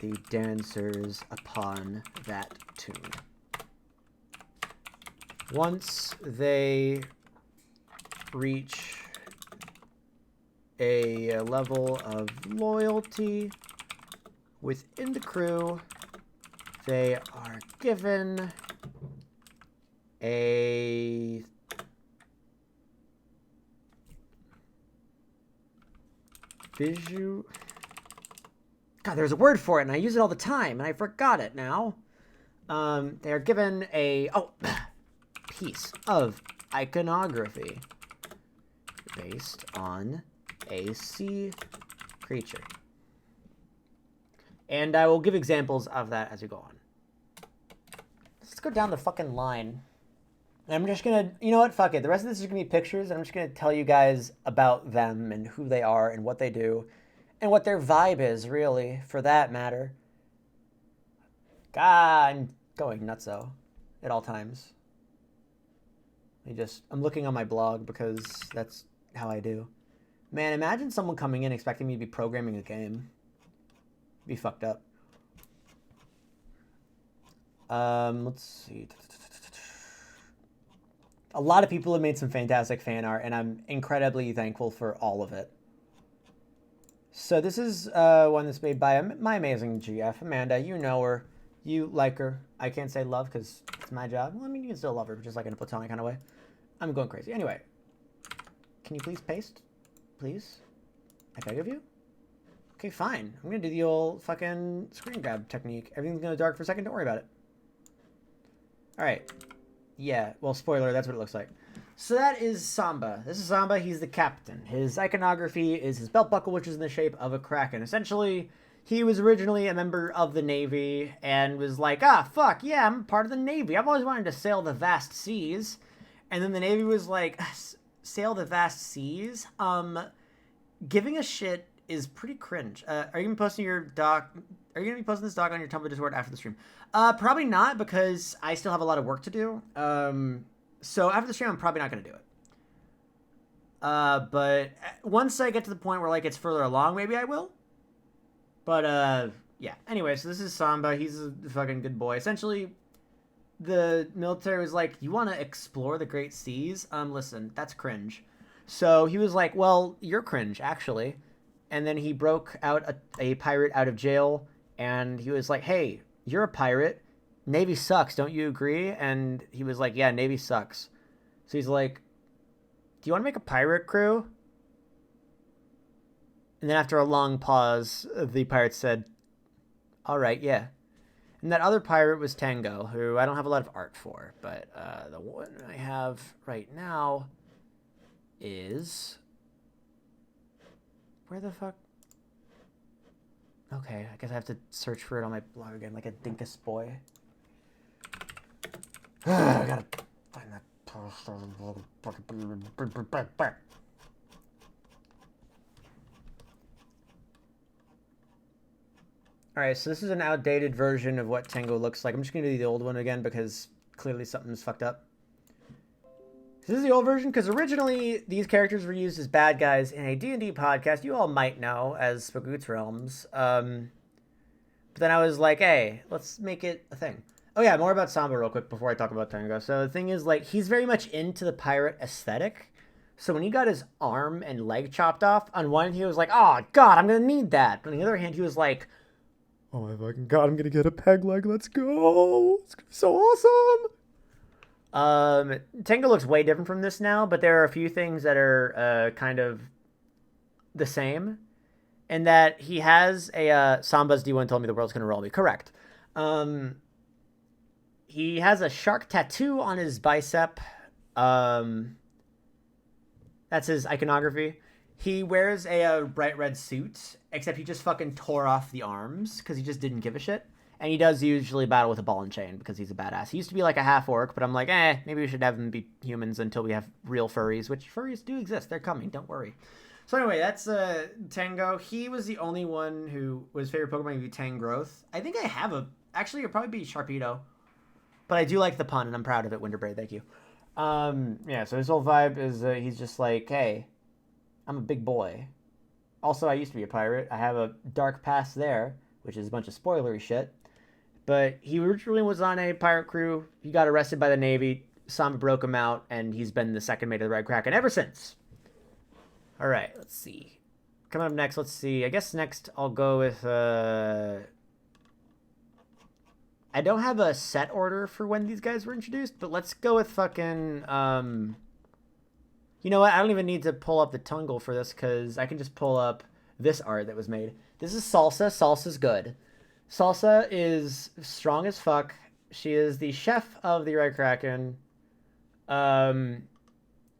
the dancers upon that tune. Once they reach a level of loyalty within the crew, they are given a God, there's a word for it, and I use it all the time, and I forgot it now. They are given a piece of iconography based on a sea creature. And I will give examples of that as we go on. Let's go down the fucking line. And I'm just gonna, you know what, fuck it. The rest of this is gonna be pictures, and I'm just gonna tell you guys about them and who they are and what they do and what their vibe is, really, for that matter. God, I'm going nutso at all times. I'm looking on my blog because that's how I do. Man, imagine someone coming in expecting me to be programming a game. Be fucked up. Let's see. A lot of people have made some fantastic fan art, and I'm incredibly thankful for all of it. So this is one that's made by my amazing GF, Amanda. You know her. You like her. I can't say love because it's my job. Well, I mean, you can still love her, just like in a platonic kind of way. I'm going crazy. Anyway, can you please paste? Please? I beg of you? Okay, fine. I'm going to do the old fucking screen grab technique. Everything's going to dark for a second. Don't worry about it. All right. Yeah, well, spoiler, that's what it looks like. So that is Samba. This is Samba. He's the captain. His iconography is his belt buckle, which is in the shape of a kraken. Essentially, he was originally a member of the Navy and was like, fuck, yeah, I'm part of the Navy. I've always wanted to sail the vast seas. And then the Navy was like, sail the vast seas? Giving a shit is pretty cringe. Are you gonna be posting your doc? Are you gonna be posting this doc on your Tumblr Discord after the stream? Probably not, because I still have a lot of work to do. So after the stream, I'm probably not gonna do it. But once I get to the point where like it's further along, maybe I will. But yeah. Anyway, so this is Samba. He's a fucking good boy. Essentially, the military was like, "You want to explore the Great Seas? Listen, that's cringe." So he was like, "Well, you're cringe, actually." And then he broke out a pirate out of jail, and he was like, "Hey, you're a pirate. Navy sucks, don't you agree?" And he was like, "Yeah, Navy sucks." So he's like, "Do you want to make a pirate crew?" And then after a long pause, the pirate said, "All right, yeah." And that other pirate was Tango, who I don't have a lot of art for, but the one I have right now is... Where the fuck? Okay, I guess I have to search for it on my blog again, like a dinkus boy. I gotta find that post. Alright, so this is an outdated version of what Tango looks like. I'm just gonna do the old one again because clearly something's fucked up. This is the old version because originally these characters were used as bad guys in a D&D podcast you all might know as Spagoots Realms. But then I was like, hey, let's make it a thing. Oh yeah, more about Samba real quick before I talk about Tango. So the thing is, like, he's very much into the pirate aesthetic. So when he got his arm and leg chopped off, on one hand he was like, oh god, I'm gonna need that. But on the other hand he was like, oh my fucking god, I'm gonna get a peg leg, let's go. It's gonna be so awesome. Tango looks way different from this now, but there are a few things that are kind of the same. And that he has a Samba's D1 told me the world's gonna roll me. Correct. He has a shark tattoo on his bicep. That's his iconography. He wears a bright red suit, except he just fucking tore off the arms because he just didn't give a shit. And he does usually battle with a ball and chain because he's a badass. He used to be like a half orc, but I'm like, maybe we should have him be humans until we have real furries, which furries do exist. They're coming, don't worry. So anyway, that's Tango. He was the only one who was favorite Pokemon to be Tangrowth. I think I have actually, it'd probably be Sharpedo. But I do like the pun, and I'm proud of it, Winterbraid. Thank you. Yeah, so his whole vibe is he's just like, hey, I'm a big boy. Also, I used to be a pirate. I have a dark past there, which is a bunch of spoilery shit. But he originally was on a pirate crew. He got arrested by the Navy. Samba broke him out, and he's been the second mate of the Red Kraken ever since. All right, let's see. Coming up next, let's see. I guess next I'll go with... I don't have a set order for when these guys were introduced, but let's go with fucking... You know what? I don't even need to pull up the Tungle for this, because I can just pull up this art that was made. This is Salsa. Salsa's good. Salsa is strong as fuck. She is the chef of the Red Kraken.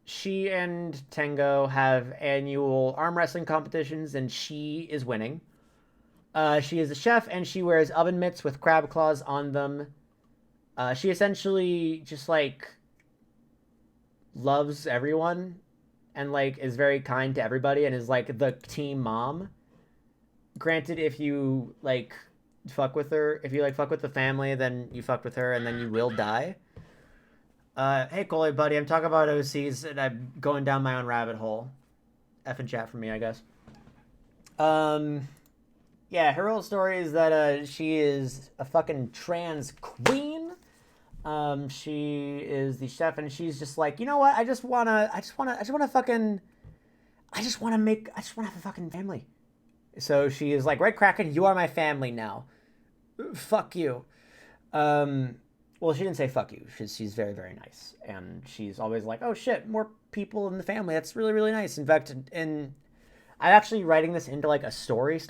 She and Tango have annual arm wrestling competitions, and she is winning. She is a chef, and she wears oven mitts with crab claws on them. She essentially just, like, loves everyone and, like, is very kind to everybody and is, like, the team mom. Granted, if you, like... fuck with her. If you like fuck with the family, then you fuck with her and then you will die. Hey Coley buddy, I'm talking about OCs and I'm going down my own rabbit hole. F and chat for me, I guess. Yeah, her whole story is that she is a fucking trans queen. She is the chef and she's just like, you know what? I just wanna have a fucking family. So she is like, Red Kraken, you are my family now. Fuck you. Well, she didn't say fuck you. She's very, very nice. And she's always like, oh shit, more people in the family. That's really, really nice. In fact, I'm actually writing this into like a story.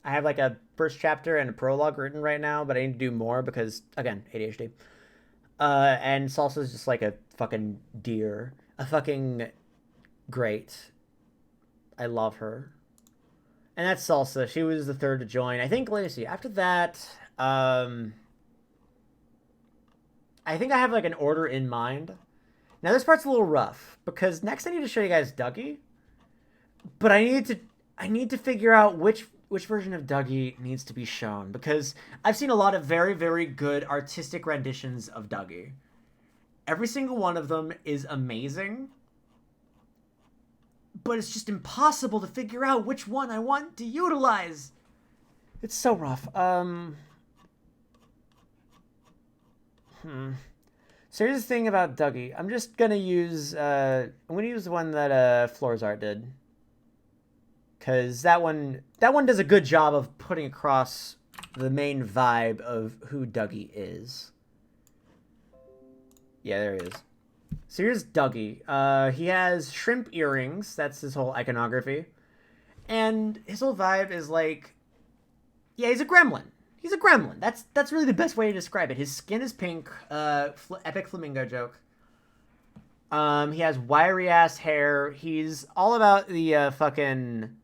I have like a first chapter and a prologue written right now, but I need to do more because, again, ADHD. And Salsa's just like a fucking deer. A fucking great. I love her. And that's Salsa. She was the third to join. I think, let me see. After that, I think I have like an order in mind. Now this part's a little rough because next I need to show you guys Dougie. But I need to figure out which version of Dougie needs to be shown because I've seen a lot of very, very good artistic renditions of Dougie. Every single one of them is amazing. But it's just impossible to figure out which one I want to utilize. It's so rough. So here's the thing about Dougie. I'm just gonna use the one that Floor's Art did. Cause that one does a good job of putting across the main vibe of who Dougie is. Yeah, there he is. So here's Dougie. He has shrimp earrings. That's his whole iconography. And his whole vibe is like... Yeah, he's a gremlin. He's a gremlin. That's really the best way to describe it. His skin is pink. Epic flamingo joke. He has wiry-ass hair. He's all about the fucking...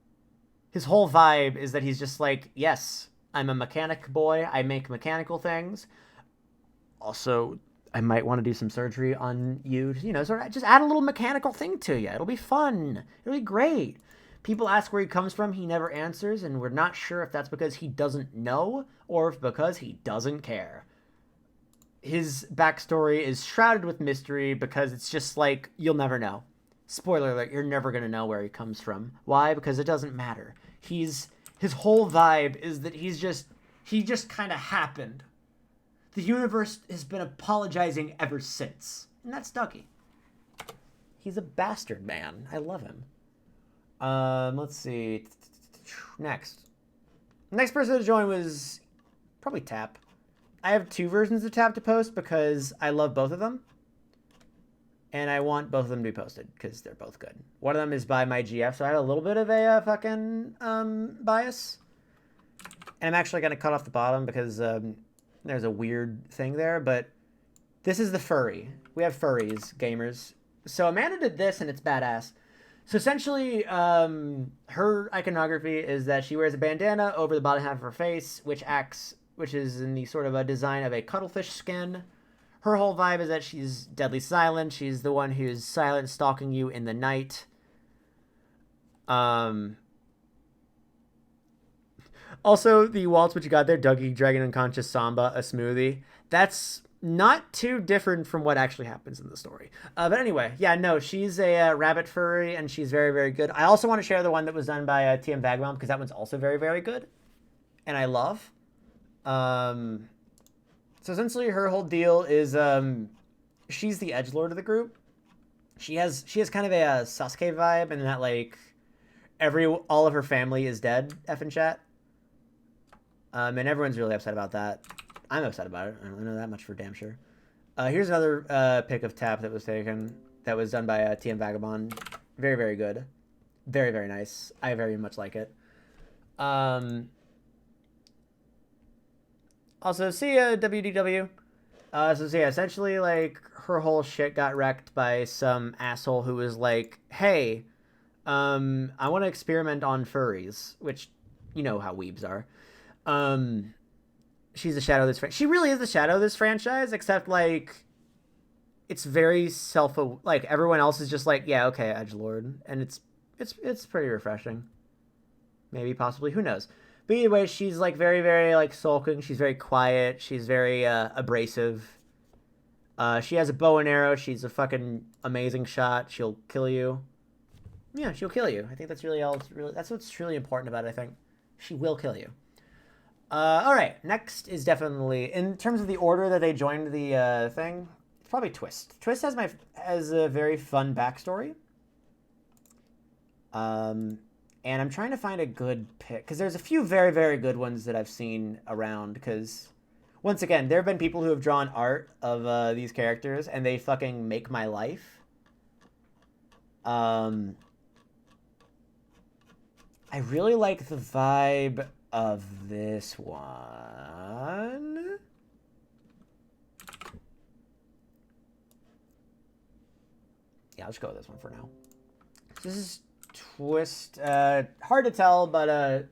His whole vibe is that he's just like, yes, I'm a mechanic boy. I make mechanical things. Also... I might want to do some surgery on you, sort of just add a little mechanical thing to you. It'll be fun. It'll be great. People ask where he comes from. He never answers, and we're not sure if that's because he doesn't know or if because he doesn't care. His backstory is shrouded with mystery because it's just like, you'll never know. Spoiler alert, you're never going to know where he comes from. Why? Because it doesn't matter. His whole vibe is that he just kind of happened. The universe has been apologizing ever since. And that's Dougie. He's a bastard man. I love him. Let's see. Next. The next person to join was probably Tap. I have two versions of Tap to post because I love both of them. And I want both of them to be posted because they're both good. One of them is by my GF, so I have a little bit of a fucking bias. And I'm actually going to cut off the bottom because... there's a weird thing there, but This is the furry. We have furries, gamers. So Amanda did this, and it's badass. So essentially, her iconography is that she wears a bandana over the bottom half of her face, which is in the sort of a design of a cuttlefish skin. Her whole vibe is that she's deadly silent. She's the one who's silent, stalking you in the night. Also, the waltz which you got there, Dougie, Dragon Unconscious, Samba, a smoothie. That's not too different from what actually happens in the story. But anyway, yeah, no, she's a rabbit furry, and she's very, very good. I also want to share the one that was done by TM Vagabond, because that one's also very, very good. And I love. So essentially her whole deal is she's the edgelord of the group. She has kind of a Sasuke vibe, in that like all of her family is dead, effing chat. And everyone's really upset about that. I'm upset about it. I don't know that much for damn sure. Here's another pic of Tap that was taken, that was done by TM Vagabond. Very, very good. Very, very nice. I very much like it. Also, see ya, WDW. So yeah, essentially, like, her whole shit got wrecked by some asshole who was like, hey, I want to experiment on furries, which, you know how weebs are. She's the shadow of this she really is the shadow of this franchise, except, like, it's very like, everyone else is just like, yeah, okay, edgelord, and it's pretty refreshing. Maybe, possibly, who knows. But either way, she's, like, very, very, like, sulking. She's very quiet. She's very abrasive. She has a bow and arrow. She's a fucking amazing shot. She'll kill you. Yeah, she'll kill you. I think that's really that's what's really important about it, I think. She will kill you. All right, next is definitely, in terms of the order that they joined the thing, it's probably Twist. Twist has a very fun backstory. And I'm trying to find a good pick, because there's a few very, very good ones that I've seen around, because, once again, there have been people who have drawn art of these characters, and they fucking make my life. I really like the vibe of this one. Yeah, I'll just go with this one for now. This is Twist. Hard to tell, but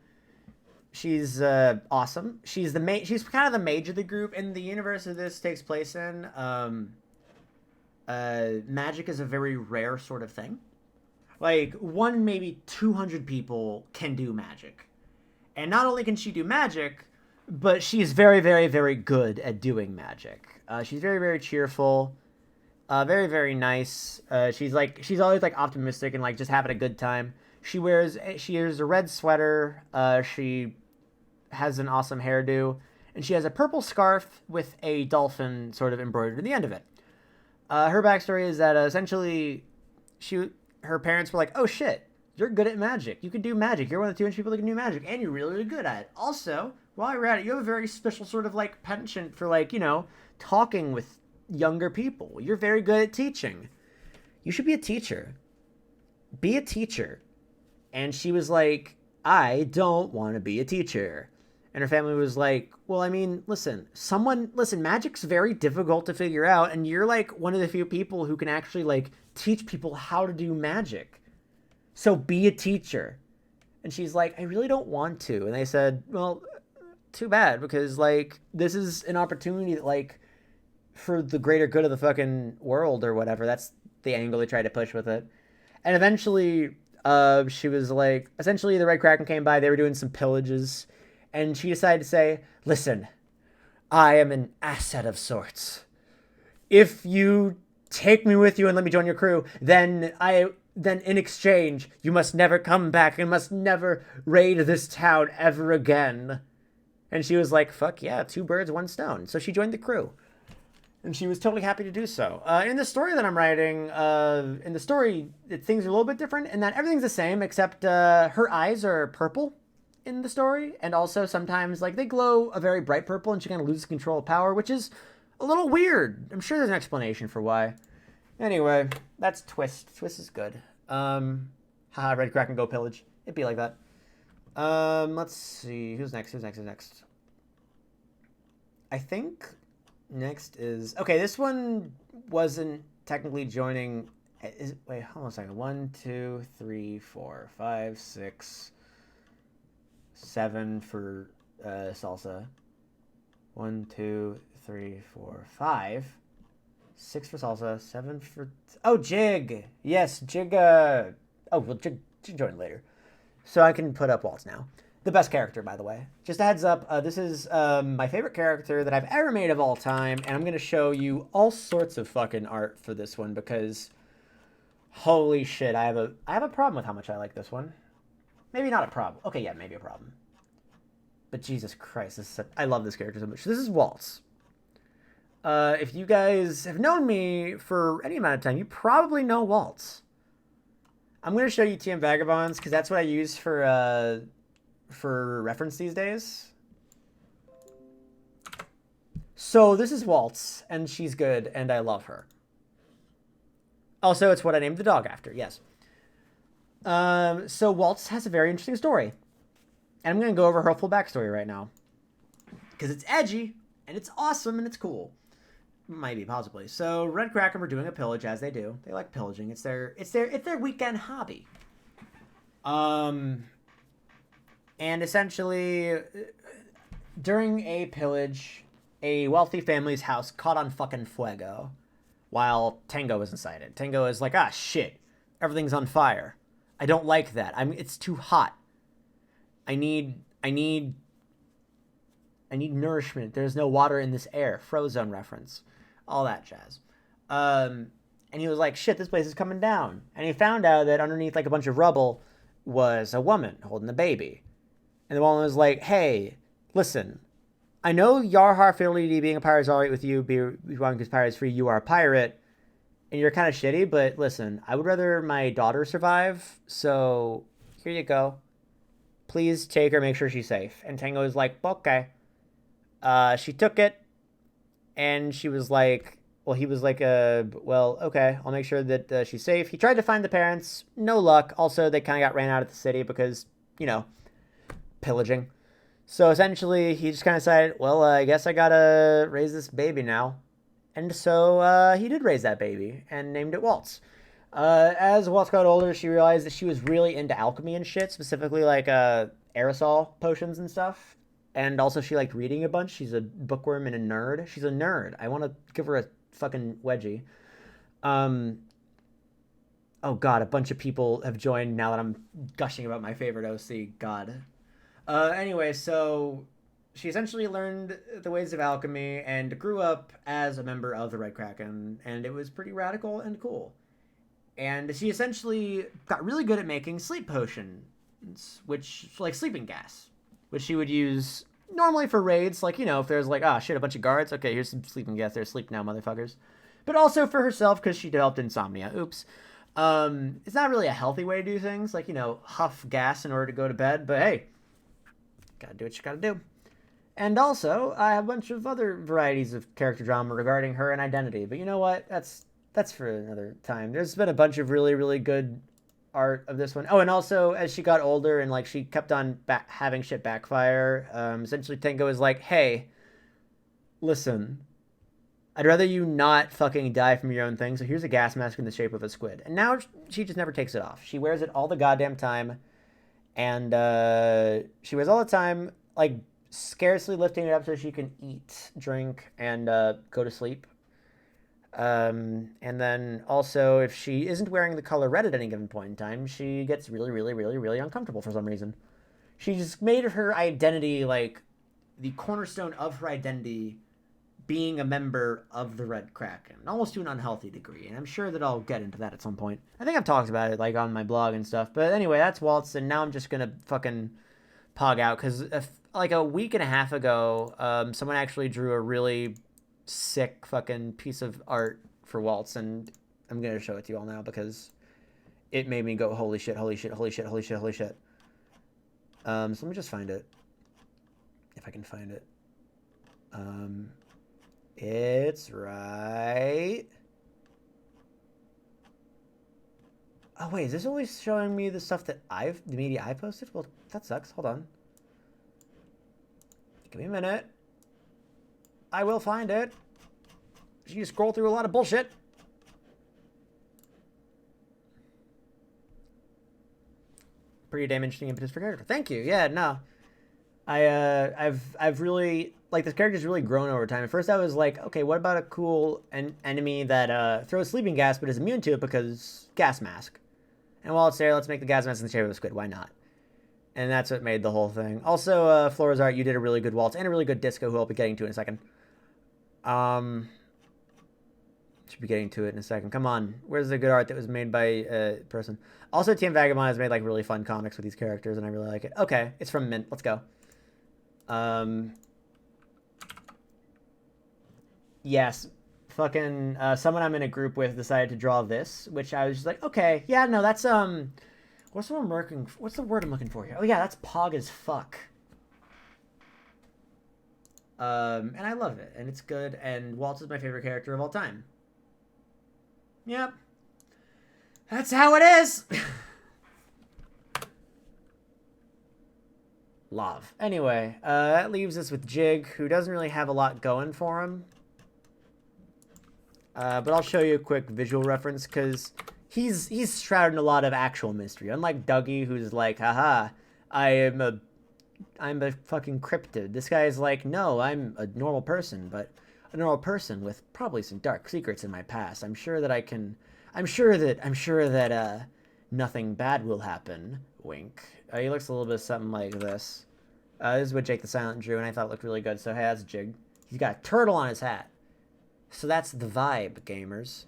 she's awesome. She's she's kind of the mage of the group. In the universe that this takes place in, magic is a very rare sort of thing. Like, maybe 200 people can do magic. And not only can she do magic, but she's very, very, very good at doing magic. She's very, very cheerful. Very, very nice. She's always, like, optimistic and, like, just having a good time. She wears a red sweater. She has an awesome hairdo. And she has a purple scarf with a dolphin sort of embroidered in the end of it. Her backstory is that, essentially, her parents were like, oh, shit, you're good at magic. You can do magic. You're one of the 200 people that can do magic, and you're really, really good at it. Also, while you're at it, you have a very special sort of, like, penchant for, like, you know, talking with younger people. You're very good at teaching. You should be a teacher. Be a teacher. And she was like, I don't want to be a teacher. And her family was like, well, I mean, listen, magic's very difficult to figure out, and you're, like, one of the few people who can actually, like, teach people how to do magic. So be a teacher. And she's like, I really don't want to. And they said, well, too bad, because, like, this is an opportunity that, like, for the greater good of the fucking world or whatever. That's the angle they tried to push with it. And eventually, she was like, essentially the Red Kraken came by, they were doing some pillages, and she decided to say, listen, I am an asset of sorts. If you take me with you and let me join your crew, then in exchange, you must never come back and must never raid this town ever again. And she was like, fuck yeah, 2 birds, 1 stone. So she joined the crew. And she was totally happy to do so. In the story that I'm writing, things are a little bit different in that everything's the same, except her eyes are purple in the story. And also sometimes, like, they glow a very bright purple, and she kind of loses control of power, which is a little weird. I'm sure there's an explanation for why. Anyway, that's Twist. Twist is good. Haha, Red Kraken go pillage. It'd be like that. Let's see. Who's next? I think Next is okay. This one wasn't technically joining. Wait, hold on a second. 1, 2, 3, 4, 5, 6, 7 for salsa. 1, 2, 3, 4, 5, 6 for salsa. 7 for Jig. Yes, Jig. Oh well, Jig joined later, so I can put up Waltz now. The best character, by the way. Just a heads up, this is my favorite character that I've ever made of all time, and I'm going to show you all sorts of fucking art for this one because, holy shit, I have a problem with how much I like this one. Maybe not a problem. Okay, yeah, maybe a problem. But Jesus Christ, I love this character so much. This is Waltz. If you guys have known me for any amount of time, you probably know Waltz. I'm going to show you TM Vagabonds because that's what I use for reference these days. So this is Waltz, and she's good, and I love her. Also, it's what I named the dog after, yes. So Waltz has a very interesting story. And I'm going to go over her full backstory right now. Because it's edgy, and it's awesome, and it's cool. Maybe, possibly. So Red Kraken were doing a pillage, as they do. They like pillaging. It's their weekend hobby. And essentially, during a pillage, a wealthy family's house caught on fucking fuego while Tango was inside it. Tango is like, ah, shit, everything's on fire. I don't like that. It's too hot. I need nourishment. There's no water in this air. Frozone reference. All that jazz. And he was like, shit, this place is coming down. And he found out that underneath like a bunch of rubble was a woman holding a baby. And the woman was like, hey, listen, I know Yarhar Fiddly being a pirate is alright with you, because pirate is free, you are a pirate, and you're kind of shitty, but listen, I would rather my daughter survive, so here you go. Please take her, make sure she's safe. And Tango was like, okay. She took it, and she was like, well, he was like, well, okay, I'll make sure that she's safe. He tried to find the parents, no luck. Also, they kind of got ran out of the city because, you know, pillaging. So essentially, he just kind of decided, well, I guess I gotta raise this baby now. And so he did raise that baby and named it Waltz. As Waltz got older, she realized that she was really into alchemy and shit, specifically like aerosol potions and stuff. And also she liked reading a bunch. She's a bookworm and a nerd. She's a nerd. I want to give her a fucking wedgie. Oh god, a bunch of people have joined now that I'm gushing about my favorite OC. God. Anyway, so she essentially learned the ways of alchemy and grew up as a member of the Red Kraken, and it was pretty radical and cool. And she essentially got really good at making sleep potions, which, like sleeping gas, which she would use normally for raids, like, you know, if there's like, ah, shit, a bunch of guards, okay, here's some sleeping gas, they're asleep now, motherfuckers. But also for herself, because she developed insomnia. Oops. It's not really a healthy way to do things, like, you know, huff gas in order to go to bed, but hey, gotta do what you gotta do. And also, I have a bunch of other varieties of character drama regarding her and identity, but you know what? That's for another time. There's been a bunch of really, really good art of this one. Oh, and also, as she got older and, like, she kept on having shit backfire, essentially Tango is like, hey, listen, I'd rather you not fucking die from your own thing, so here's a gas mask in the shape of a squid. And now she just never takes it off. She wears it all the goddamn time, and she wears all the time, like, scarcely lifting it up so she can eat, drink, and go to sleep. And then also, if she isn't wearing the color red at any given point in time, she gets really, really, really, really uncomfortable for some reason. She just made her identity, like, the cornerstone of her identity being a member of the Red Kraken, almost to an unhealthy degree, and I'm sure that I'll get into that at some point. I think I've talked about it, like, on my blog and stuff, but anyway, that's Waltz, and now I'm just gonna fucking pog out, because, like, a week and a half ago, someone actually drew a really sick fucking piece of art for Waltz, and I'm gonna show it to you all now because it made me go, holy shit, holy shit, holy shit, holy shit, holy shit. So let me just find it, if I can find it. It's right. Oh wait, is this only showing me the stuff that the media I posted? Well, that sucks. Hold on. Give me a minute. I will find it. you scroll through a lot of bullshit. Pretty damn interesting impetus for character. Thank you. Yeah, no. I've really, like, this character's really grown over time. At first I was like, okay, what about a cool enemy that throws sleeping gas but is immune to it because gas mask. And while it's there, let's make the gas mask in the shape of a squid. Why not? And that's what made the whole thing. Also, Flora's art, you did a really good waltz and a really good disco, who I'll be getting to in a second. Should be getting to it in a second. Come on. Where's the good art that was made by a person? Also, Team Vagabond has made, like, really fun comics with these characters, and I really like it. Okay, it's from Mint. Let's go. Yes. Fucking, someone I'm in a group with decided to draw this, which I was just like, okay, yeah, no, that's, what's the word I'm looking for here? Oh, yeah, that's pog as fuck. And I love it, and it's good, and Waltz is my favorite character of all time. Yep. That's how it is! Love. Anyway, that leaves us with Jig, who doesn't really have a lot going for him. But I'll show you a quick visual reference, because he's shrouded in a lot of actual mystery. Unlike Dougie, who's like, haha, I'm a fucking cryptid. This guy's like, no, I'm a normal person, but a normal person with probably some dark secrets in my past. I'm sure that nothing bad will happen. Wink. He looks a little bit something like this. This is what Jake the Silent drew, and I thought it looked really good. So hey, that's Jig. He's got a turtle on his hat. So that's the vibe, gamers.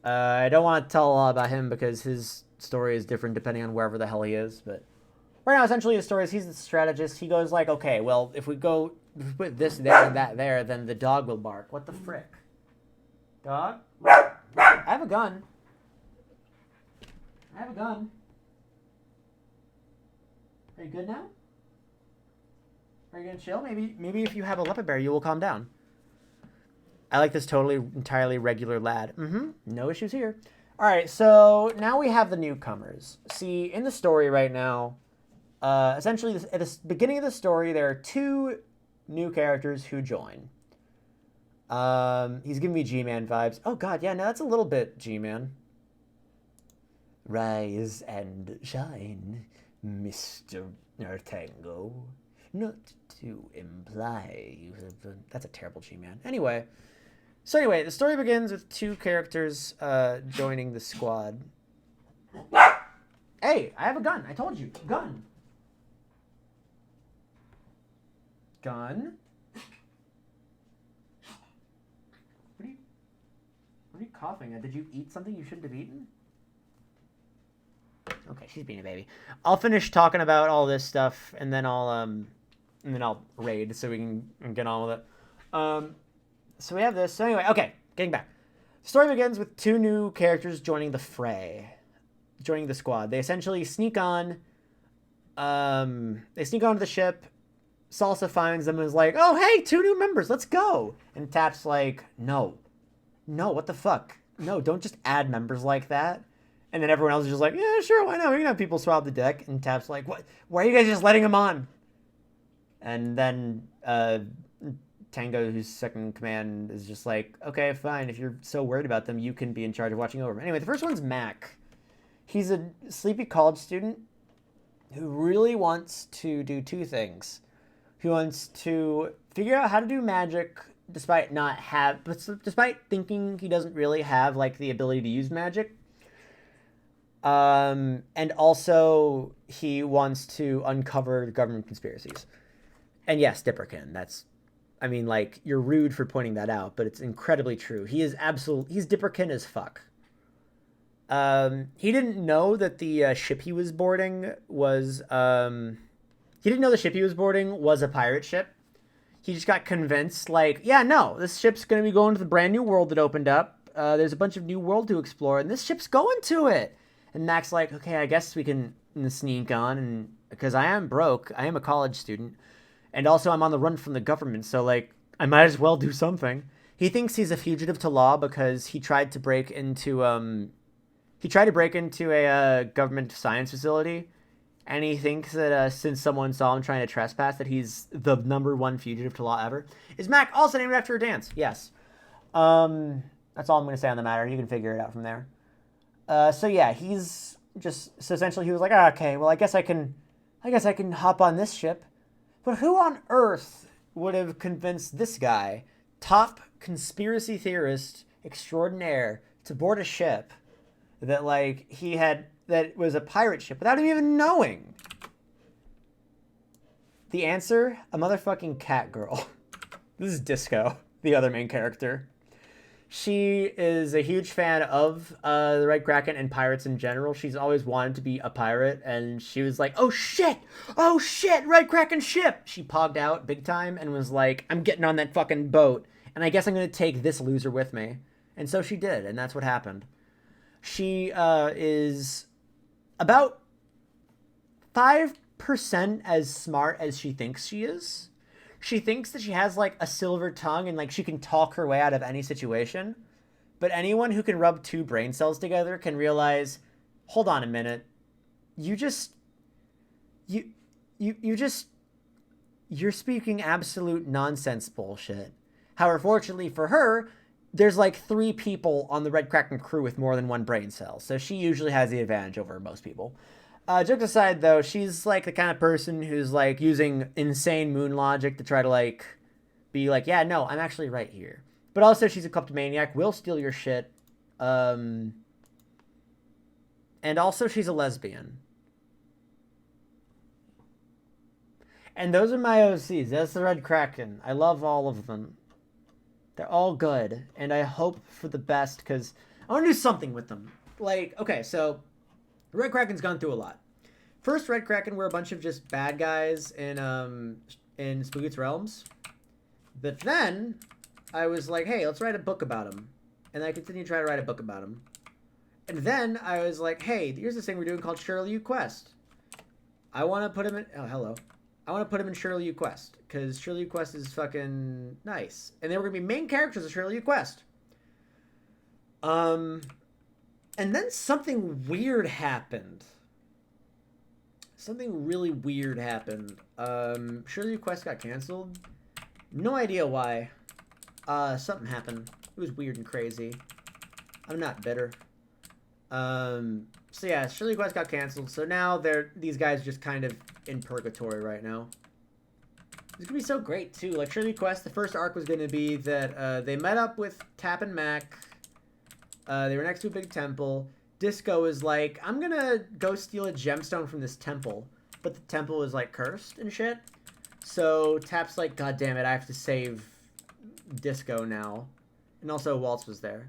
I don't want to tell a lot about him because his story is different depending on wherever the hell he is, but right now, essentially, the story is he's the strategist. He goes like, okay, well, if we put this there and that there, then the dog will bark. What the frick? Dog? I have a gun. Are you good now? Are you gonna chill? Maybe if you have a leopard bear, you will calm down. I like this entirely regular lad. No issues here. All right, so now we have the newcomers. See, in the story right now, essentially, at the beginning of the story, there are two new characters who join. He's giving me G-Man vibes. Oh, God, yeah, no, that's a little bit G-Man. Rise and shine, Mr. Tango. Not to imply you have... That's a terrible G-Man. Anyway, the story begins with two characters joining the squad. Hey, I have a gun. I told you. Gun. Gun. What are you coughing at? Did you eat something you shouldn't have eaten? Okay, she's being a baby. I'll finish talking about all this stuff, and then I'll raid so we can get on with it. So we have this. So anyway, okay, getting back. The story begins with two new characters joining the fray, joining the squad. They essentially sneak on. They sneak onto the ship. Salsa finds them and is like, "Oh, hey, two new members. Let's go." And Tap's like, "No, what the fuck? No, don't just add members like that." And then everyone else is just like, "Yeah, sure, why not? We can have people swap the deck." And Tap's like, "What? Why are you guys just letting them on?" And then Tango, who's second in command, is just like, "Okay, fine. If you're so worried about them, you can be in charge of watching over them." Anyway, the first one's Mac. He's a sleepy college student who really wants to do two things. He wants to figure out how to do magic despite thinking he doesn't really have like the ability to use magic. And also he wants to uncover government conspiracies. And yes, Dipperkin, you're rude for pointing that out, but it's incredibly true. He's Dipperkin as fuck. He didn't know that the ship he was boarding was, he didn't know the ship he was boarding was a pirate ship. He just got convinced, like, yeah, no, this ship's going to be going to the brand new world that opened up. There's a bunch of new world to explore, and this ship's going to it. And Mac's like, okay, I guess we can sneak on, and because I am broke, I am a college student, and also I'm on the run from the government, so, like, I might as well do something. He thinks he's a fugitive to law because he tried to break into a government science facility, and he thinks that since someone saw him trying to trespass, that he's the #1 fugitive to law ever. Is Mac also named after a dance? Yes. That's all I'm going to say on the matter. You can figure it out from there. So yeah, he's just so essentially he was like, okay, well I guess I can hop on this ship, but who on earth would have convinced this guy, top conspiracy theorist extraordinaire, to board a ship that that was a pirate ship without him even knowing? The answer, a motherfucking cat girl. This is Disco, the other main character. She is a huge fan of the Red Kraken and pirates in general. She's always wanted to be a pirate, and she was like, oh shit, Red Kraken ship! She pogged out big time and was like, I'm getting on that fucking boat, and I guess I'm going to take this loser with me. And so she did, and that's what happened. She is about 5% as smart as she thinks she is. She thinks that she has like a silver tongue and like she can talk her way out of any situation. But anyone who can rub two brain cells together can realize, hold on a minute. You're speaking absolute nonsense bullshit. However, fortunately for her, there's like 3 people on the Red Kraken crew with more than 1 brain cell. So she usually has the advantage over most people. Jokes aside, though, she's like the kind of person who's like using insane moon logic to try to like be like, yeah, no, I'm actually right here. But also, she's a kleptomaniac, will steal your shit, and also she's a lesbian. And those are my OCs. That's the Red Kraken. I love all of them. They're all good, and I hope for the best because I want to do something with them. Like, okay, so Red Kraken's gone through a lot. First, Red Kraken were a bunch of just bad guys in Spook's Realms. But then, I was like, hey, let's write a book about him. And I continued to try to write a book about him. And then, I was like, hey, here's this thing we're doing called Shirley U Quest. I want to put him in... Oh, hello. I want to put him in Shirley U Quest. Because Shirley U Quest is fucking nice. And they were going to be main characters of Shirley U Quest. And then something weird happened. Something really weird happened. Shirley U Quest got canceled. No idea why. Something happened. It was weird and crazy. I'm not bitter. So yeah, Shirley U Quest got canceled. So now these guys are just kind of in purgatory right now. It's gonna be so great too. Like Shirley U Quest, the first arc was gonna be that they met up with Tap and Mac. They were next to a big temple. Disco is like, I'm gonna go steal a gemstone from this temple. But the temple is like cursed and shit. So Tap's like, God damn it, I have to save Disco now. And also Waltz was there.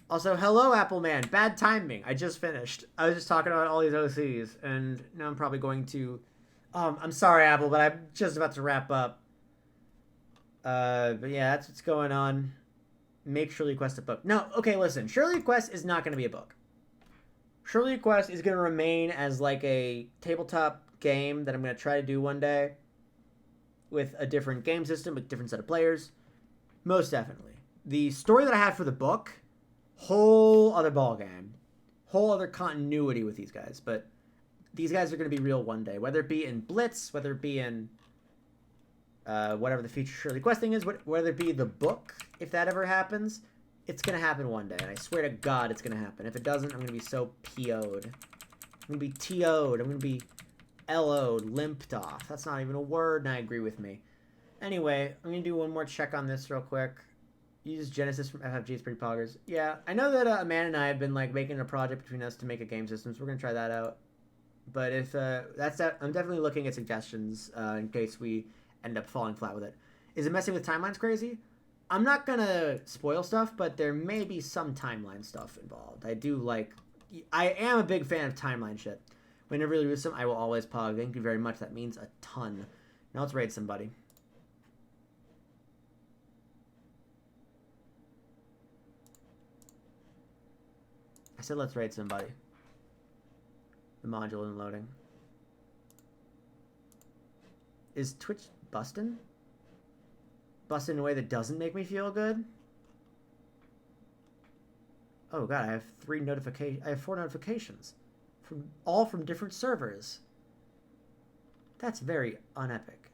Also, hello Apple Man, bad timing. I just finished. I was just talking about all these OCs. And now I'm probably going to... I'm sorry Apple, but I'm just about to wrap up. But yeah, that's what's going on. Make Shirley Quest a book. No, okay, listen. Shirley Quest is not going to be a book. Shirley Quest is going to remain as like a tabletop game that I'm going to try to do one day with a different game system, with a different set of players. Most definitely. The story that I have for the book, whole other ballgame. Whole other continuity with these guys. But these guys are going to be real one day. Whether it be in Blitz, whether it be in whatever the future Shirley Quest thing is, whether it be the book, if that ever happens, it's going to happen one day. And I swear to God it's going to happen. If it doesn't, I'm going to be so PO'd. I'm going to be TO'd. I'm going to be LO'd, limped off. That's not even a word, and I agree with me. Anyway, I'm going to do one more check on this real quick. Use Genesis from FFG, it's pretty poggers. Yeah, I know that Amanda and I have been like making a project between us to make a game system, so we're going to try that out. But if I'm definitely looking at suggestions in case we end up falling flat with it. Is it messing with timelines crazy? I'm not gonna spoil stuff, but there may be some timeline stuff involved. I am a big fan of timeline shit. Whenever you release them, I will always pog. Thank you very much. That means a ton. Now let's raid somebody. I said let's raid somebody. The module isn't loading. Is Twitch busting? Busting in a way that doesn't make me feel good? Oh god, I have 4 notifications. all from different servers. That's very unepic.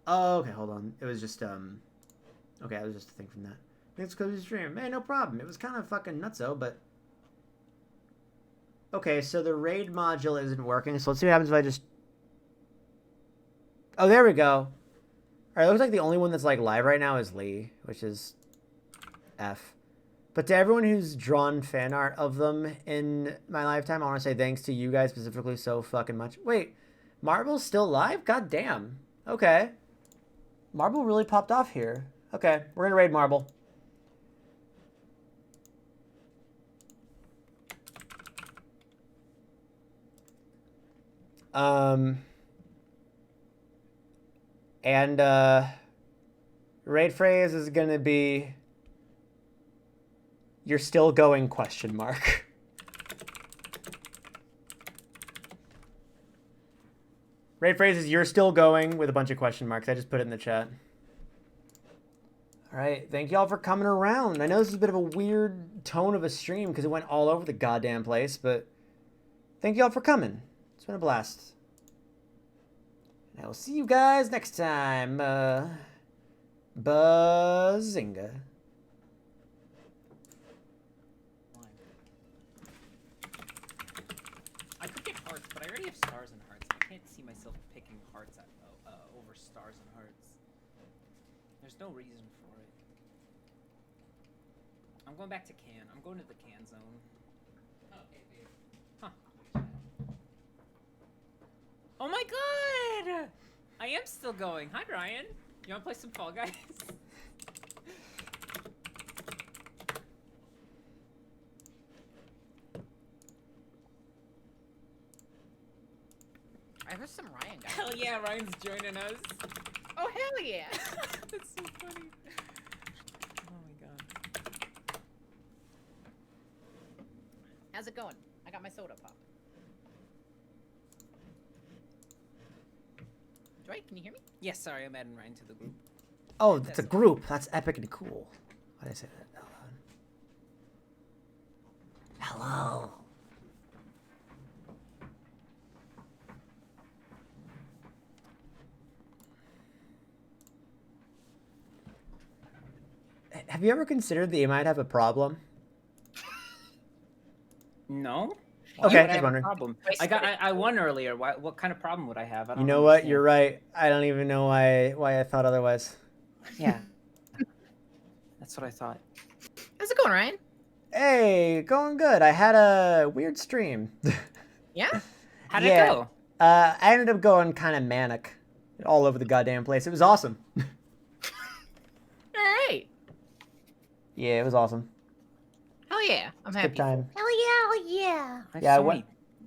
Oh, okay, hold on. It was just okay, it was just a thing from that. Thanks for the stream. Hey, no problem. It was kind of fucking nutso, but okay, so the raid module isn't working, so let's see what happens if I just... Oh, there we go. Alright, it looks like the only one that's like live right now is Lee, which is F. But to everyone who's drawn fan art of them in my lifetime, I want to say thanks to you guys specifically so fucking much. Wait, Marble's still live? God damn. Okay. Marble really popped off here. Okay, we're gonna raid Marble. And raid phrase is gonna be "You're still going?" question mark. Raid phrase is "You're still going?" with a bunch of question marks. I just put it in the chat. All right, thank y'all for coming around. I know this is a bit of a weird tone of a stream because it went all over the goddamn place, but thank y'all for coming. It's been a blast. And I will see you guys next time. Buzzinga. I could get hearts, but I already have stars and hearts. I can't see myself picking hearts over stars and hearts. There's no reason for it. I'm going back to can. I'm going to the can zone. Okay, babe. Huh. Oh my god! I am still going. Hi, Ryan. You wanna play some Fall Guys? I heard some Ryan guys. Hell yeah, Ryan's joining us. Oh, hell yeah. That's so funny. Oh my god. How's it going? I got my soda pop. Joy, can you hear me? Yes, sorry, I'm adding Ryan to the group. Oh, that's a group. That's epic and cool. Why did I say that out loud? Hello. Have you ever considered that you might have a problem? No. Okay, Why would I just have a wondering. problem? I won earlier. What kind of problem would I have? I don't You know what? understand. You're right. I don't even know why I thought otherwise. Yeah. That's what I thought. How's it going, Ryan? Hey, going good. I had a weird stream. Yeah? How'd it Yeah. go? I ended up going kind of manic all over the goddamn place. It was awesome. Alright. Yeah, it was awesome. Hell yeah. I'm happy. Good time. Hell yeah, hell yeah. I have Yeah, so what- many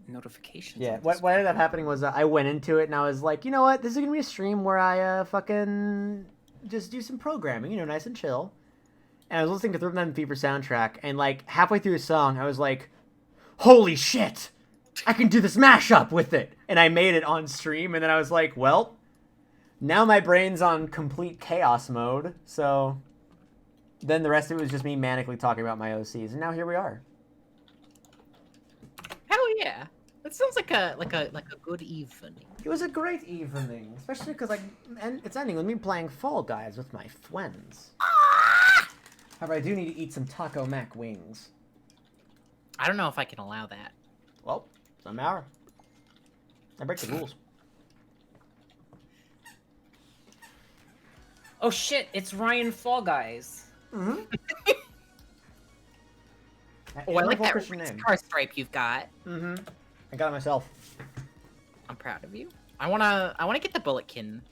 notifications. Yeah, on what this ended up happening was I went into it and I was like, you know what? This is going to be a stream where I fucking just do some programming, nice and chill. And I was listening to the Rhythm and Fever soundtrack, and like halfway through the song, I was like, holy shit! I can do this mashup with it! And I made it on stream, and then I was like, well, now my brain's on complete chaos mode, so then the rest of it was just me manically talking about my OCs, and now here we are. Hell yeah. That sounds like a good evening. It was a great evening, especially because it's ending with me playing Fall Guys with my friends. However, I do need to eat some Taco Mac wings. I don't know if I can allow that. Well, some hour. I break the rules. Oh shit! It's Ryan Fall Guys. Mm-hmm. Oh, I like that Christian name. star stripe you've got. Mm-hmm. I got it myself. I'm proud of you. I wanna get the Bulletkin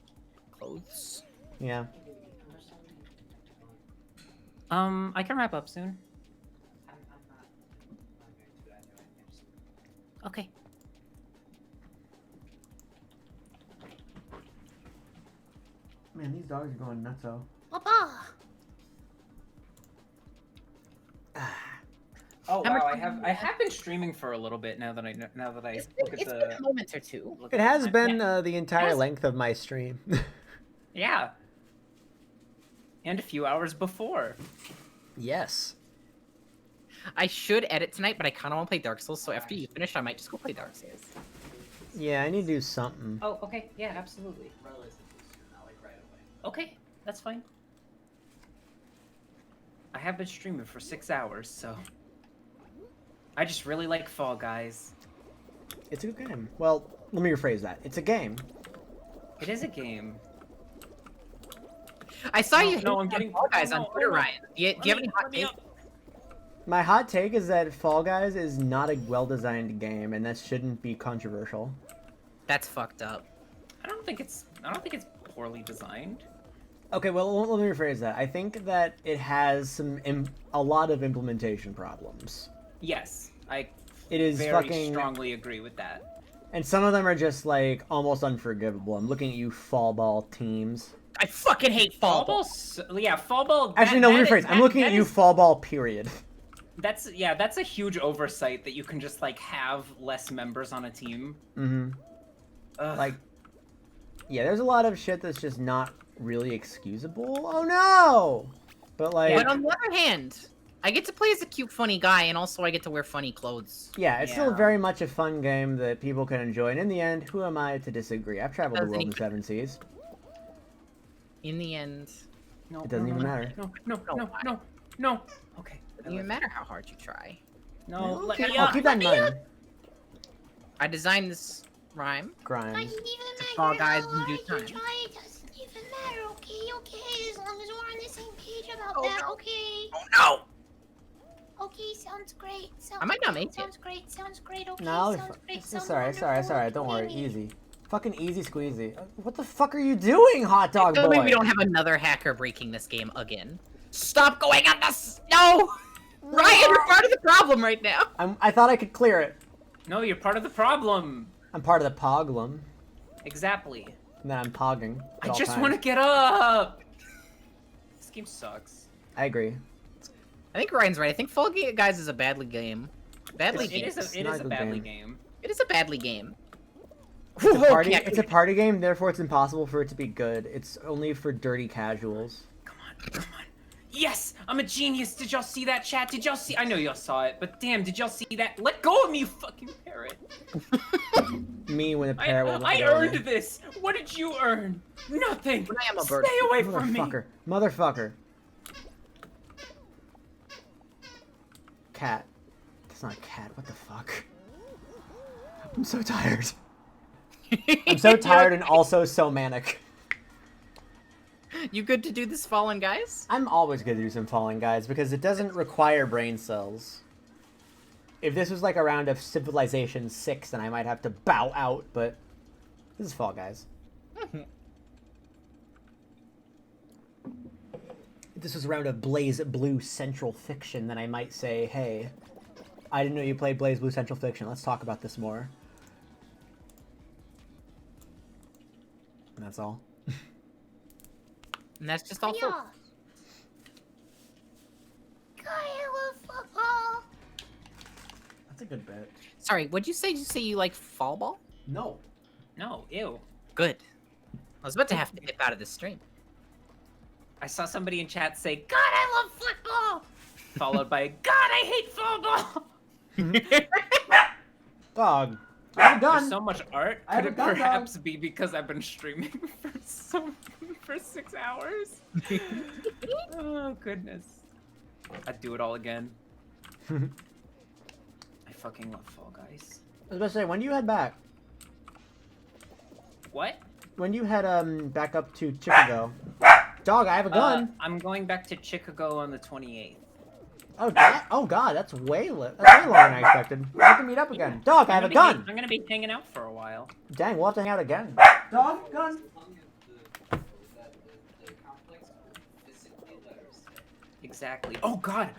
clothes. Yeah. I can wrap up soon. Okay. Man, these dogs are going nutso. Papa. Oh How wow, much I have been streaming for a little bit now that I look at It's been the. a moment or two. look It at has the been time. the entire Has- length of my stream. Yeah. And a few hours before. Yes. I should edit tonight, but I kind of want to play Dark Souls. So after you finish, I might just go play Dark Souls. Yeah, I need to do something. Oh, okay. Yeah, absolutely. Okay, that's fine. I have been streaming for 6 hours, so I just really like Fall Guys. It's a good game. Well, let me rephrase that. It's a game. It is a game. I saw you. No, I'm hating getting on Fall Guys no, on no, Twitter, no. Ryan. Do you have any hot takes? My hot take is that Fall Guys is not a well-designed game, and that shouldn't be controversial. That's fucked up. I don't think it's poorly designed. Okay, well, let me rephrase that. I think that it has a lot of implementation problems. Yes, I It is very fucking... strongly agree with that. And some of them are just, like, almost unforgivable. I'm looking at you fall ball teams. I fucking hate Fall Ball. Yeah, Fall Ball. Actually, no, rephrase. I'm looking at you fall ball, period. That's a huge oversight that you can just like have less members on a team. Mm-hmm. Ugh. Like, yeah, there's a lot of shit that's just not really excusable. Oh no! But like, But on the other hand, I get to play as a cute, funny guy, and also I get to wear funny clothes. yeah, it's still Yeah. very much a fun game that people can enjoy. And in the end, who am I to disagree? I've traveled the Doesn't world in even- 7 seas. In the end, No, It doesn't no, even no, matter. No. Okay. it doesn't even matter how hard you try. No, let Okay, me I'll up. keep that in mind. I designed this rhyme. Grimes. Doesn't even Fall matter Guys how in due hard you time. try, it doesn't even matter, okay? As long as we're on the same page about Oh, that, no. okay? Oh Okay, sounds great. I might not make it. Sounds great, okay? No, sounds great, it's sounds alright. wonderful. Don't worry. Okay. Easy. Fucking easy squeezy. What the fuck are you doing, hot no! dog Tell me boy? we don't have another hacker breaking this game again. Stop going on this! No! Ryan, you're part of the problem right now. I thought I could clear it. No, you're part of the problem. I'm part of the poglum. Exactly. And then I'm pogging. I just want to get up. This game sucks. I agree. I think Ryan's right. I think Fall Guys is a badly game. Badly It game. is It's a not a good badly game. game. It is a badly game. It's a party. Okay. It's a party game, therefore it's impossible for it to be good. It's only for dirty casuals. Come on. Yes, I'm a genius. Did y'all see that, chat? Did y'all see? I know y'all saw it, but damn, did y'all see that? Let go of me, you fucking parrot. Me when a parrot will I let go of me. earned this. What did you earn? Nothing. But I am a bird. Stay away from me. Motherfucker. Cat. That's not a cat. What the fuck? I'm so tired. I'm so tired and also so manic. You good to do this, Fallen Guys? I'm always good to do some Falling Guys because it doesn't require brain cells. If this was like a round of Civilization 6, then I might have to bow out, but this is Fall Guys. If this was a round of Blaze Blue Central Fiction, then I might say, hey, I didn't know you played Blaze Blue Central Fiction. Let's talk about this more. And that's all. And that's just all. Yeah. God, I love football. That's a good bet. Sorry, what'd you say? Did you say you like Fall Ball? No. No, ew. Good. I was about to have to dip out of this stream. I saw somebody in chat say, God, I love football! Followed by, God, I hate football! Dog. I'm done. There's so much art. I Could haven't it done, perhaps be because I've been streaming for 6 hours? Oh, goodness. I'd do it all again. I fucking love Fall Guys. I was about to say, when do you head back? What? When do you head back up to Chicago? Dog, I have a gun. I'm going back to Chicago on the 28th. Oh god, that's way longer than I expected. We have to meet up again. Dog, I have a gun. I'm gonna be hanging out for a while. Dang, we'll have to hang out again. Dog, gun. Exactly. Oh god,